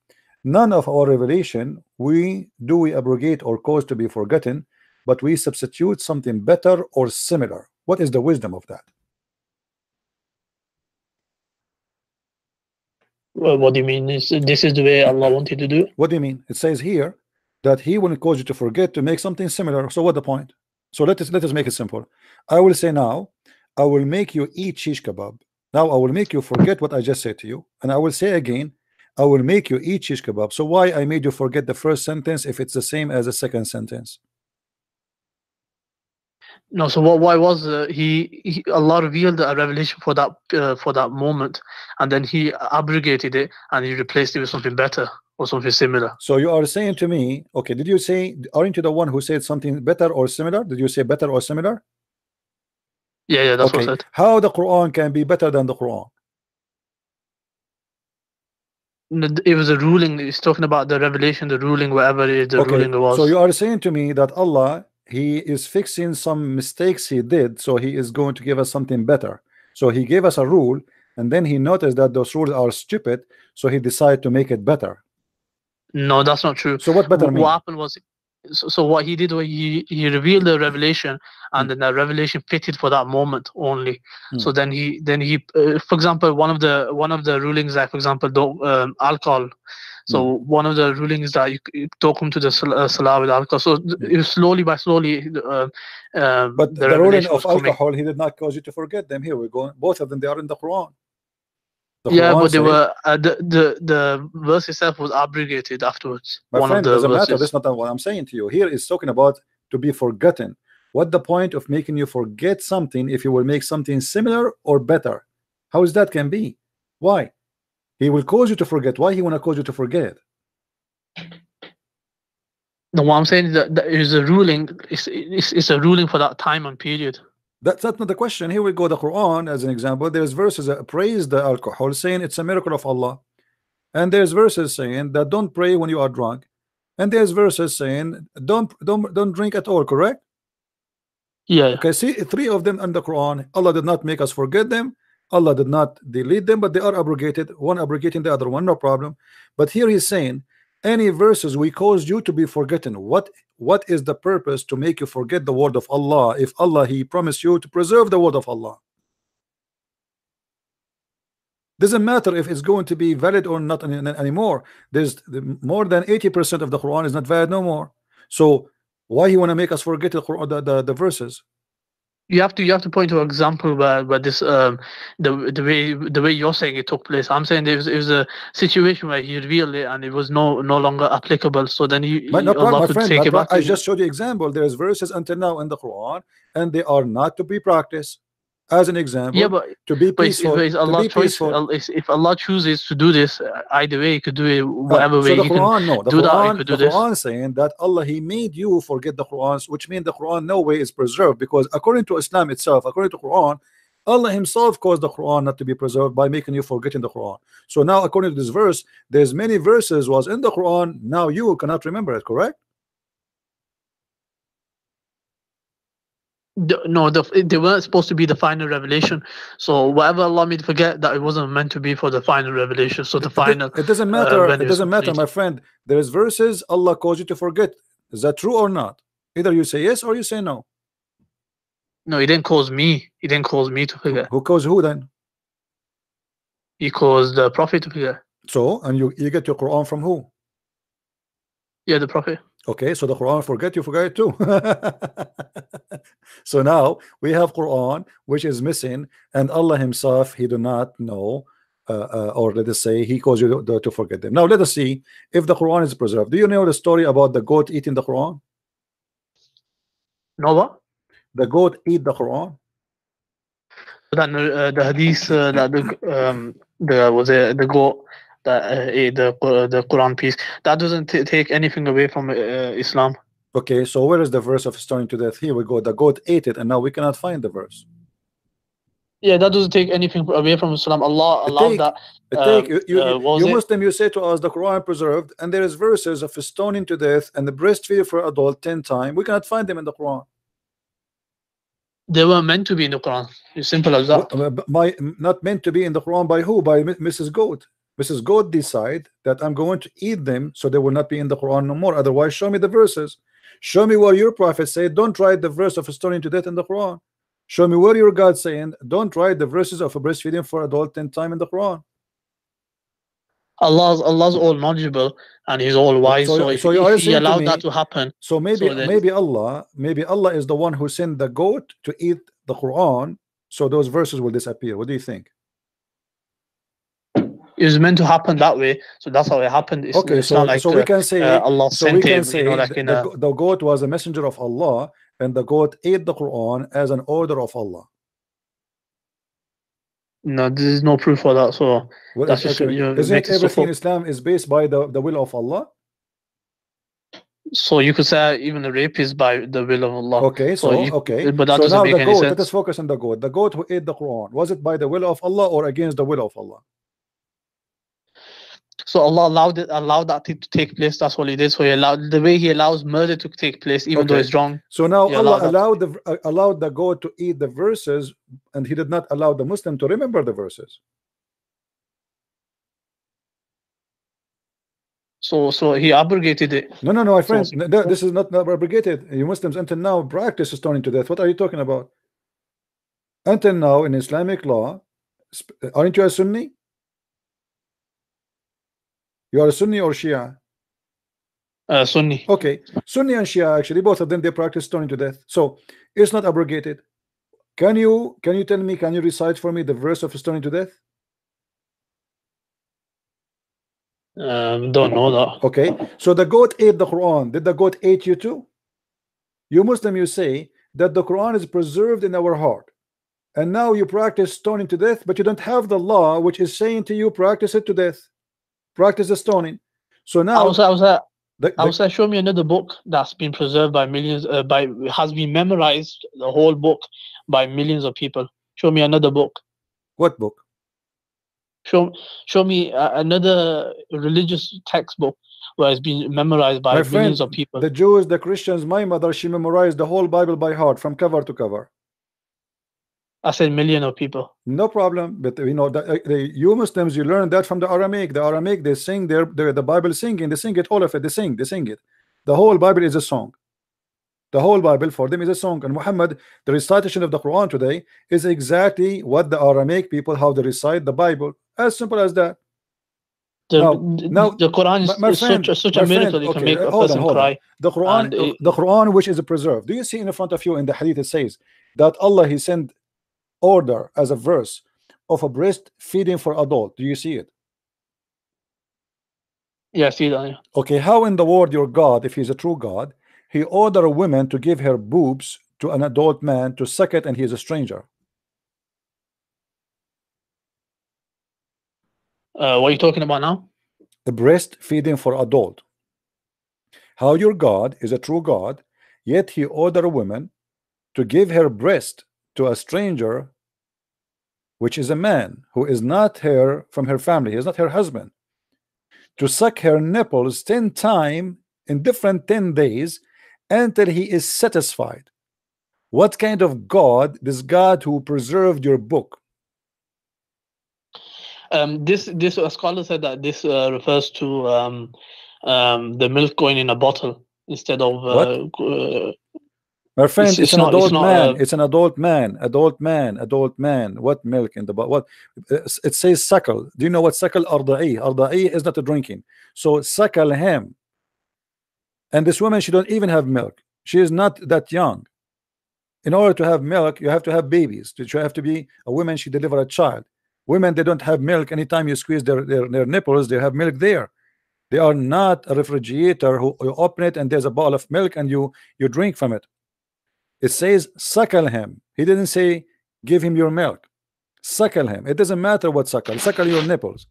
none of our revelation we abrogate or cause to be forgotten, but we substitute something better or similar. What is the wisdom of that? Well, what do you mean? This is the way Allah wanted to do it? What do you mean? It says here that he will cause you to forget to make something similar. So what the point? So let us make it simple. I will say now, I will make you eat shish kebab. Now I will make you forget what I just said to you. And I will say again, I will make you eat shish kebab. So why I made you forget the first sentence if it's the same as the second sentence? No, so why was Allah revealed a revelation for that moment, and then he abrogated it and he replaced it with something better or something similar. So you are saying to me, okay, did you say, aren't you the one who said something better or similar? Did you say better or similar? Yeah, that's what I said. How the Quran can be better than the Quran? It was a ruling. It's talking about the revelation, the ruling, whatever it is, the ruling was. So you are saying to me that Allah, he is fixing some mistakes he did, so he is going to give us something better. So he gave us a rule, and then he noticed that those rules are stupid, so he decided to make it better. No, that's not true. So what better mean? What happened was, so what he did was he revealed the revelation, and then the revelation fitted for that moment only. So then he for example, one of the rulings, like for example, alcohol. So one of the rulings that you don't come to the salah with alcohol. So it was slowly by slowly. But the ruling of alcohol, he did not cause you to forget them. Here we go. Both of them, they are in the Quran. Yeah, but they were the verse itself was abrogated afterwards. My friend, doesn't matter. That's not what I'm saying to you. Here is talking about to be forgotten. What the point of making you forget something if you will make something similar or better? How is that can be? Why? He will cause you to forget. Why he want to cause you to forget? No, what I'm saying is that is a ruling. It's a ruling for that time and period. That's not the question. Here we go. The Quran, as an example, there's verses that praise the alcohol, saying it's a miracle of Allah, and there's verses saying that don't pray when you are drunk, and there's verses saying don't drink at all. Correct? Yeah. Okay. See, three of them in the Quran. Allah did not make us forget them. Allah did not delete them, but they are abrogated. One abrogating the other one, no problem. But here he's saying any verses we caused you to be forgotten. What is the purpose to make you forget the word of Allah if Allah he promised you to preserve the word of Allah? Doesn't matter if it's going to be valid or not anymore. There's more than 80% of the Quran is not valid no more. So why he want to make us forget the verses? You have to point to an example where this the way you're saying it took place. I'm saying it was a situation where he revealed it and it was no longer applicable. So then Allah could take it back. I just showed you example. There's verses until now in the Quran and they are not to be practiced. As an example, yeah, but to be peaceful. If Allah chooses to do this, either way, He could do it whatever way. So the Quran saying that Allah He made you forget the Quran, which means the Quran no way is preserved, because according to Islam itself, according to Quran, Allah Himself caused the Quran not to be preserved by making you forgetting the Quran. So now, according to this verse, there's many verses was in the Quran. Now you cannot remember it, correct? No, they weren't supposed to be the final revelation. So whatever Allah made forget, that it wasn't meant to be for the final revelation. So the final. It doesn't matter. It doesn't matter, my friend. There is verses Allah caused you to forget. Is that true or not? Either you say yes or you say no. No, He didn't cause me. He didn't cause me to forget. Who caused who then? He caused the Prophet to forget. So, and you get your Quran from who? Yeah, the Prophet. Okay, so the Quran forget it too. So now we have Quran which is missing, and Allah Himself He do not know, or let us say He caused you to forget them. Now let us see if the Quran is preserved. Do you know the story about the goat eating the Quran? No, what? The goat eat the Quran. That the hadith that the goat that ate the Quran piece, that doesn't take anything away from Islam. Okay, so where is the verse of stoning to death? Here we go. The goat ate it, and now we cannot find the verse. Yeah, that doesn't take anything away from Islam. Allah allowed that. You Muslim, you say to us the Quran preserved, and there is verses of stoning to death and the breastfeed for adult 10 times. We cannot find them in the Quran. They were meant to be in the Quran. It's simple as that. Not meant to be in the Quran by who? By Mrs. Goat. Mrs. Goat decide that I'm going to eat them, so they will not be in the Quran no more. Otherwise, show me the verses. Show me where your prophet said don't write the verse of stoning to death in the Quran. Show me where your God saying don't write the verses of breastfeeding for adult 10 times in the Quran. Allah's all knowledgeable and He's all wise. So if He allowed that to happen, so maybe Allah is the one who sent the goat to eat the Quran, so those verses will disappear. What do you think? It was meant to happen that way, so that's how it happened. Okay, so we can say Allah sent him. The goat was a messenger of Allah, and the goat ate the Quran as an order of Allah. No, there is no proof for that. So that's just isn't everything in Islam is based by the will of Allah? So you could say even the rape is by the will of Allah. Okay, okay. But that doesn't make any sense. Let us focus on the goat. The goat who ate the Quran, was it by the will of Allah or against the will of Allah? So Allah allowed that to take place. That's what He did. So He allowed the way He allows murder to take place, even though it's wrong. So now Allah allowed the goat to eat the verses, and He did not allow the Muslim to remember the verses. So he abrogated it. No, my friend. This is not abrogated. You Muslims until now practice stoning to death. What are you talking about? Until now in Islamic law, aren't you a Sunni? You are a Sunni or Shia? Sunni. Okay, Sunni and Shia, actually both of them, they practice stoning to death. So it's not abrogated. Can you tell me, can you recite for me the verse of stoning to death? Don't know that. Okay, so the goat ate the Quran. Did the goat eat you too? You Muslim, you say that the Quran is preserved in our heart, and now you practice stoning to death, but you don't have the law which is saying to you practice it to death, practice the stoning. So now I was show me another book that's been preserved by millions, has been memorized, the whole book, by millions of people. Show me another book. What book? Show me another religious textbook where it's been memorized by millions of people. The Jews, the Christians, my mother, she memorized the whole Bible by heart from cover to cover. I said million of people. No problem, but you know, you Muslims, you learn that from the Aramaic. The Aramaic, they sing the Bible singing. They sing it, all of it. They sing it. The whole Bible is a song. The whole Bible for them is a song. And Muhammad, the recitation of the Quran today is exactly what the Aramaic people, how they recite the Bible. As simple as that. The Quran is such a miracle. It can make a person cry. The Quran which is preserved. Do you see in front of you in the hadith it says that Allah, he sent order as a verse of a breast feeding for adult? Do you see it? Yeah, I see that. Yeah. Okay, how in the world your God, if he's a true God, he ordered a woman to give her boobs to an adult man to suck it, and he is a stranger? What are you talking about now? The breast feeding for adult. How your God is a true God, yet he ordered a woman to give her breast to a stranger, which is a man who is not her from her family, he is not her husband, to suck her nipples 10 times in different 10 days until he is satisfied. What kind of God, this God who preserved your book? This scholar said that this refers to the milk going in a bottle instead of my friend, it's an adult man. It's an adult man. Adult man. What milk in the bottle? What it says suckle. Do you know what suckle? Arda'i. Arda'i is not a drinking. So suckle him. And this woman, she don't even have milk. She is not that young. In order to have milk, you have to have babies. You have to be a woman. She deliver a child. Women, they don't have milk. Anytime you squeeze their nipples, they have milk there. They are not a refrigerator who you open it and there's a bottle of milk and you drink from it. It says suckle him. He didn't say give him your milk. Suckle him. It doesn't matter what suckle. Suckle your nipples.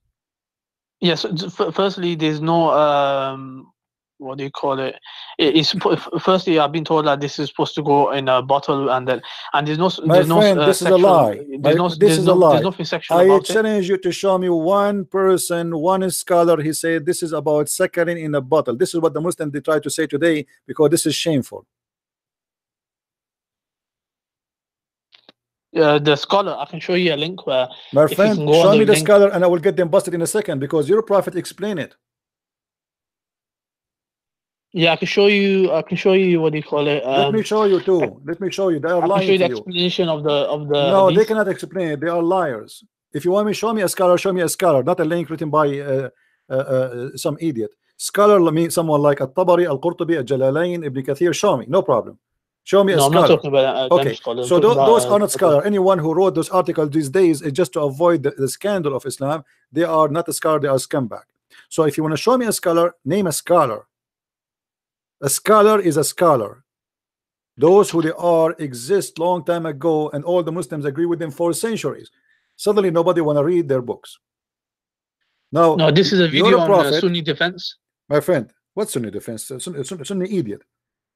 Yes. Firstly, there's no what do you call it? Firstly, I've been told that this is supposed to go in a bottle, and there's no. This is a lie. This is a lie. There's nothing sexual I about challenge you to show me one person, one scholar. He said this is about suckling in a bottle. This is what the Muslims they try to say today because this is shameful. The scholar, I can show you a link where. My friend, show me the scholar, and I will get them busted in a second because your prophet explained it. Yeah, I can show you. What do you call it? Let me show you too. Let me show you. They are lying to you. The explanation of the. No, they cannot explain it. They are liars. If you want me, show me a scholar. Show me a scholar, not a link written by some idiot. Scholar means someone like At-Tabari, Al-Qurtubi, Al-Jalalain, Ibn Kathir. Show me, no problem. Show me a scholar. I'm not talking about okay. So those are not scholars. Anyone who wrote those articles these days is just to avoid the scandal of Islam. They are not a scholar. They are scumbag. So if you want to show me a scholar, name a scholar. A scholar is a scholar. Those who they are exist long time ago, and all the Muslims agree with them for centuries. Suddenly, nobody want to read their books. Now, no, this is a video on Sunni defense. My friend, what Sunni defense? Sunni idiot.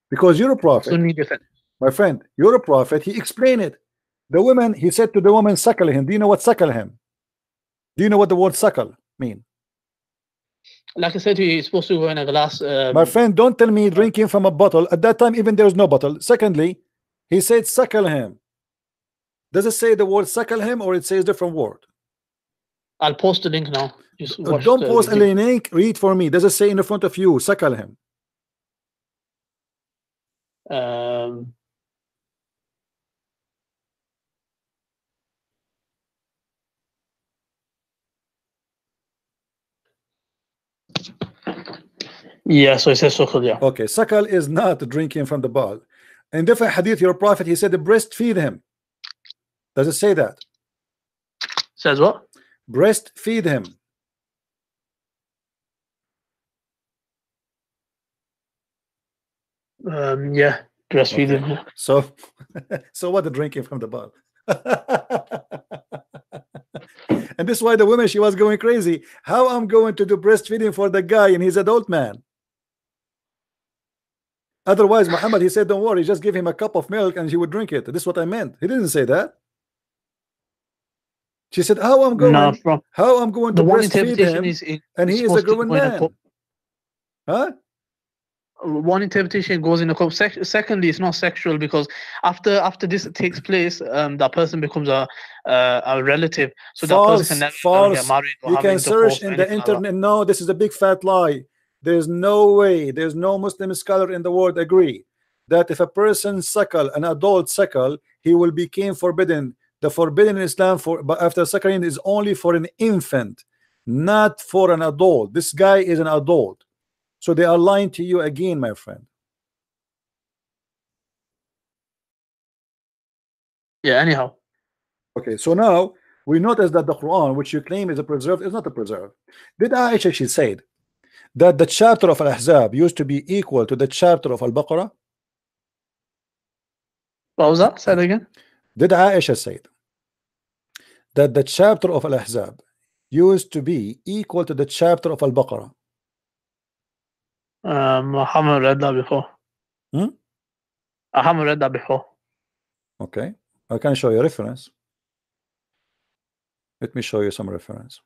Because you're a prophet. Sunni defense. My friend, you're a prophet. He explained it. The woman, he said to the woman, suckle him. Do you know what suckle him? Do you know what the word suckle mean? Like I said to you, it's supposed to go in a glass. My friend, don't tell me drinking from a bottle. At that time, even there was no bottle. Secondly, he said suckle him. Does it say the word suckle him or it says different word? I'll post the link now. Just watch Don't the post video. any link. Read for me. Does it say in the front of you? Suckle him. Yeah, so it says suckle, yeah. Okay, suckle is not drinking from the bowl. In different hadith, your prophet, he said, breastfeed him. Does it say that? Says what? Breastfeed him. Yeah, breastfeeding. Okay. So, so what the drinking from the bowl? And this is why the woman, she was going crazy. How I'm going to do breastfeeding for the guy and he's an adult man? Otherwise, Muhammad, he said, don't worry, just give him a cup of milk and he would drink it. This is what I meant. He didn't say that. She said, how I'm going to breastfeed him and he is a grown man. Huh? One interpretation goes in a cup. Secondly, it's not sexual because after this takes place, that person becomes a relative. So False, that person can false. get married. Or you can search in the internet. No, this is a big fat lie. There's no way. There's no Muslim scholar in the world agree that if a person suckle, an adult suckle, he will become forbidden. The forbidden in Islam but after suckling is only for an infant, not for an adult. This guy is an adult. So they are lying to you again, my friend. Yeah, anyhow. Okay, so now we notice that the Quran, which you claim is a preserved, is not a preserved. Did Aisha, she said that the chapter of Al-Ahzab used to be equal to the chapter of Al-Baqarah? What was that? Say it again. Did Aisha say that the chapter of Al-Ahzab used to be equal to the chapter of Al-Baqarah? I haven't read that before. I haven't read that before. Okay, I can show you a reference. Let me show you some reference.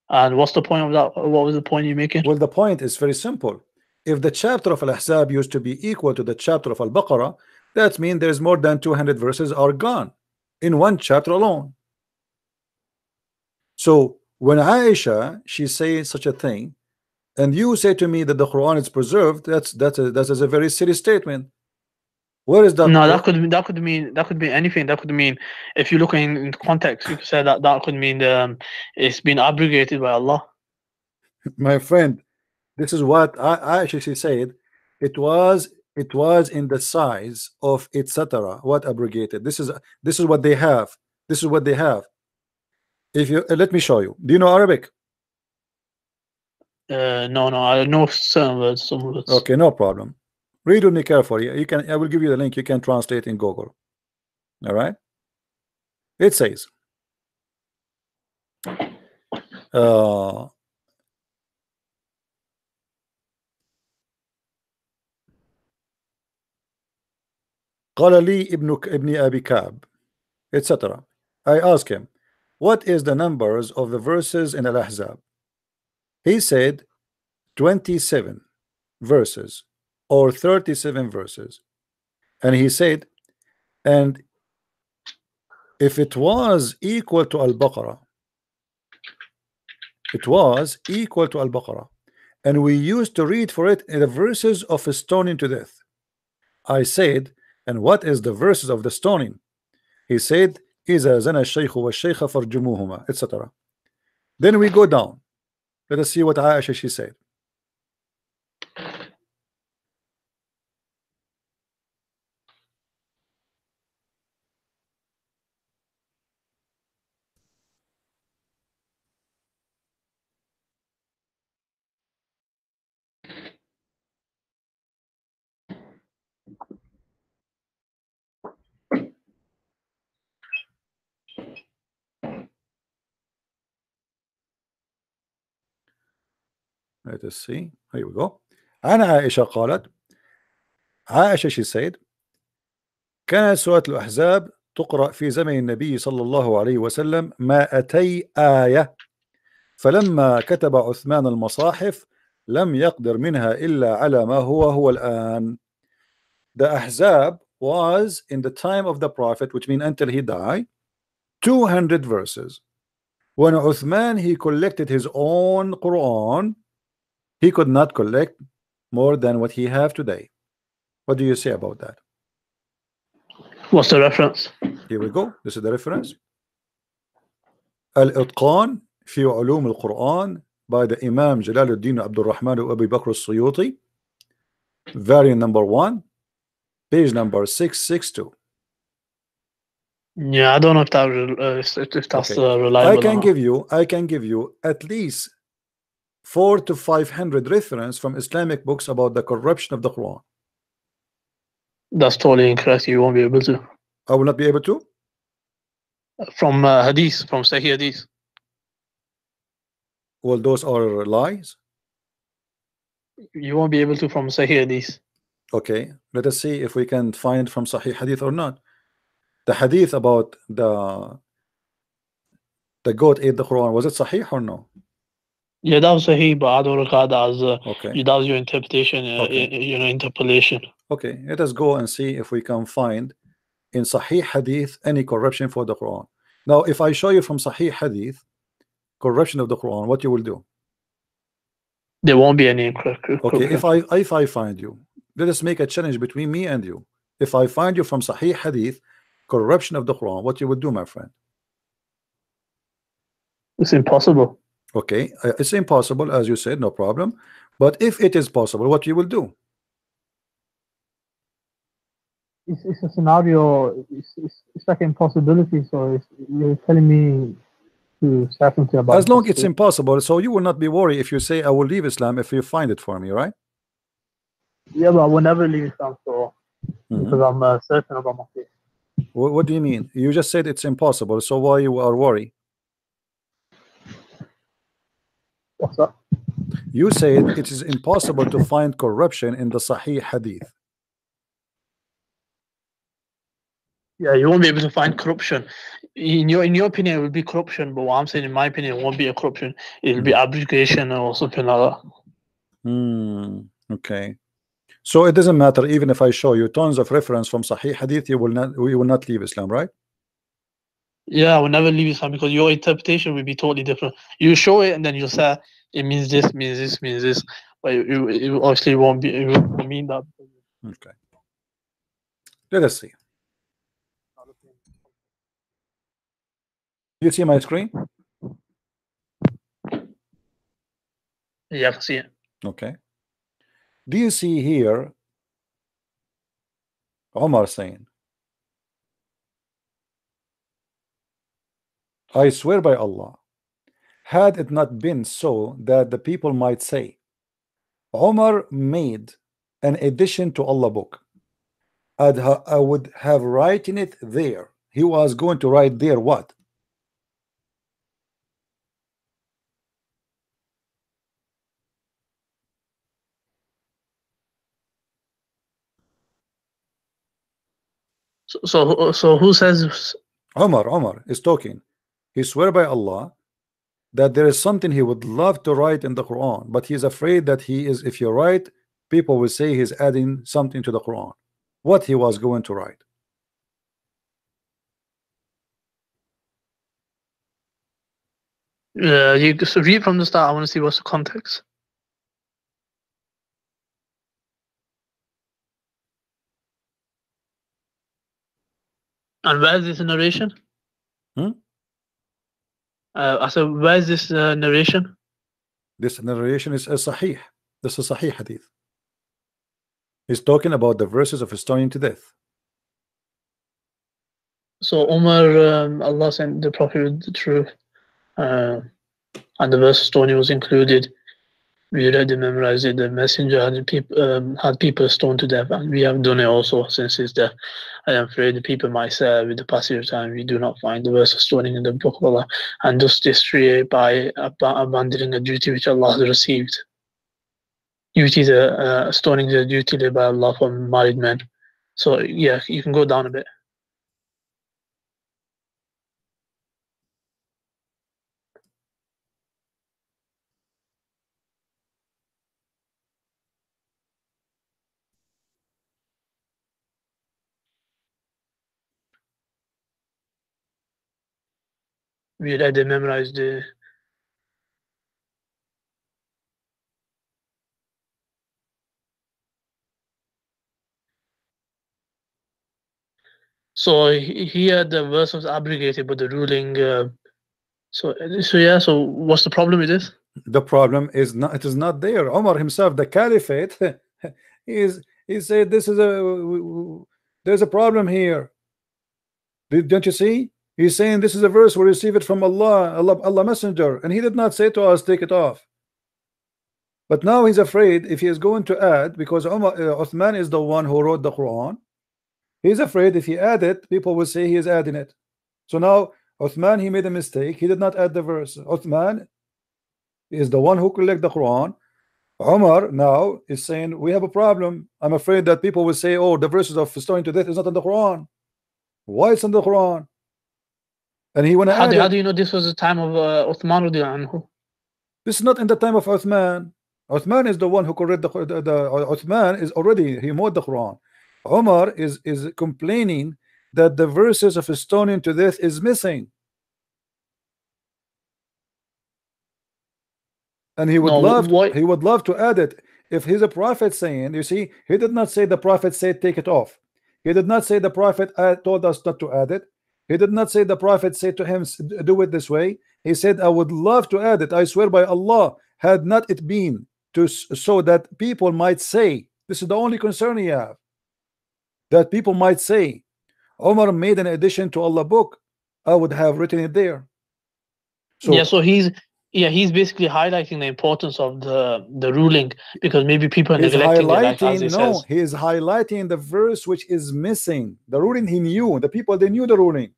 And what's the point of that? What was the point you're making? Well, the point is very simple. If the chapter of Al-Ahzab used to be equal to the chapter of Al-Baqarah, that means there's more than 200 verses are gone in one chapter alone. So when Aisha, she says such a thing, and you say to me that the Quran is preserved, that's a very serious statement. Where is that? No, that could mean anything. That could mean, if you look in context, you could say that could mean it's been abrogated by Allah. My friend, this is what I actually said. It was in the size of etc. What abrogated? This is what they have. This is what they have. If you let me show you. Do you know Arabic? No, I know some words. Okay, no problem. Read with me carefully. I will give you the link. You can translate in Google. All right. It says, قال لي ابن أبي كعب, etc. I asked him, what is the numbers of the verses in Al-Ahzab? He said 27 verses or 37 verses. And he said, and if it was equal to Al-Baqarah, it was equal to Al-Baqarah, and we used to read for it in the verses of stoning to death. I said, and what is the verses of the stoning? He said, إذا زنى الشيخ والشيخة فارجموهما, etc. Then we go down. Let us see what Aisha she said. Let us see. Here we go. عن عائشة قالت, عائشة she said, كانت سورة الأحزاب تقرأ في زمن النبي صلى الله عليه وسلم 200 آية، فلما كتب عثمان المصاحف لم يقدر منها إلا على ما هو الآن. The Ahzab was in the time of the Prophet, which means until he died, 200 verses. When Uthman, he collected his own Quran, he could not collect more than what he have today. What do you say about that? What's the reference? Here we go. This is the reference. Al-Itqan fi Ulum al-Quran by the Imam Jalaluddin Abdul Rahman Abu Bakr al-Suyuti, variant number 1, page number 662. Yeah, I don't know if that's Okay. reliable. I can give you at least 400 to 500 reference from Islamic books about the corruption of the Quran. That's totally incorrect. You won't be able to. I will not be able to. From Hadith, from Sahih Hadith. Well, those are lies. You won't be able to from Sahih Hadith. Okay, let us see if we can find from Sahih Hadith or not. The Hadith about the goat ate the Quran, was it Sahih or no? Yeah, that was Sahih, but I don't regard that as Okay. that was your interpretation, interpolation. Okay, let us go and see if we can find in Sahih Hadith any corruption for the Quran. Now, if I show you from Sahih Hadith corruption of the Quran, what you will do? There won't be any corruption. Okay, if I find you, let us make a challenge between me and you. If I find you from Sahih Hadith corruption of the Quran, what you would do, my friend? It's impossible. Okay, it's impossible, as you said, no problem. But if it is possible, what you will do? It's a scenario. It's like an impossibility. So you're telling me to say something about. As long it's impossible, so you will not be worried if you say I will leave Islam if you find it for me, right? Yeah, but I will never leave Islam, so because I'm certain about my faith. What do you mean? You just said it's impossible, so why you are worried? What's that? You said it is impossible to find corruption in the Sahih Hadith. Yeah, you won't be able to find corruption. In your opinion, it will be corruption, but what I'm saying, in my opinion, it won't be a corruption. It'll be abrogation or something like that. Okay. So it doesn't matter even if I show you tons of reference from Sahih Hadith, you will not leave Islam, right? Yeah, I will never leave Islam because your interpretation will be totally different. You show it and then you'll say it means this, means this, means this, but it obviously won't be. It won't mean that. Okay. Let us see. You see my screen? Yeah, I can see it. Okay. Do you see here Omar saying, I swear by Allah, had it not been so that the people might say, Omar made an addition to Allah book, I would have written it there. He was going to write there what? So who says? Omar is talking. He swear by Allah that there is something he would love to write in the Quran, but he's afraid that if you write, people will say he's adding something to the Quran. What he was going to write? You just read from the start. I want to see what's the context. And where is this narration? I said, where is this narration? This narration is a Sahih. This is a Sahih Hadith. He's talking about the verses of stoning to death. So Umar, Allah sent the Prophet with the truth, and the verse of stoning was included. We read and memorized it. The messenger had people stoned to death, and we have done it also since his death. I am afraid the people might say, with the passage of time, we do not find the verse of stoning in the book of Allah, and thus destroy by abandoning a duty which Allah has received. Stoning is a duty laid by Allah for married men. So yeah, you can go down a bit. we read and memorized the. So here the verse was abrogated, but the ruling. So yeah. So what's the problem with this? The problem is not. It is not there. Umar himself, the caliphate, he said this is there's a problem here. Don't you see? He's saying this is a verse we receive it from Allah Messenger, and he did not say to us take it off. But now he's afraid if he is going to add, because Uthman is the one who wrote the Quran. He's afraid if he add it, people will say he is adding it. So now Uthman, he made a mistake. He did not add the verse. Uthman is the one who collect the Quran. Umar now is saying we have a problem. I'm afraid that people will say, oh, the verses of stoning to death is not in the Quran. Why it's in the Quran? And he went how do you know this was the time of Uthman radiallahu anhu? This is not in the time of Uthman. Uthman is the one who correct the Uthman is already, he mowed the Quran. Umar is complaining that the verses of stoning to death is missing, and he would love to add it. If he's a prophet saying, you see, he did not say the prophet said take it off. He did not say the prophet told us not to add it. He did not say the prophet said to him do it this way. He said I would love to add it. I swear by Allah, had not it been to so that people might say, this is the only concern he have, that people might say Umar made an addition to Allah book, I would have written it there. So yeah, so he's basically highlighting the importance of the ruling, because maybe people are neglecting it, as he says. He is highlighting the verse which is missing. The ruling he knew, the people they knew the ruling.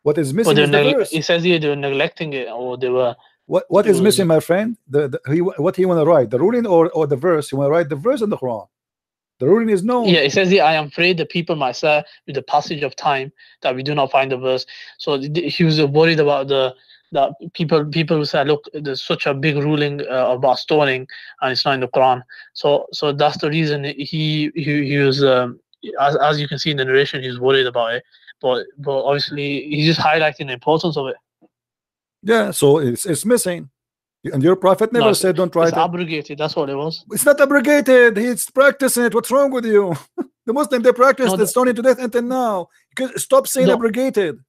What is missing is the verse. He says here they were neglecting it, or they were. What is missing, my friend? What he want to write, the ruling or the verse? He want to write the verse in the Quran. The ruling is known. Yeah, it says here, I am afraid the people might say with the passage of time that we do not find the verse. So he was worried about that people will say, look, there's such a big ruling about stoning, and it's not in the Quran. So that's the reason he was, as you can see in the narration, he's worried about it. But obviously he's just highlighting the importance of it. Yeah, so it's missing. And your prophet never said don't write it. It's abrogated, that's what it was. It's not abrogated, he's practicing it. What's wrong with you? The Muslim, they practice the stoning to death until now. Stop saying abrogated.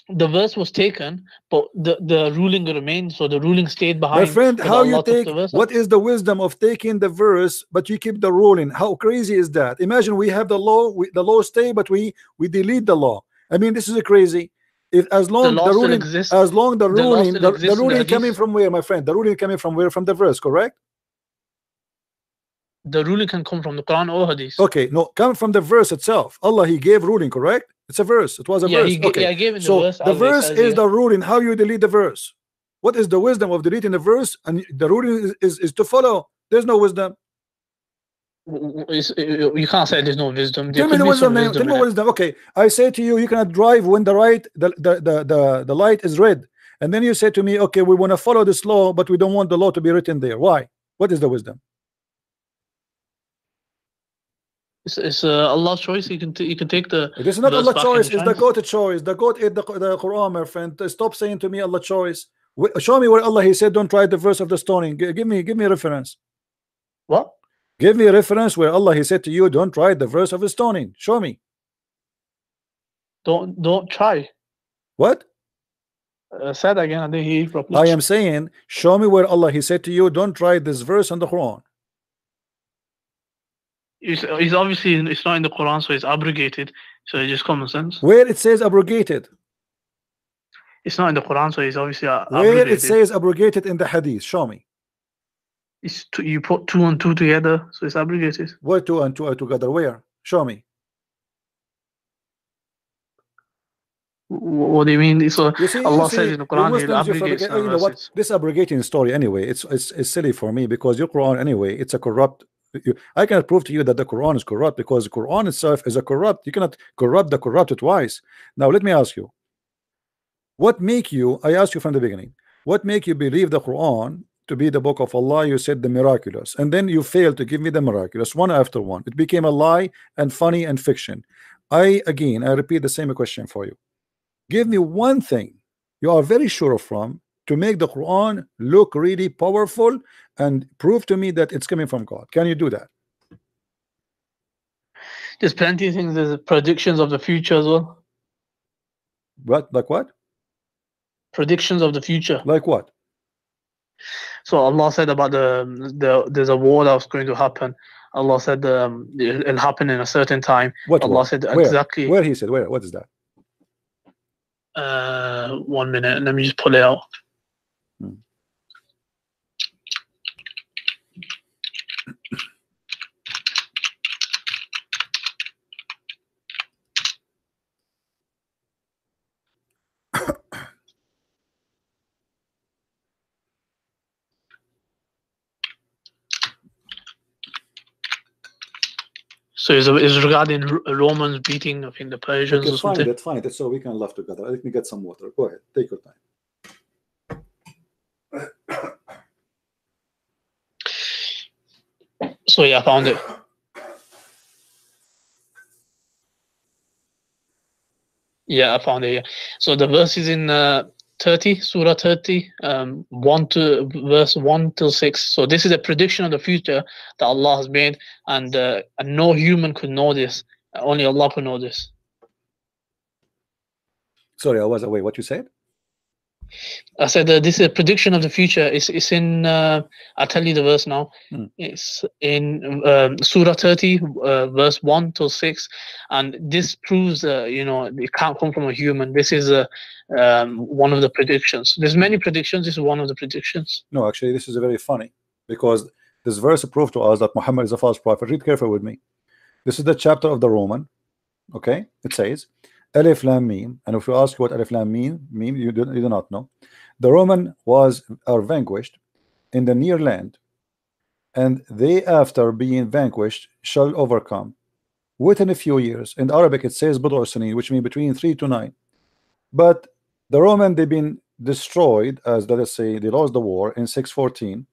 The verse was taken, but the ruling remained, so the ruling stayed behind. My friend, how you take, what is the wisdom of taking the verse but you keep the ruling? How crazy is that? Imagine we have the law, the law stay, but we delete the law. I mean, this is crazy. If as long the ruling coming from where, my friend? The ruling coming from where? From the verse, correct? The ruling can come from the Quran or Hadith. Okay, no, come from the verse itself. Allah, he gave ruling, correct? It's a verse. It was a verse. Okay, gave in the verse. The verse is the ruling. How you delete the verse? What is the wisdom of deleting the verse? And the ruling is to follow. There's no wisdom. You can't say there's no wisdom. Tell me the wisdom. Tell me wisdom. Okay, I say to you, you cannot drive when the light is red, and then you say to me, okay, we want to follow this law, but we don't want the law to be written there. Why? What is the wisdom? It's Allah's choice. You can take the. It is not Allah's choice. It's the God choice. The God is the Quran, my friend. Stop saying to me Allah choice. Show me where Allah he said don't write the verse of the stoning. Give me a reference. What? Give me a reference where Allah he said to you don't write the verse of the stoning. Show me. Don't try. What? Say that again. I didn't hear you properly. I am saying, show me where Allah he said to you don't write this verse in the Quran. It's obviously it's not in the Quran, so it's abrogated. So it's just common sense. Where it says abrogated? It's not in the Quran, so it's obviously abrogated. Where it says abrogated in the Hadith? Show me. It's you put 2 and 2 together, so it's abrogated. Where 2 and 2 are together? Where? Show me. What do you mean? So Allah says in the Quran, He'll abrogate. You know what? This abrogating story anyway, it's silly for me, because your Quran anyway, it's a corrupt. I cannot prove to you that the Quran is corrupt, because the Quran itself is a corrupt. You cannot corrupt the corrupted twice. Now let me ask you, what make you, I asked you from the beginning, what make you believe the Quran to be the book of Allah? You said the miraculous, and then you failed to give me the miraculous one after one. It became a lie and funny and fiction. I repeat the same question for you. Give me one thing you are very sure from to make the Quran look really powerful and prove to me that it's coming from God? Can you do that? There's plenty of things. There's predictions of the future as well. What? Like what? Predictions of the future. Like what? So Allah said about there's a war that's going to happen. Allah said it'll happen in a certain time. What Allah war? said Where? exactly. Where he said? Where? What is that? 1 minute. Let me just pull it out. So it's regarding Romans beating, I think, the Persians or something. Find it so we can laugh together. Let me get some water. Go ahead. Take your time. So yeah, I found it. Yeah, I found it. Yeah. So the verse is in 30, Surah 30, verse 1 till 6. So this is a prediction of the future that Allah has made, and no human could know this. Only Allah could know this. Sorry, I was away. What you said? I said this is a prediction of the future. It's in. I'll tell you the verse now. It's in Surah 30, verse 1 till 6, and this proves it can't come from a human. This is one of the predictions. There's many predictions. This is one of the predictions. No, actually, this is very funny because this verse proved to us that Muhammad is a false prophet. Read carefully with me. This is the chapter of the Roman. Okay, it says Alif Lam Mim, and if you ask what Alif Lam Mim, you do not know. The Roman are vanquished in the near land, and they, after being vanquished, shall overcome within a few years. In Arabic, it says Bid'u Sinin, which means between 3 to 9. But the Roman, they've been destroyed, as let us say, they lost the war in 614.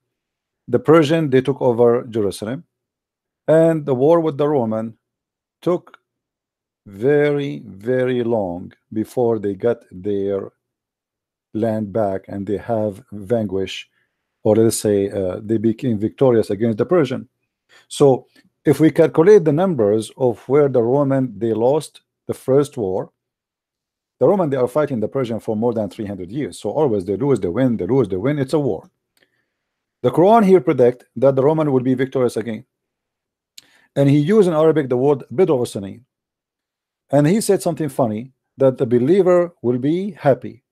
The Persian, they took over Jerusalem, and the war with the Roman took very, very long before they got their land back and they have vanquished, or let's say they became victorious against the Persian. So if we calculate the numbers of where the Roman they lost the first war, the Roman they are fighting the Persian for more than 300 years. So always they lose, they win, they lose, they win. It's a war. The Quran here predict that the Roman will be victorious again, and he used in Arabic the word Bid'u Sinin. And he said something funny, that the believer will be happy,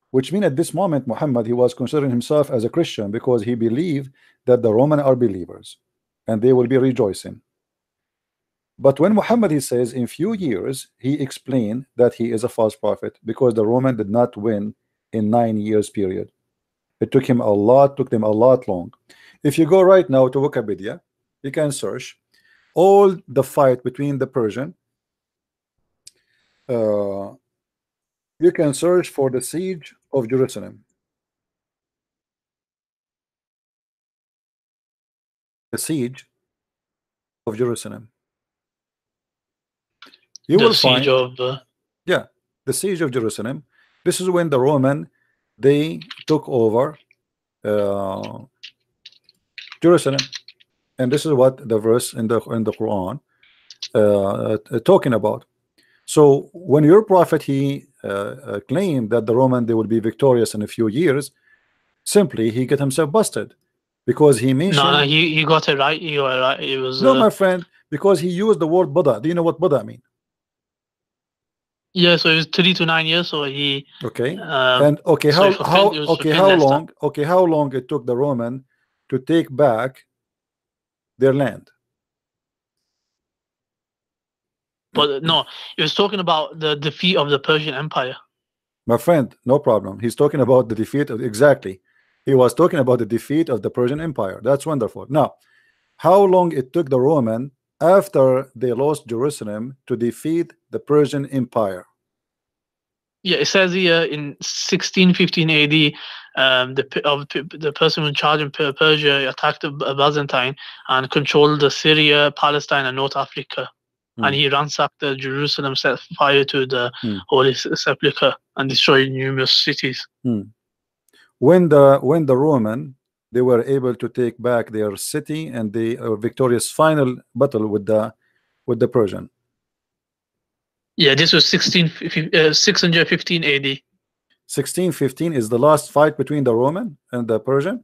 which means at this moment Muhammad, he was considering himself as a Christian because he believed that the Roman are believers and they will be rejoicing. But when Muhammad, he says in few years, he explained that he is a false prophet because the Roman did not win in 9 years period. It took them a lot long. If you go right now to Wikipedia, you can search all the fight between the Persian. You can search for the siege of Jerusalem. The siege of Jerusalem. You will find the siege of Jerusalem. This is when the Roman they took over Jerusalem, and this is what the verse in the Quran talking about. So when your prophet he claimed that the Roman they would be victorious in a few years, simply he get himself busted because he mentioned. No, he got it right. You were right. It was no, my friend, because he used the word Buddha. Do you know what Buddha mean? Yeah, so it was 3 to 9 years. So he and how long it took the Roman to take back their land? But no, he was talking about the defeat of the Persian Empire. My friend, no problem. He's talking about the defeat of, exactly. He was talking about the defeat of the Persian Empire. That's wonderful. Now, how long it took the Roman after they lost Jerusalem to defeat the Persian Empire? Yeah, it says here in 1615 AD, the person in charge in Persia attacked Byzantine and controlled Syria, Palestine, and North Africa. and he ransacked Jerusalem, set fire to the Holy Sepulchre, and destroyed numerous cities. When the Roman, they were able to take back their city, and the victorious final battle with the Persian. Yeah, this was 615 AD. 1615 is the last fight between the Roman and the Persian.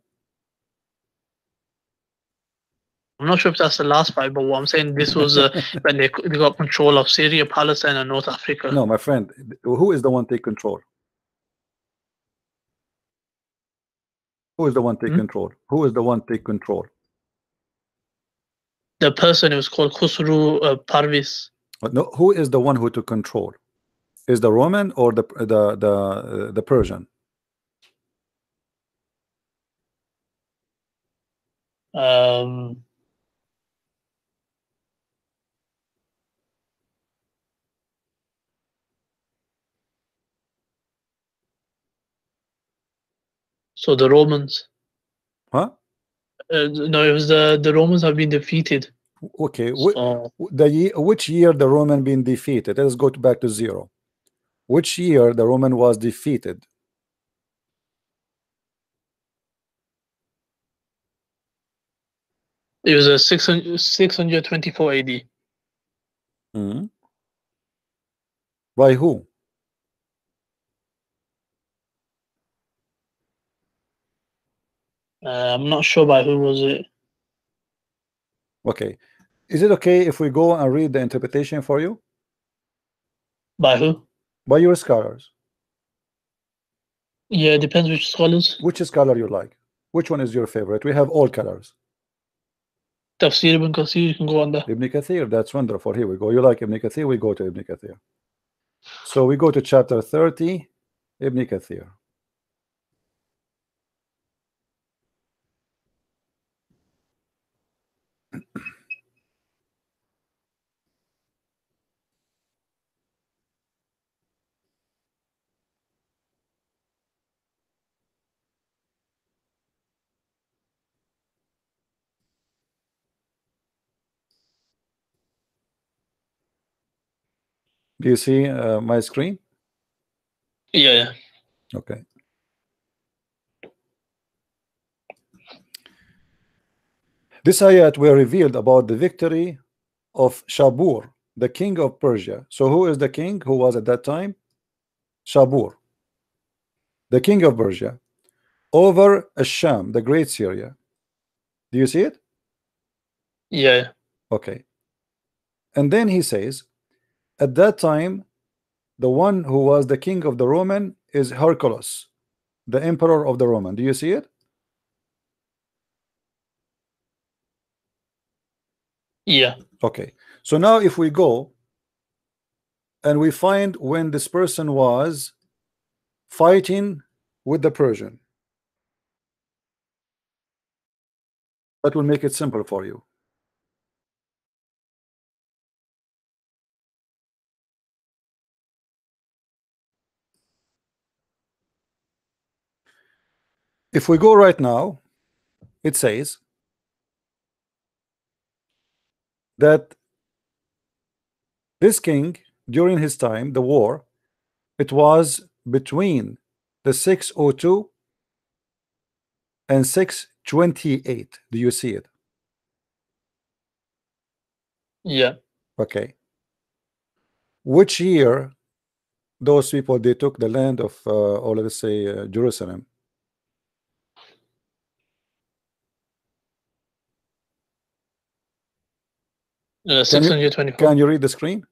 I'm not sure if that's the last fight, but what I'm saying, this was when they got control of Syria, Palestine, and North Africa. No, my friend, who is the one take control? Who is the one take control? Who is the one take control? The person who was called Khusru Parvis. No, who is the one who took control? Is the Roman or the Persian? So the Romans. Huh? No, it was the Romans have been defeated. Okay. So, which year the Roman been defeated? Let's go back to 0. Which year the Roman was defeated? it was 624 AD. By who? I'm not sure by who was it. Okay. Is it okay if we go and read the interpretation for you? By who? By your scholars. Yeah, it depends which scholars. Which scholar you like? Which one is your favorite? We have all colors. Tafsir ibn Kathir, you can go on there. Ibn Kathir, that's wonderful. Here we go. You like Ibn Kathir? We go to Ibn Kathir. So we go to chapter 30, Ibn Kathir. Do you see my screen? Yeah. Okay. This ayat were revealed about the victory of Shabur, the king of Persia. So who is the king who was at that time? Shabur, the king of Persia, over Asham, the great Syria. Do you see it? Yeah. Okay. And then he says, at that time, the one who was the king of the Roman is Hercules, the emperor of the Roman. Do you see it? Yeah. Okay. So now if we go and we find when this person was fighting with the Persian, that will make it simple for you. If we go right now, it says that this king, during his time, the war, it was between the 602 and 628. Do you see it? Yeah. Okay. Which year those people they took the land of or let's say Jerusalem? Can you, 624. can you read the screen?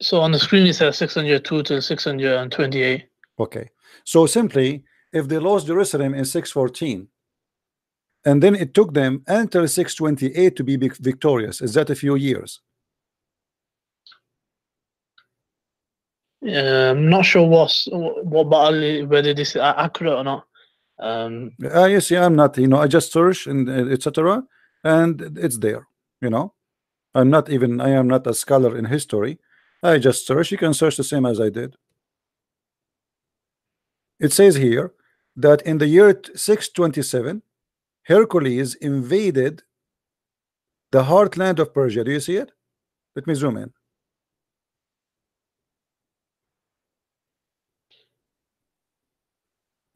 So on the screen it says 602 to 628. Okay. So simply, if they lost Jerusalem in 614, and then it took them until 628 to be victorious, is that a few years? I'm not sure what battle, whether this is accurate or not. You see, I'm not, I just search and etc. and it's there. I am not a scholar in history. I just search. You can search the same as I did. It says here that in the year 627, Hercules invaded the heartland of Persia. Do you see it? Let me zoom in.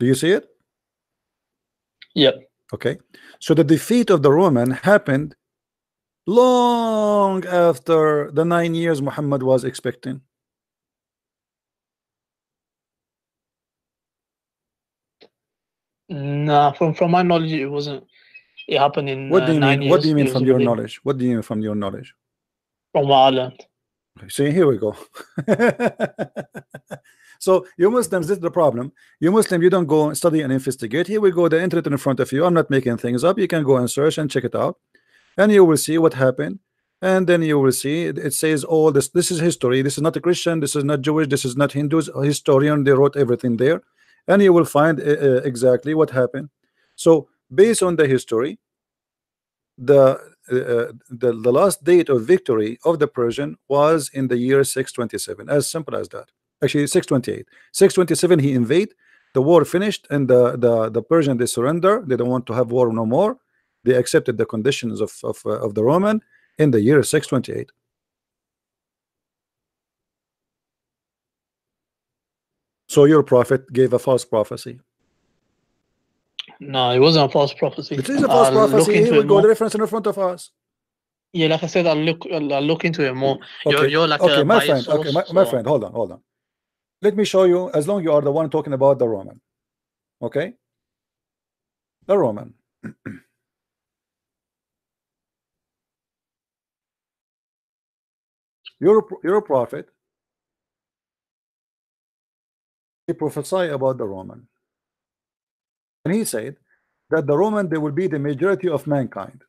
Do you see it? Yep. Okay. So the defeat of the Roman happened long after the 9 years Muhammad was expecting. Nah, from my knowledge, it wasn't. It happened in What do you 9 mean? years. What do you mean It from was your within- knowledge? What do you mean from your knowledge? From what I learned. See, here we go. So you Muslims, this is the problem. You Muslim, you don't go and study and investigate. Here we go, the internet in front of you. I'm not making things up. You can go and search and check it out, and you will see what happened. And then you will see it says all this. This is history. This is not a Christian. This is not Jewish. This is not Hindus. A historian, they wrote everything there, and you will find exactly what happened. So based on the history, the last date of victory of the Persian was in the year 627. As simple as that. Actually 628. 627 he invade, the war finished, and the Persian, they surrender. They don't want to have war no more. They accepted the conditions of the Roman in the year 628. So your prophet gave a false prophecy. No, it wasn't a false prophecy. It is a false I'll look prophecy. into Here it we go, more. the reference in front of us. Yeah, like I said, I'll look into it more. Okay. You're like Okay, a my biased friend. Okay, source, my so- friend, hold on. Let me show you, as long you are the one talking about the Roman. Okay? The Roman. You're a prophet. He prophesied about the Roman. And he said that the Roman, they will be the majority of mankind.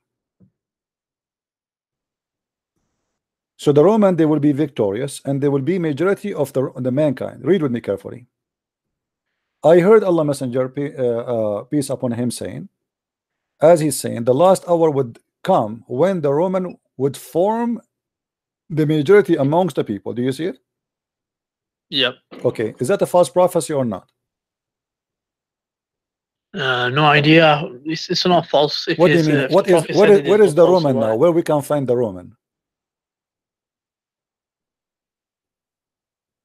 So the Roman, they will be victorious, and they will be majority of the mankind. Read with me carefully. I heard Allah Messenger, peace upon him, saying, as he's saying, the last hour would come when the Roman would form the majority amongst the people. Do you see it? Yep. Okay, is that a false prophecy or not? No idea. It's not false. If What do you it's, mean? if the prophet said it, Where it's is the not false, Roman so now? Where we can find the Roman?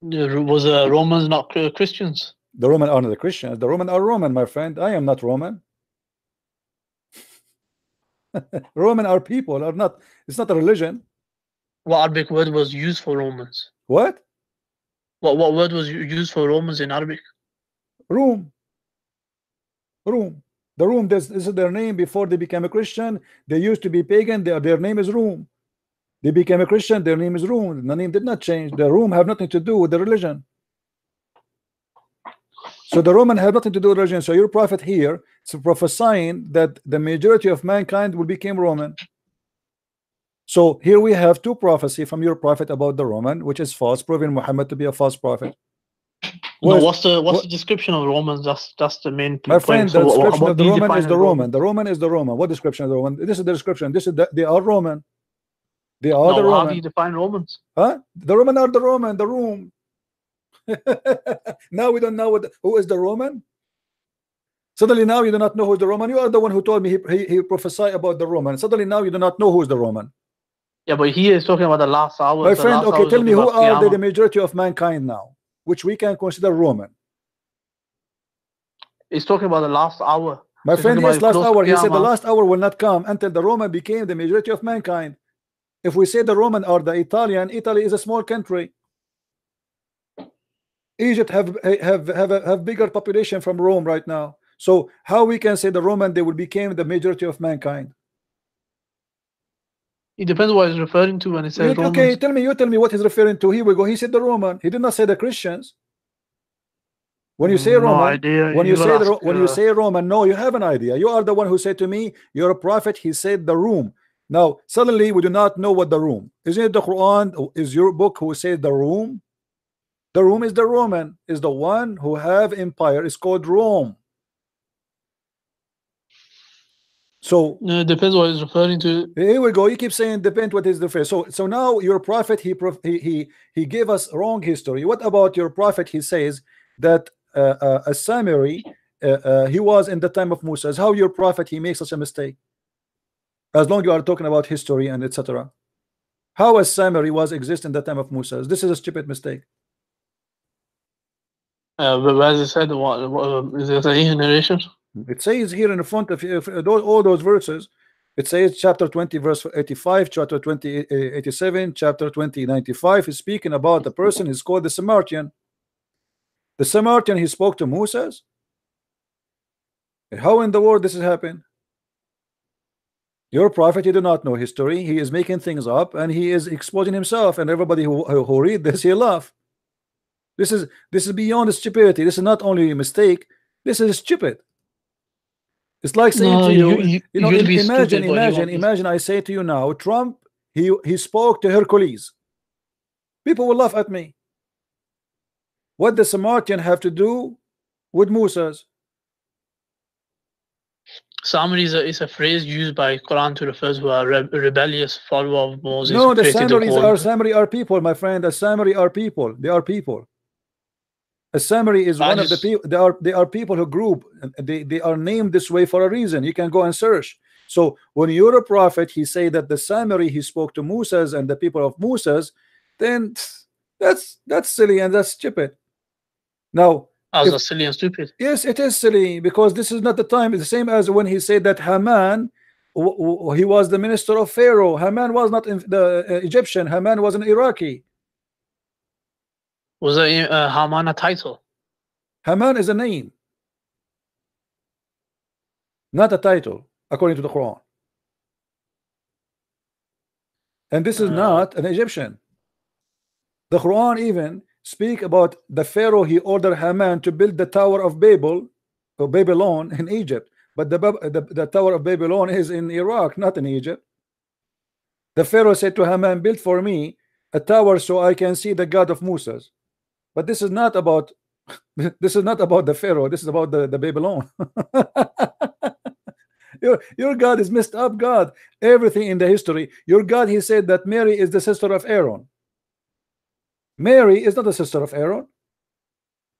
Was Romans not Christians? The Roman are not the Christians. The Roman are Roman, my friend. I am not Roman. Roman are people, are not. It's not a religion. What Arabic word was used for Romans? What? What word was used for Romans in Arabic? Rome. Rome. The Rome, this is their name before they became a Christian. They used to be pagan. Their name is Rome. They became a Christian. Their name is Rome. The name did not change. The Rome have nothing to do with the religion. So the Roman have nothing to do with religion. So your prophet here is prophesying that the majority of mankind will become Roman. So here we have two prophecy from your prophet about the Roman, which is false, proving Muhammad to be a false prophet. No, what's the description of Romans? That's the main point. My friend, So the description what of the do you Roman define is as the Roman. The Roman is the Roman. What description of the Roman? This is the description. This is they are Roman. They are the No, how do Roman. you define Romans? Huh? The Roman are the Roman. The Rome. Now we don't know who is the Roman. Suddenly now you do not know who is the Roman. You are the one who told me he prophesied about the Roman. Suddenly now you do not know who is the Roman. Yeah, but he is talking about the last hour. My friend, okay, tell me who are the majority of mankind now, which we can consider Roman. He's talking about the last hour. My So friend, he's yes, last close to hour. He said the Qiyamah. last hour will not come until the Roman became the majority of mankind. If we say the Roman or the Italian, Italy is a small country. Egypt have bigger population from Rome right now. So how we can say the Roman they will become the majority of mankind? It depends what he's referring to when he says Romans. Okay, tell me, you tell me what he's referring to. Here we go. He said the Roman. He did not say the Christians. When you say No Roman, idea. when you gotta say ask, when you say Roman, no, you have an idea. You are the one who said to me, you're a prophet. He said the room. Now suddenly we do not know what the room. Isn't it the Quran? Is your book who says the room? The room is the Roman, is the one who have empire. It's called Rome. So No, it depends what he's referring to. here we go. You keep saying depend what is the face. So now your prophet he gave us wrong history. What about your prophet? He says that a summary he was in the time of Moses. How your prophet he makes such a mistake? As long you are talking about history and etc. How a Samari was exist in the time of Moses? This is a stupid mistake. But as I said, what is it a narration? It says here in the front of all those verses. It says chapter 20 verse 85, chapter 20 87, chapter 20 95 is speaking about the person is called the Samaritan. The Samaritan he spoke to Moses. How in the world this has happened? Your prophet, he do not know history. He is making things up and he is exposing himself, and everybody who read this, he laugh. This is beyond stupidity. This is not only a mistake, this is stupid. It's like saying to you, imagine I say to you now, Trump, he spoke to Hercules. People will laugh at me. What does Samaritan have to do with Moses? Samari is a phrase used by Quran to refer to a rebellious follower of Moses. No, the Samari are people, my friend. The Samari are people. They are people. A Samari is one of the people. They are people who group. They are named this way for a reason. You can go and search. So when you're a prophet, he say that the Samari he spoke to Moses and the people of Moses, then that's silly and that's stupid. Now. That's silly and stupid. Yes, it is silly because this is not the time. It's the same as when he said that Haman, he was the minister of Pharaoh. Haman was not the Egyptian. Haman was an Iraqi. Was Haman a title? Haman is a name, not a title, according to the Quran. And this is not an Egyptian. The Quran even speak about the Pharaoh. He ordered Haman to build the Tower of Babel or Babylon in Egypt, but the Tower of Babylon is in Iraq, not in Egypt. The Pharaoh said to Haman, build for me a tower so I can see the God of Moses. But this is not about the Pharaoh. This is about the Babylon. Your God is messed up God. Everything in the history, your God, he said that Mary is the sister of Aaron. Mary is not a sister of Aaron.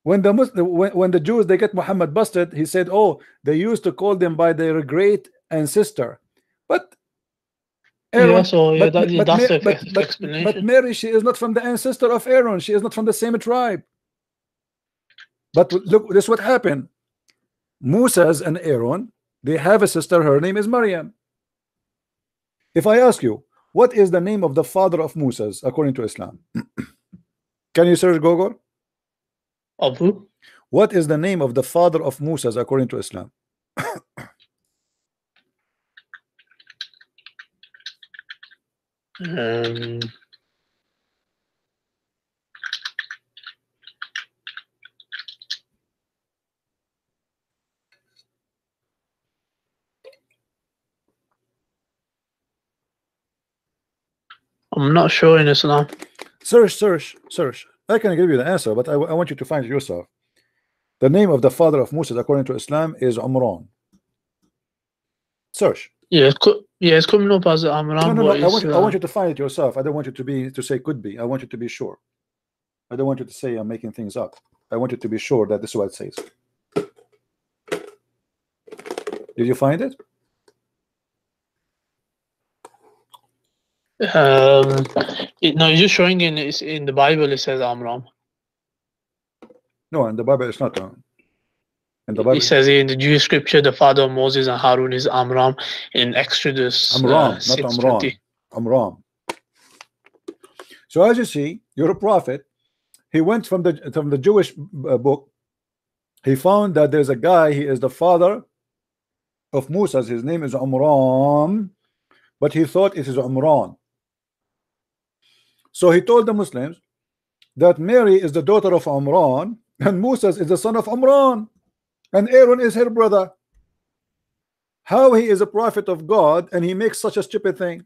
When the Jews they get Muhammad busted, he said, oh, they used to call them by their great ancestor. But Aaron, that's the explanation. But Mary, she is not from the ancestor of Aaron. She is not from the same tribe. But look, this is what happened. Moses and Aaron, they have a sister. Her name is Maryam. If I ask you, what is the name of the father of Moses according to Islam? Can you search Google? Abu? What is the name of the father of Moses according to Islam? I'm not sure in Islam. Search. I can give you the answer, but I want you to find it yourself. The name of the father of Moses according to Islam is Umran. Search. Yeah, it's coming up as Amran. No. I want you to find it yourself. I don't want you to say could be. I want you to be sure. I don't want you to say I'm making things up. I want you to be sure that this is what it says. Did you find it? No, it's just showing in the Bible. It says Amram. No, in the Bible it's not. In the Bible, it says in the Jewish scripture, the father of Moses and Harun is Amram in Exodus. Amram, not Amram. Amram. So as you see, you're a prophet. He went from the Jewish book. He found that there's a guy. He is the father of Moses. His name is Amram, but he thought it is Umran. So he told the Muslims that Mary is the daughter of Umran and Moses is the son of Umran and Aaron is her brother. How he is a prophet of God and he makes such a stupid thing?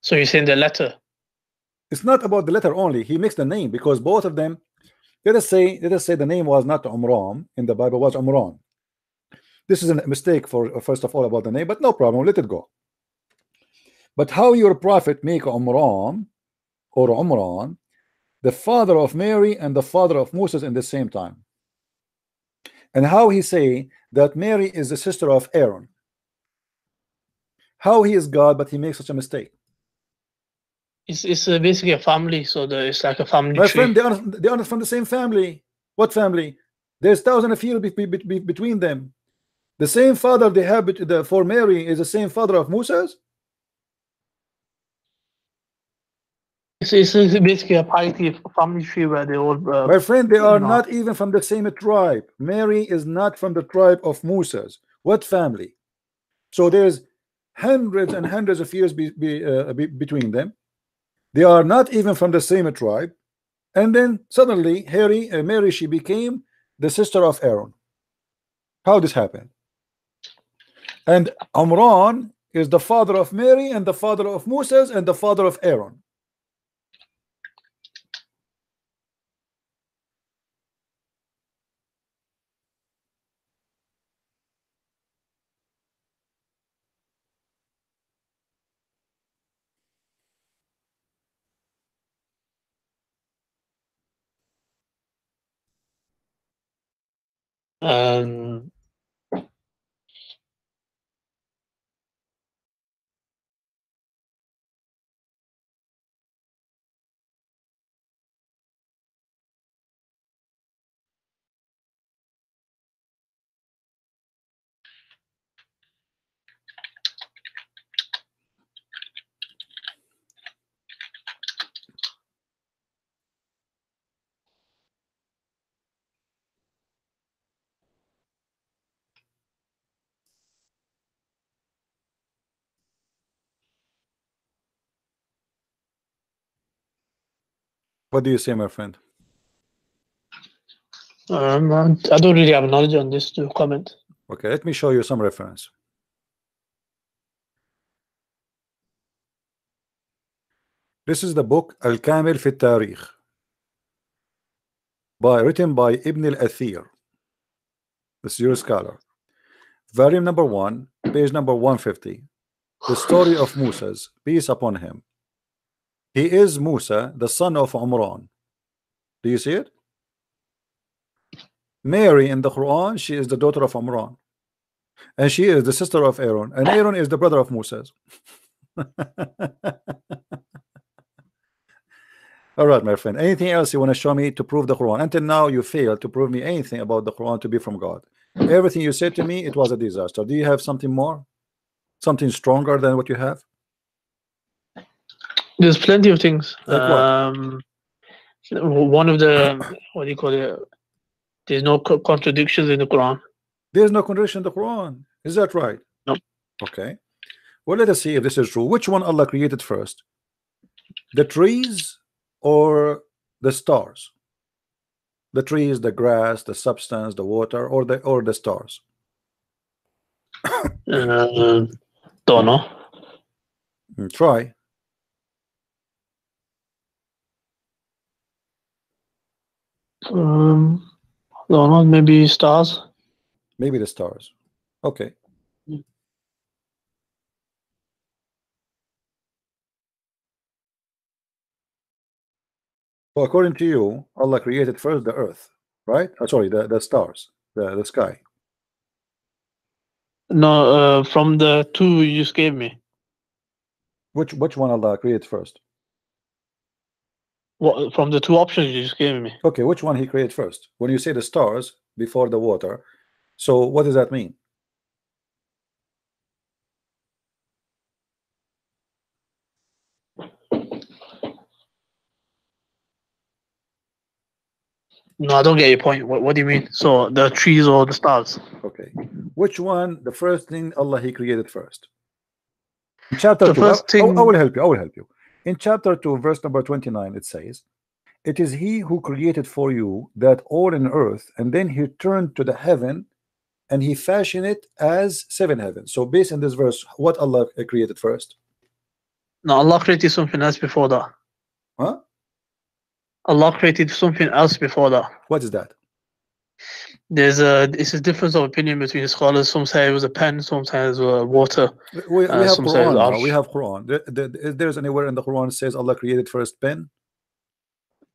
So you're saying the letter? It's not about the letter only. He makes the name because both of them. Let us say the name was not Umran in the Bible, was Umran. This is a mistake for first of all about the name, but no problem. Let it go. But how your prophet make Umran or Umran the father of Mary and the father of Moses in the same time? And how he say that Mary is the sister of Aaron? How he is God, but he makes such a mistake? It's basically a family, so it's like a family My tree. friend, they are from the same family. What family? There's thousands of years between them. The same father they have for Mary is the same father of Moses. It's basically a piety family tree where they all. My friend, they are not even from the same tribe. Mary is not from the tribe of Moses. What family? So there's hundreds and hundreds of years between them. They are not even from the same tribe. And then suddenly Mary, she became the sister of Aaron. How this happened? And Amran is the father of Mary and the father of Moses and the father of Aaron. What do you say, my friend? I don't really have knowledge on this to comment. Okay, let me show you some reference. This is the book Al-Kamil fi Tarikh, written by Ibn al-Athir. This is your scholar. Volume number 1, page number 150. The story of Moses, peace upon him. He is Musa, the son of Umran. Do you see it? Mary in the Quran, she is the daughter of Umran. And she is the sister of Aaron. And Aaron is the brother of Moses. All right, my friend. Anything else you want to show me to prove the Quran? Until now, you failed to prove me anything about the Quran to be from God. Everything you said to me, it was a disaster. Do you have something more? Something stronger than what you have? There's plenty of things. Like what? One of the, what do you call it? There's no contradictions in the Quran. There's no contradiction in the Quran. Is that right? No. Okay. Well, let us see if this is true. Which one Allah created first? The trees or the stars? The trees, the grass, the substance, the water, or the stars? Don't know. Try. Don't know. Maybe stars. Maybe the stars. Okay. So according to you, Allah created first the earth, right? Sorry, the stars, the sky. No, from the two you just gave me. Which one Allah created first? What, from the two options you just gave me? Okay, which one He created first? When you say the stars before the water, so what does that mean? No, I don't get your point. What do you mean? So the trees or the stars? Okay, which one? The first thing Allah He created first. In chapter The 2, first thing. I will help you. I will help you. In chapter 2, verse number 29, it says, "It is He who created for you that all in earth, and then He turned to the heaven, and He fashioned it as 7 heavens." So, based on this verse, what Allah created first? No, Allah created something else before that. Huh? Allah created something else before that. What is that? It's a difference of opinion between the scholars. Some say it was a pen, some say it was water. We have some say it Quran was now. arsh. We have Quran. There's anywhere in the Quran it says Allah created first pen?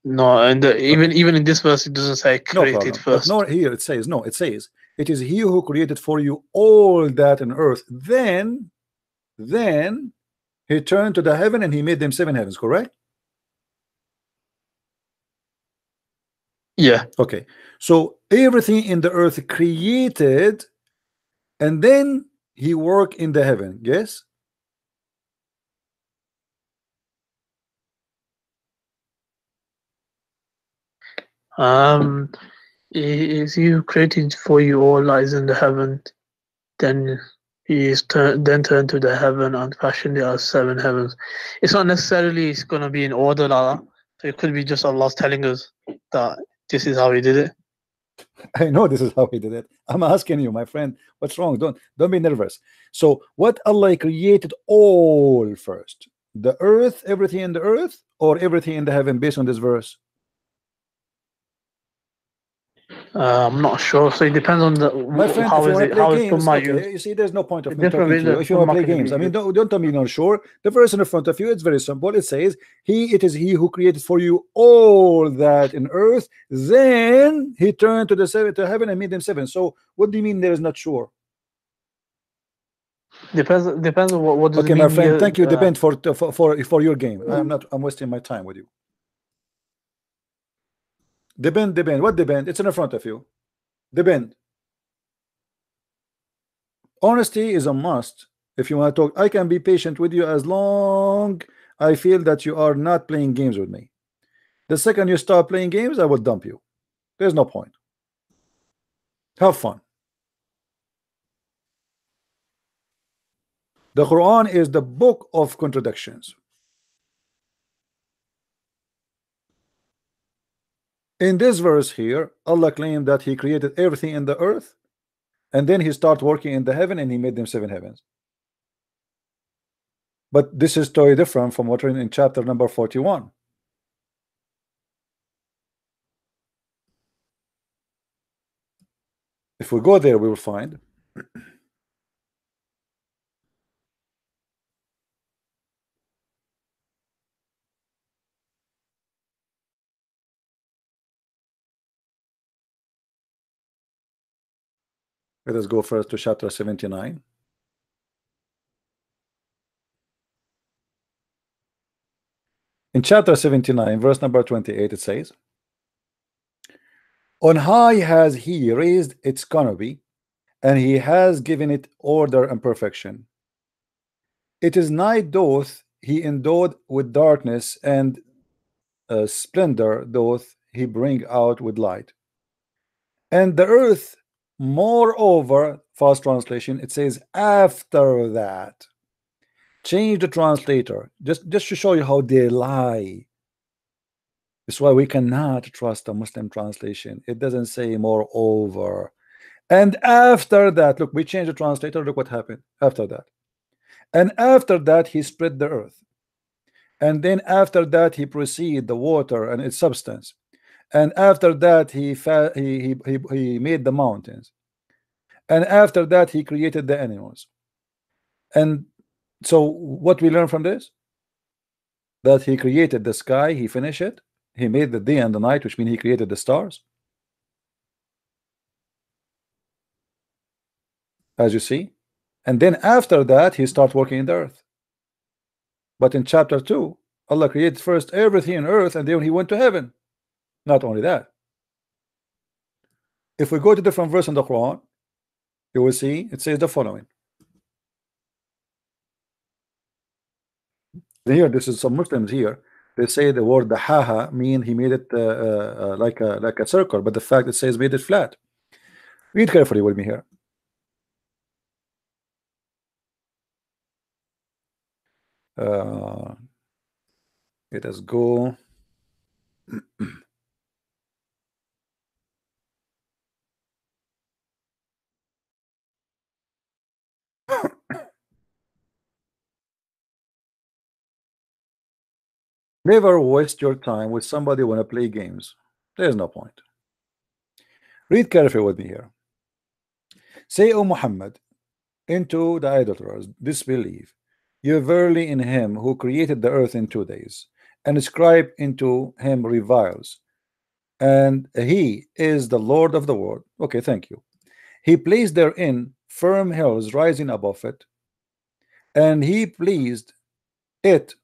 No, and even in this verse, it doesn't say No created problem. first. But no, here it says, no, it says, it is he who created for you all that in earth. Then he turned to the heaven and he made them 7 heavens, correct? Yeah. Okay. So everything in the earth created, and then he worked in the heaven. Yes? Is he who created for you all that is in the heaven, then he is turned to the heaven and fashioned it as 7 heavens. It's not necessarily it's gonna be in order like that. So it could be just Allah's telling us that this is how he did it. I know this is how he did it. I'm asking you, my friend, what's wrong? Don't be nervous. So what Allah created all first? The earth, everything in the earth, or everything in the heaven based on this verse? I'm not sure. So it depends on My friend, how if you is want it to play how is games, Summa okay, used. you see, there's no point of me Different talking to you. reasons If you want to play Summa can games, be I mean, used. don't tell me you're not sure. The verse in front of you, it's very simple. It says, it is he who created for you all that in earth. Then he turned to to heaven and made them 7. So what do you mean there is not sure? Depends on what does Okay, it my mean friend, here, thank you. Depend for your game. I'm wasting my time with you. Depend. What depend? It's in front of you. Depend. Honesty is a must. If you want to talk, I can be patient with you as long I feel that you are not playing games with me. The second you start playing games, I will dump you. There's no point. Have fun. The Quran is the book of contradictions. In this verse here, Allah claimed that he created everything in the earth, and then he started working in the heaven and he made them 7 heavens. But this is totally different from what in chapter number 41. If we go there, we will find let us go first to chapter 79. In chapter 79, verse number 28, it says, on high has he raised its canopy, and he has given it order and perfection. It is night doth he endowed with darkness, and splendor doth he bring out with light. And the earth, moreover, fast translation, it says after that. Change the translator just to show you how they lie. That's why we cannot trust a Muslim translation. It doesn't say moreover. And after that, look, we changed the translator. Look what happened after that. And after that, he spread the earth. And then after that, he proceeded the water and its substance. And after that, he made the mountains. And after that, he created the animals. And so what we learn from this? That he created the sky, he finished it. He made the day and the night, which means he created the stars. As you see. And then after that, he started working in the earth. But in chapter 2, Allah created first everything in earth, and then he went to heaven. Not only that. If we go to different verse in the Quran, you will see it says the following. Here, this is some Muslims here. They say the word the haha mean he made it like a circle, but the fact it says made it flat. Read carefully with me here. Let us go. Never waste your time with somebody who want to play games. There's no point. Read carefully with me here. Say, O Muhammad, into the idolaters disbelieve. You verily in him who created the earth in 2 days, and ascribe into him reviles, and he is the Lord of the world. Okay, thank you. He placed therein firm hills rising above it, and he pleased it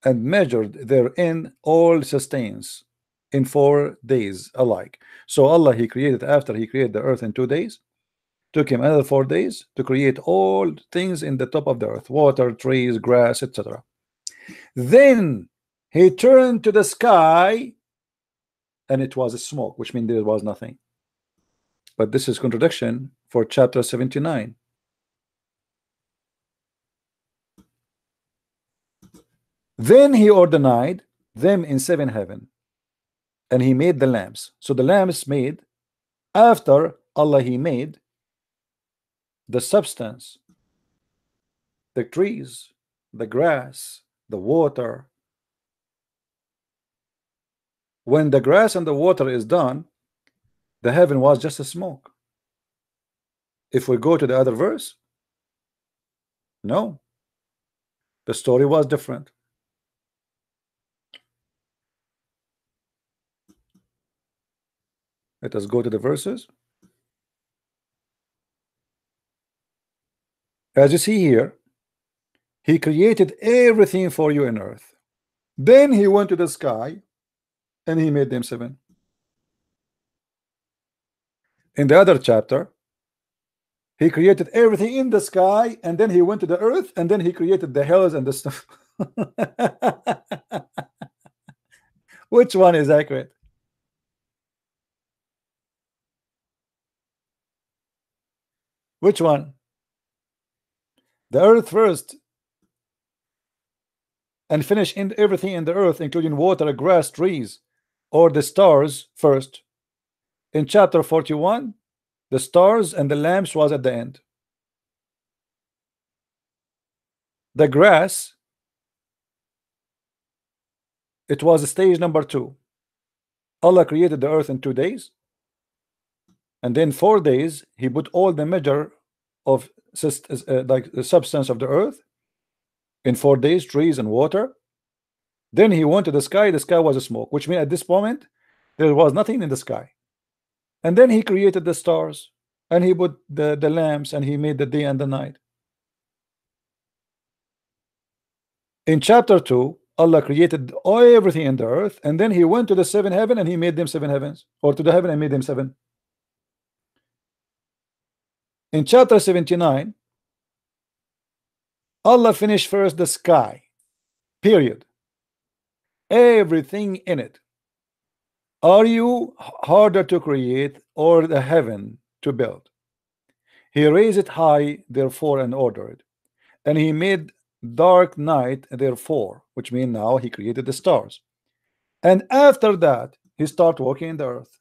and measured therein all sustains in 4 days alike. So Allah, he created, after he created the earth in 2 days, took him another 4 days to create all things in the top of the earth, water, trees, grass, etc. Then he turned to the sky, and it was a smoke, which means there was nothing. But this is contradiction for chapter 79. Then he ordained them in 7 heaven, and he made the lamps. So the lamps made after Allah, he made the substance, the trees, the grass, the water. When the grass and the water is done, the heaven was just a smoke. If we go to the other verse, no, the story was different. Let us go to the verses. As you see here, he created everything for you in earth. Then he went to the sky and he made them 7. In the other chapter, he created everything in the sky, and then he went to the earth, and then he created the hills and the stuff. Which one is accurate? Which one? The earth first, and finish in everything in the earth, including water, grass, trees, or the stars first. In chapter 41, the stars and the lamps was at the end. The grass, it was stage number 2. Allah created the earth in 2 days, and then 4 days he put all the measure of like the substance of the earth in 4 days, trees and water. Then he went to the sky. The sky was a smoke, which means at this moment there was nothing in the sky. And then he created the stars, and he put the lamps, and he made the day and the night. In chapter 2, Allah created everything in the earth, and then he went to the 7 heaven and he made them 7 heavens, or to the heaven and made them 7. In chapter 79, Allah finished first the sky, period, everything in it. Are you harder to create or the heaven to build? He raised it high, therefore, and ordered, and he made dark night, therefore, which means now he created the stars. And after that, he started working in the earth.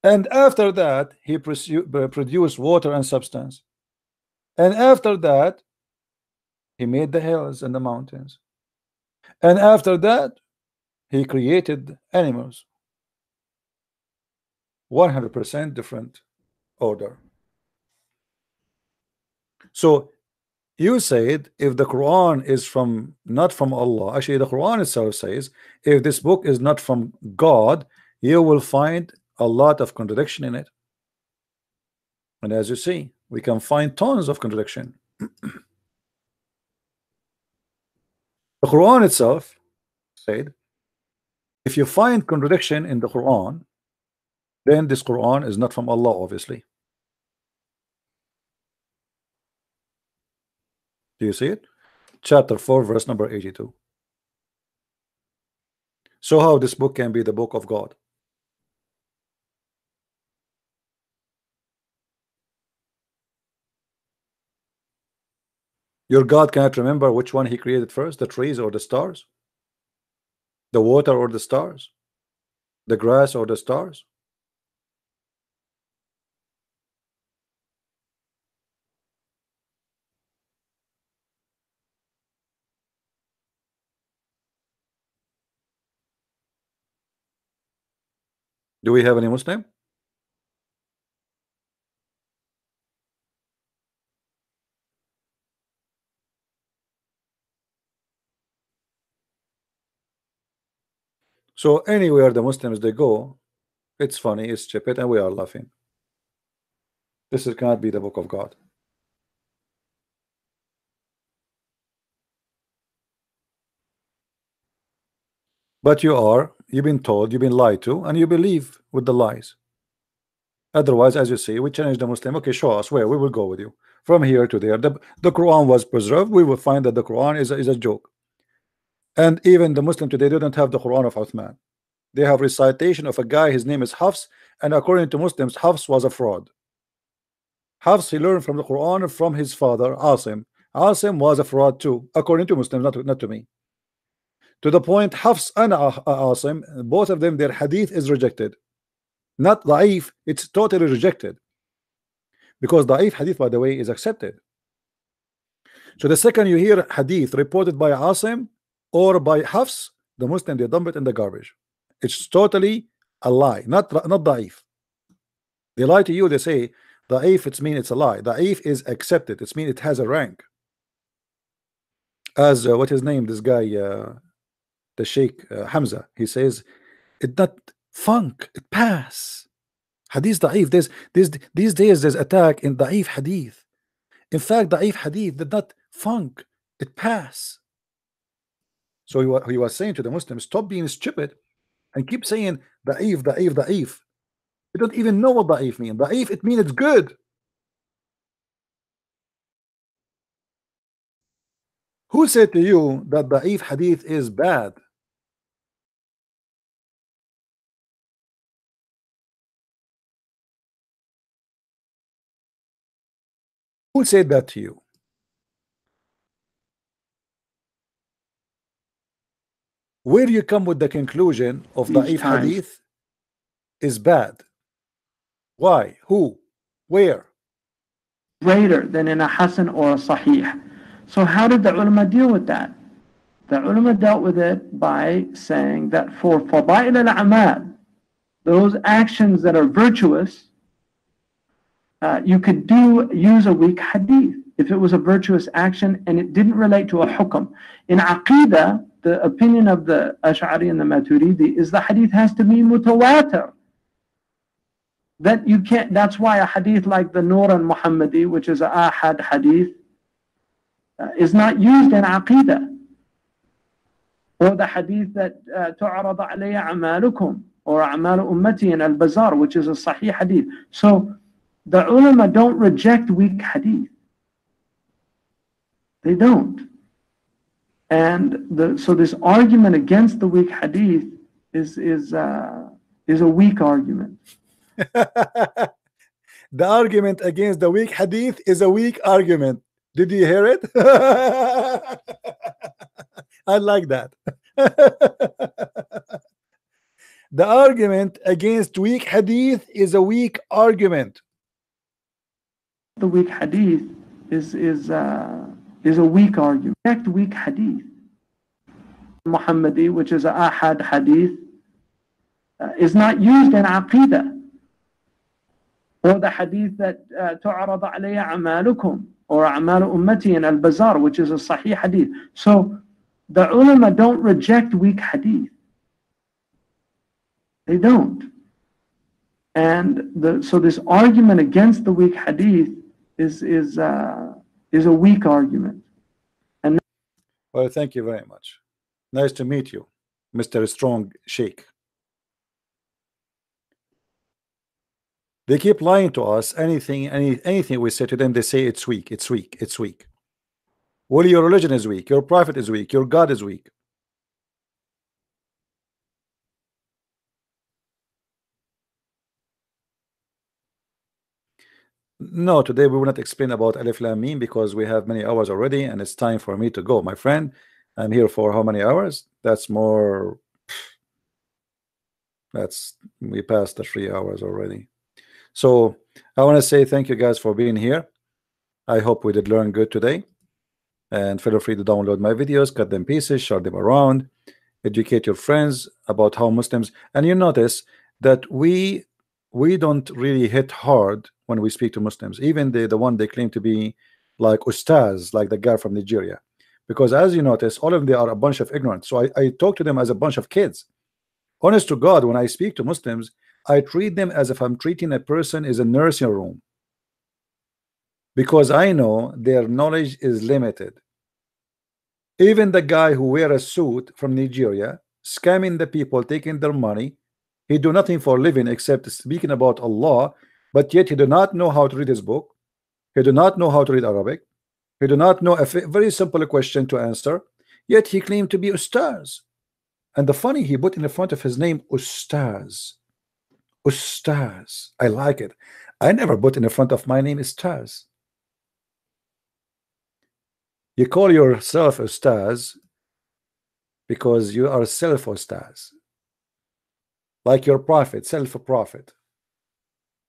And after that, he produced water and substance. And after that, he made the hills and the mountains. And after that, he created animals. 100% different order. So you said if the Quran is from not from Allah, actually the Quran itself says if this book is not from God, you will find a lot of contradiction in it. And as you see, we can find tons of contradiction. The Quran itself said if you find contradiction in the Quran, then this Quran is not from Allah, obviously. Do you see it? Chapter 4, verse number 82. So how this book can be the book of God? Your God cannot remember which one he created first, the trees or the stars, the water or the stars, the grass or the stars. Do we have any Muslim? So anywhere the Muslims they go, it's funny, it's stupid, and we are laughing. This cannot be the book of God. But you've been told, you've been lied to, and you believe with the lies. Otherwise, as you say, we challenge the Muslim. Okay, show us where we will go with you from here to there. The Quran was preserved. We will find that the Quran is a joke. And even the Muslim today, they don't have the Quran of Uthman. They have recitation of a guy, his name is Hafs, and according to Muslims, Hafs was a fraud. Hafs, he learned from the Quran from his father, Asim. Asim was a fraud too, according to Muslims, not to me. To the point, Hafs and Asim, both of them, their hadith is rejected. Not da'if, it's totally rejected. Because da'if hadith, by the way, is accepted. So the second you hear hadith reported by Asim or by Hafs, the Muslim, they dump it in the garbage. It's totally a lie, not da'if. They lie to you, they say da'if, it means it's a lie. Da'if is accepted, it means it has a rank. As what his name, this guy, the Sheikh Hamza, he says it not funk, it pass. Hadith da'if, these days there's attack in da'if hadith. In fact, da'if hadith did not funk, it pass. So he was saying to the Muslims, stop being stupid and keep saying da'if, da'if, da'if. You don't even know what da'if means. Da'if, it means it's good. Who said to you that da'if hadith is bad? Who said that to you? Where do you come with the conclusion of da'if hadith is bad? Why? Who? Where? Greater than in a Hasan or a Sahih. So how did the ulama deal with that? The ulama dealt with it by saying that for fadail al-a'mal, those actions that are virtuous, you could use a weak hadith if it was a virtuous action and it didn't relate to a hukm. In Aqidah, the opinion of the Ash'ari and the Maturidi is the hadith has to be mutawatir. That you can't, that's why a hadith like the Nur al-Muhammadi, which is a ahad hadith, is not used in Aqidah. Or the hadith that tu'arad alayya a'malukum, or a'malu ummati in al-Bazar, which is a sahih hadith. So the ulama don't reject weak hadith. They don't. And so this argument against the weak hadith is a weak argument. The argument against the weak hadith is a weak argument. Did you hear it? I like that. The argument against weak hadith is a weak argument. The weak hadith is a weak argument. Reject weak hadith. Muhammadi, which is a ahad hadith, is not used in Aqidah. Or the hadith that tu'arad alayya a'malukum, or a'malu ummati in al-Bazar, which is a sahih hadith. So the ulama don't reject weak hadith. They don't. And so this argument against the weak hadith is a weak argument. And well, thank you very much. Nice to meet you, Mr. Strong Sheikh. They keep lying to us. Anything we say to them, they say it's weak, it's weak, it's weak. Well, your religion is weak, your prophet is weak, your God is weak. No, today we will not explain about Alif Lam Mim because we have many hours already and it's time for me to go, my friend. I'm here for how many hours? That's more. We passed the 3 hours already. So I want to say thank you guys for being here. I hope we did learn good today. And feel free to download my videos, cut them pieces, share them around, educate your friends about how Muslims. And you notice that we don't really hit hard when we speak to Muslims, even the one they claim to be like ustaz, like the guy from Nigeria, because as you notice, all of them are a bunch of ignorant. So I talk to them as a bunch of kids. Honest to God, when I speak to Muslims, I treat them as if I'm treating a person in a nursing room, because I know their knowledge is limited. Even the guy who wear a suit from Nigeria, scamming the people, taking their money, he do nothing for a living except speaking about Allah, but yet he do not know how to read his book. He do not know how to read Arabic. He do not know a very simple question to answer, yet he claimed to be Ustaz. And the funny, he put in the front of his name Ustaz. Ustaz. I like it. I never put in the front of my name Ustaz. You call yourself Ustaz because you are self-Ustaz. Like your prophet, self-prophet,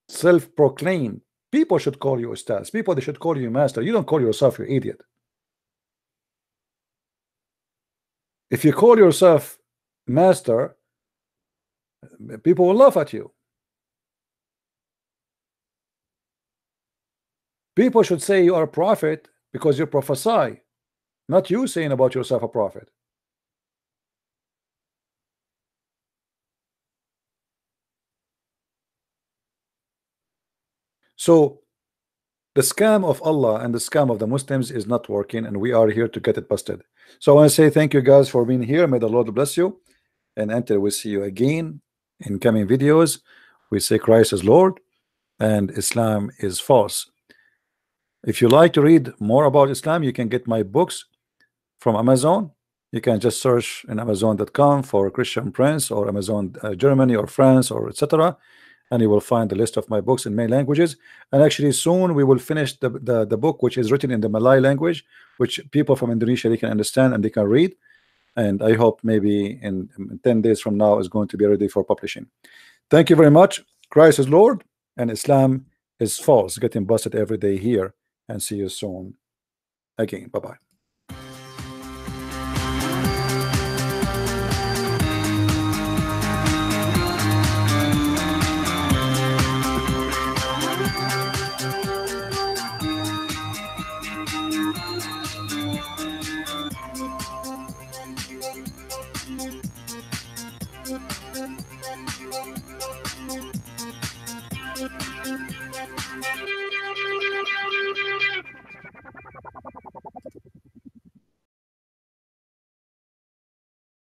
self-proclaimed. People should call you Ustaz. People, they should call you master. You don't call yourself, you idiot. If you call yourself master, people will laugh at you. People should say you are a prophet because you prophesy, not you saying about yourself a prophet. So the scam of Allah and the scam of the Muslims is not working, and we are here to get it busted. So I want to say thank you guys for being here. May the Lord bless you, and until we see you again in coming videos, we say Christ is Lord and Islam is false. If you like to read more about Islam, you can get my books from Amazon. You can just search in Amazon.com for Christian Prince, or Amazon Germany or France, or etc., and you will find the list of my books in many languages. And actually soon we will finish the book which is written in the Malay language, which people from Indonesia, they can understand and they can read. And I hope maybe in 10 days from now is going to be ready for publishing. Thank you very much. Christ is Lord and Islam is false. Getting busted every day here, and see you soon again. Bye-bye.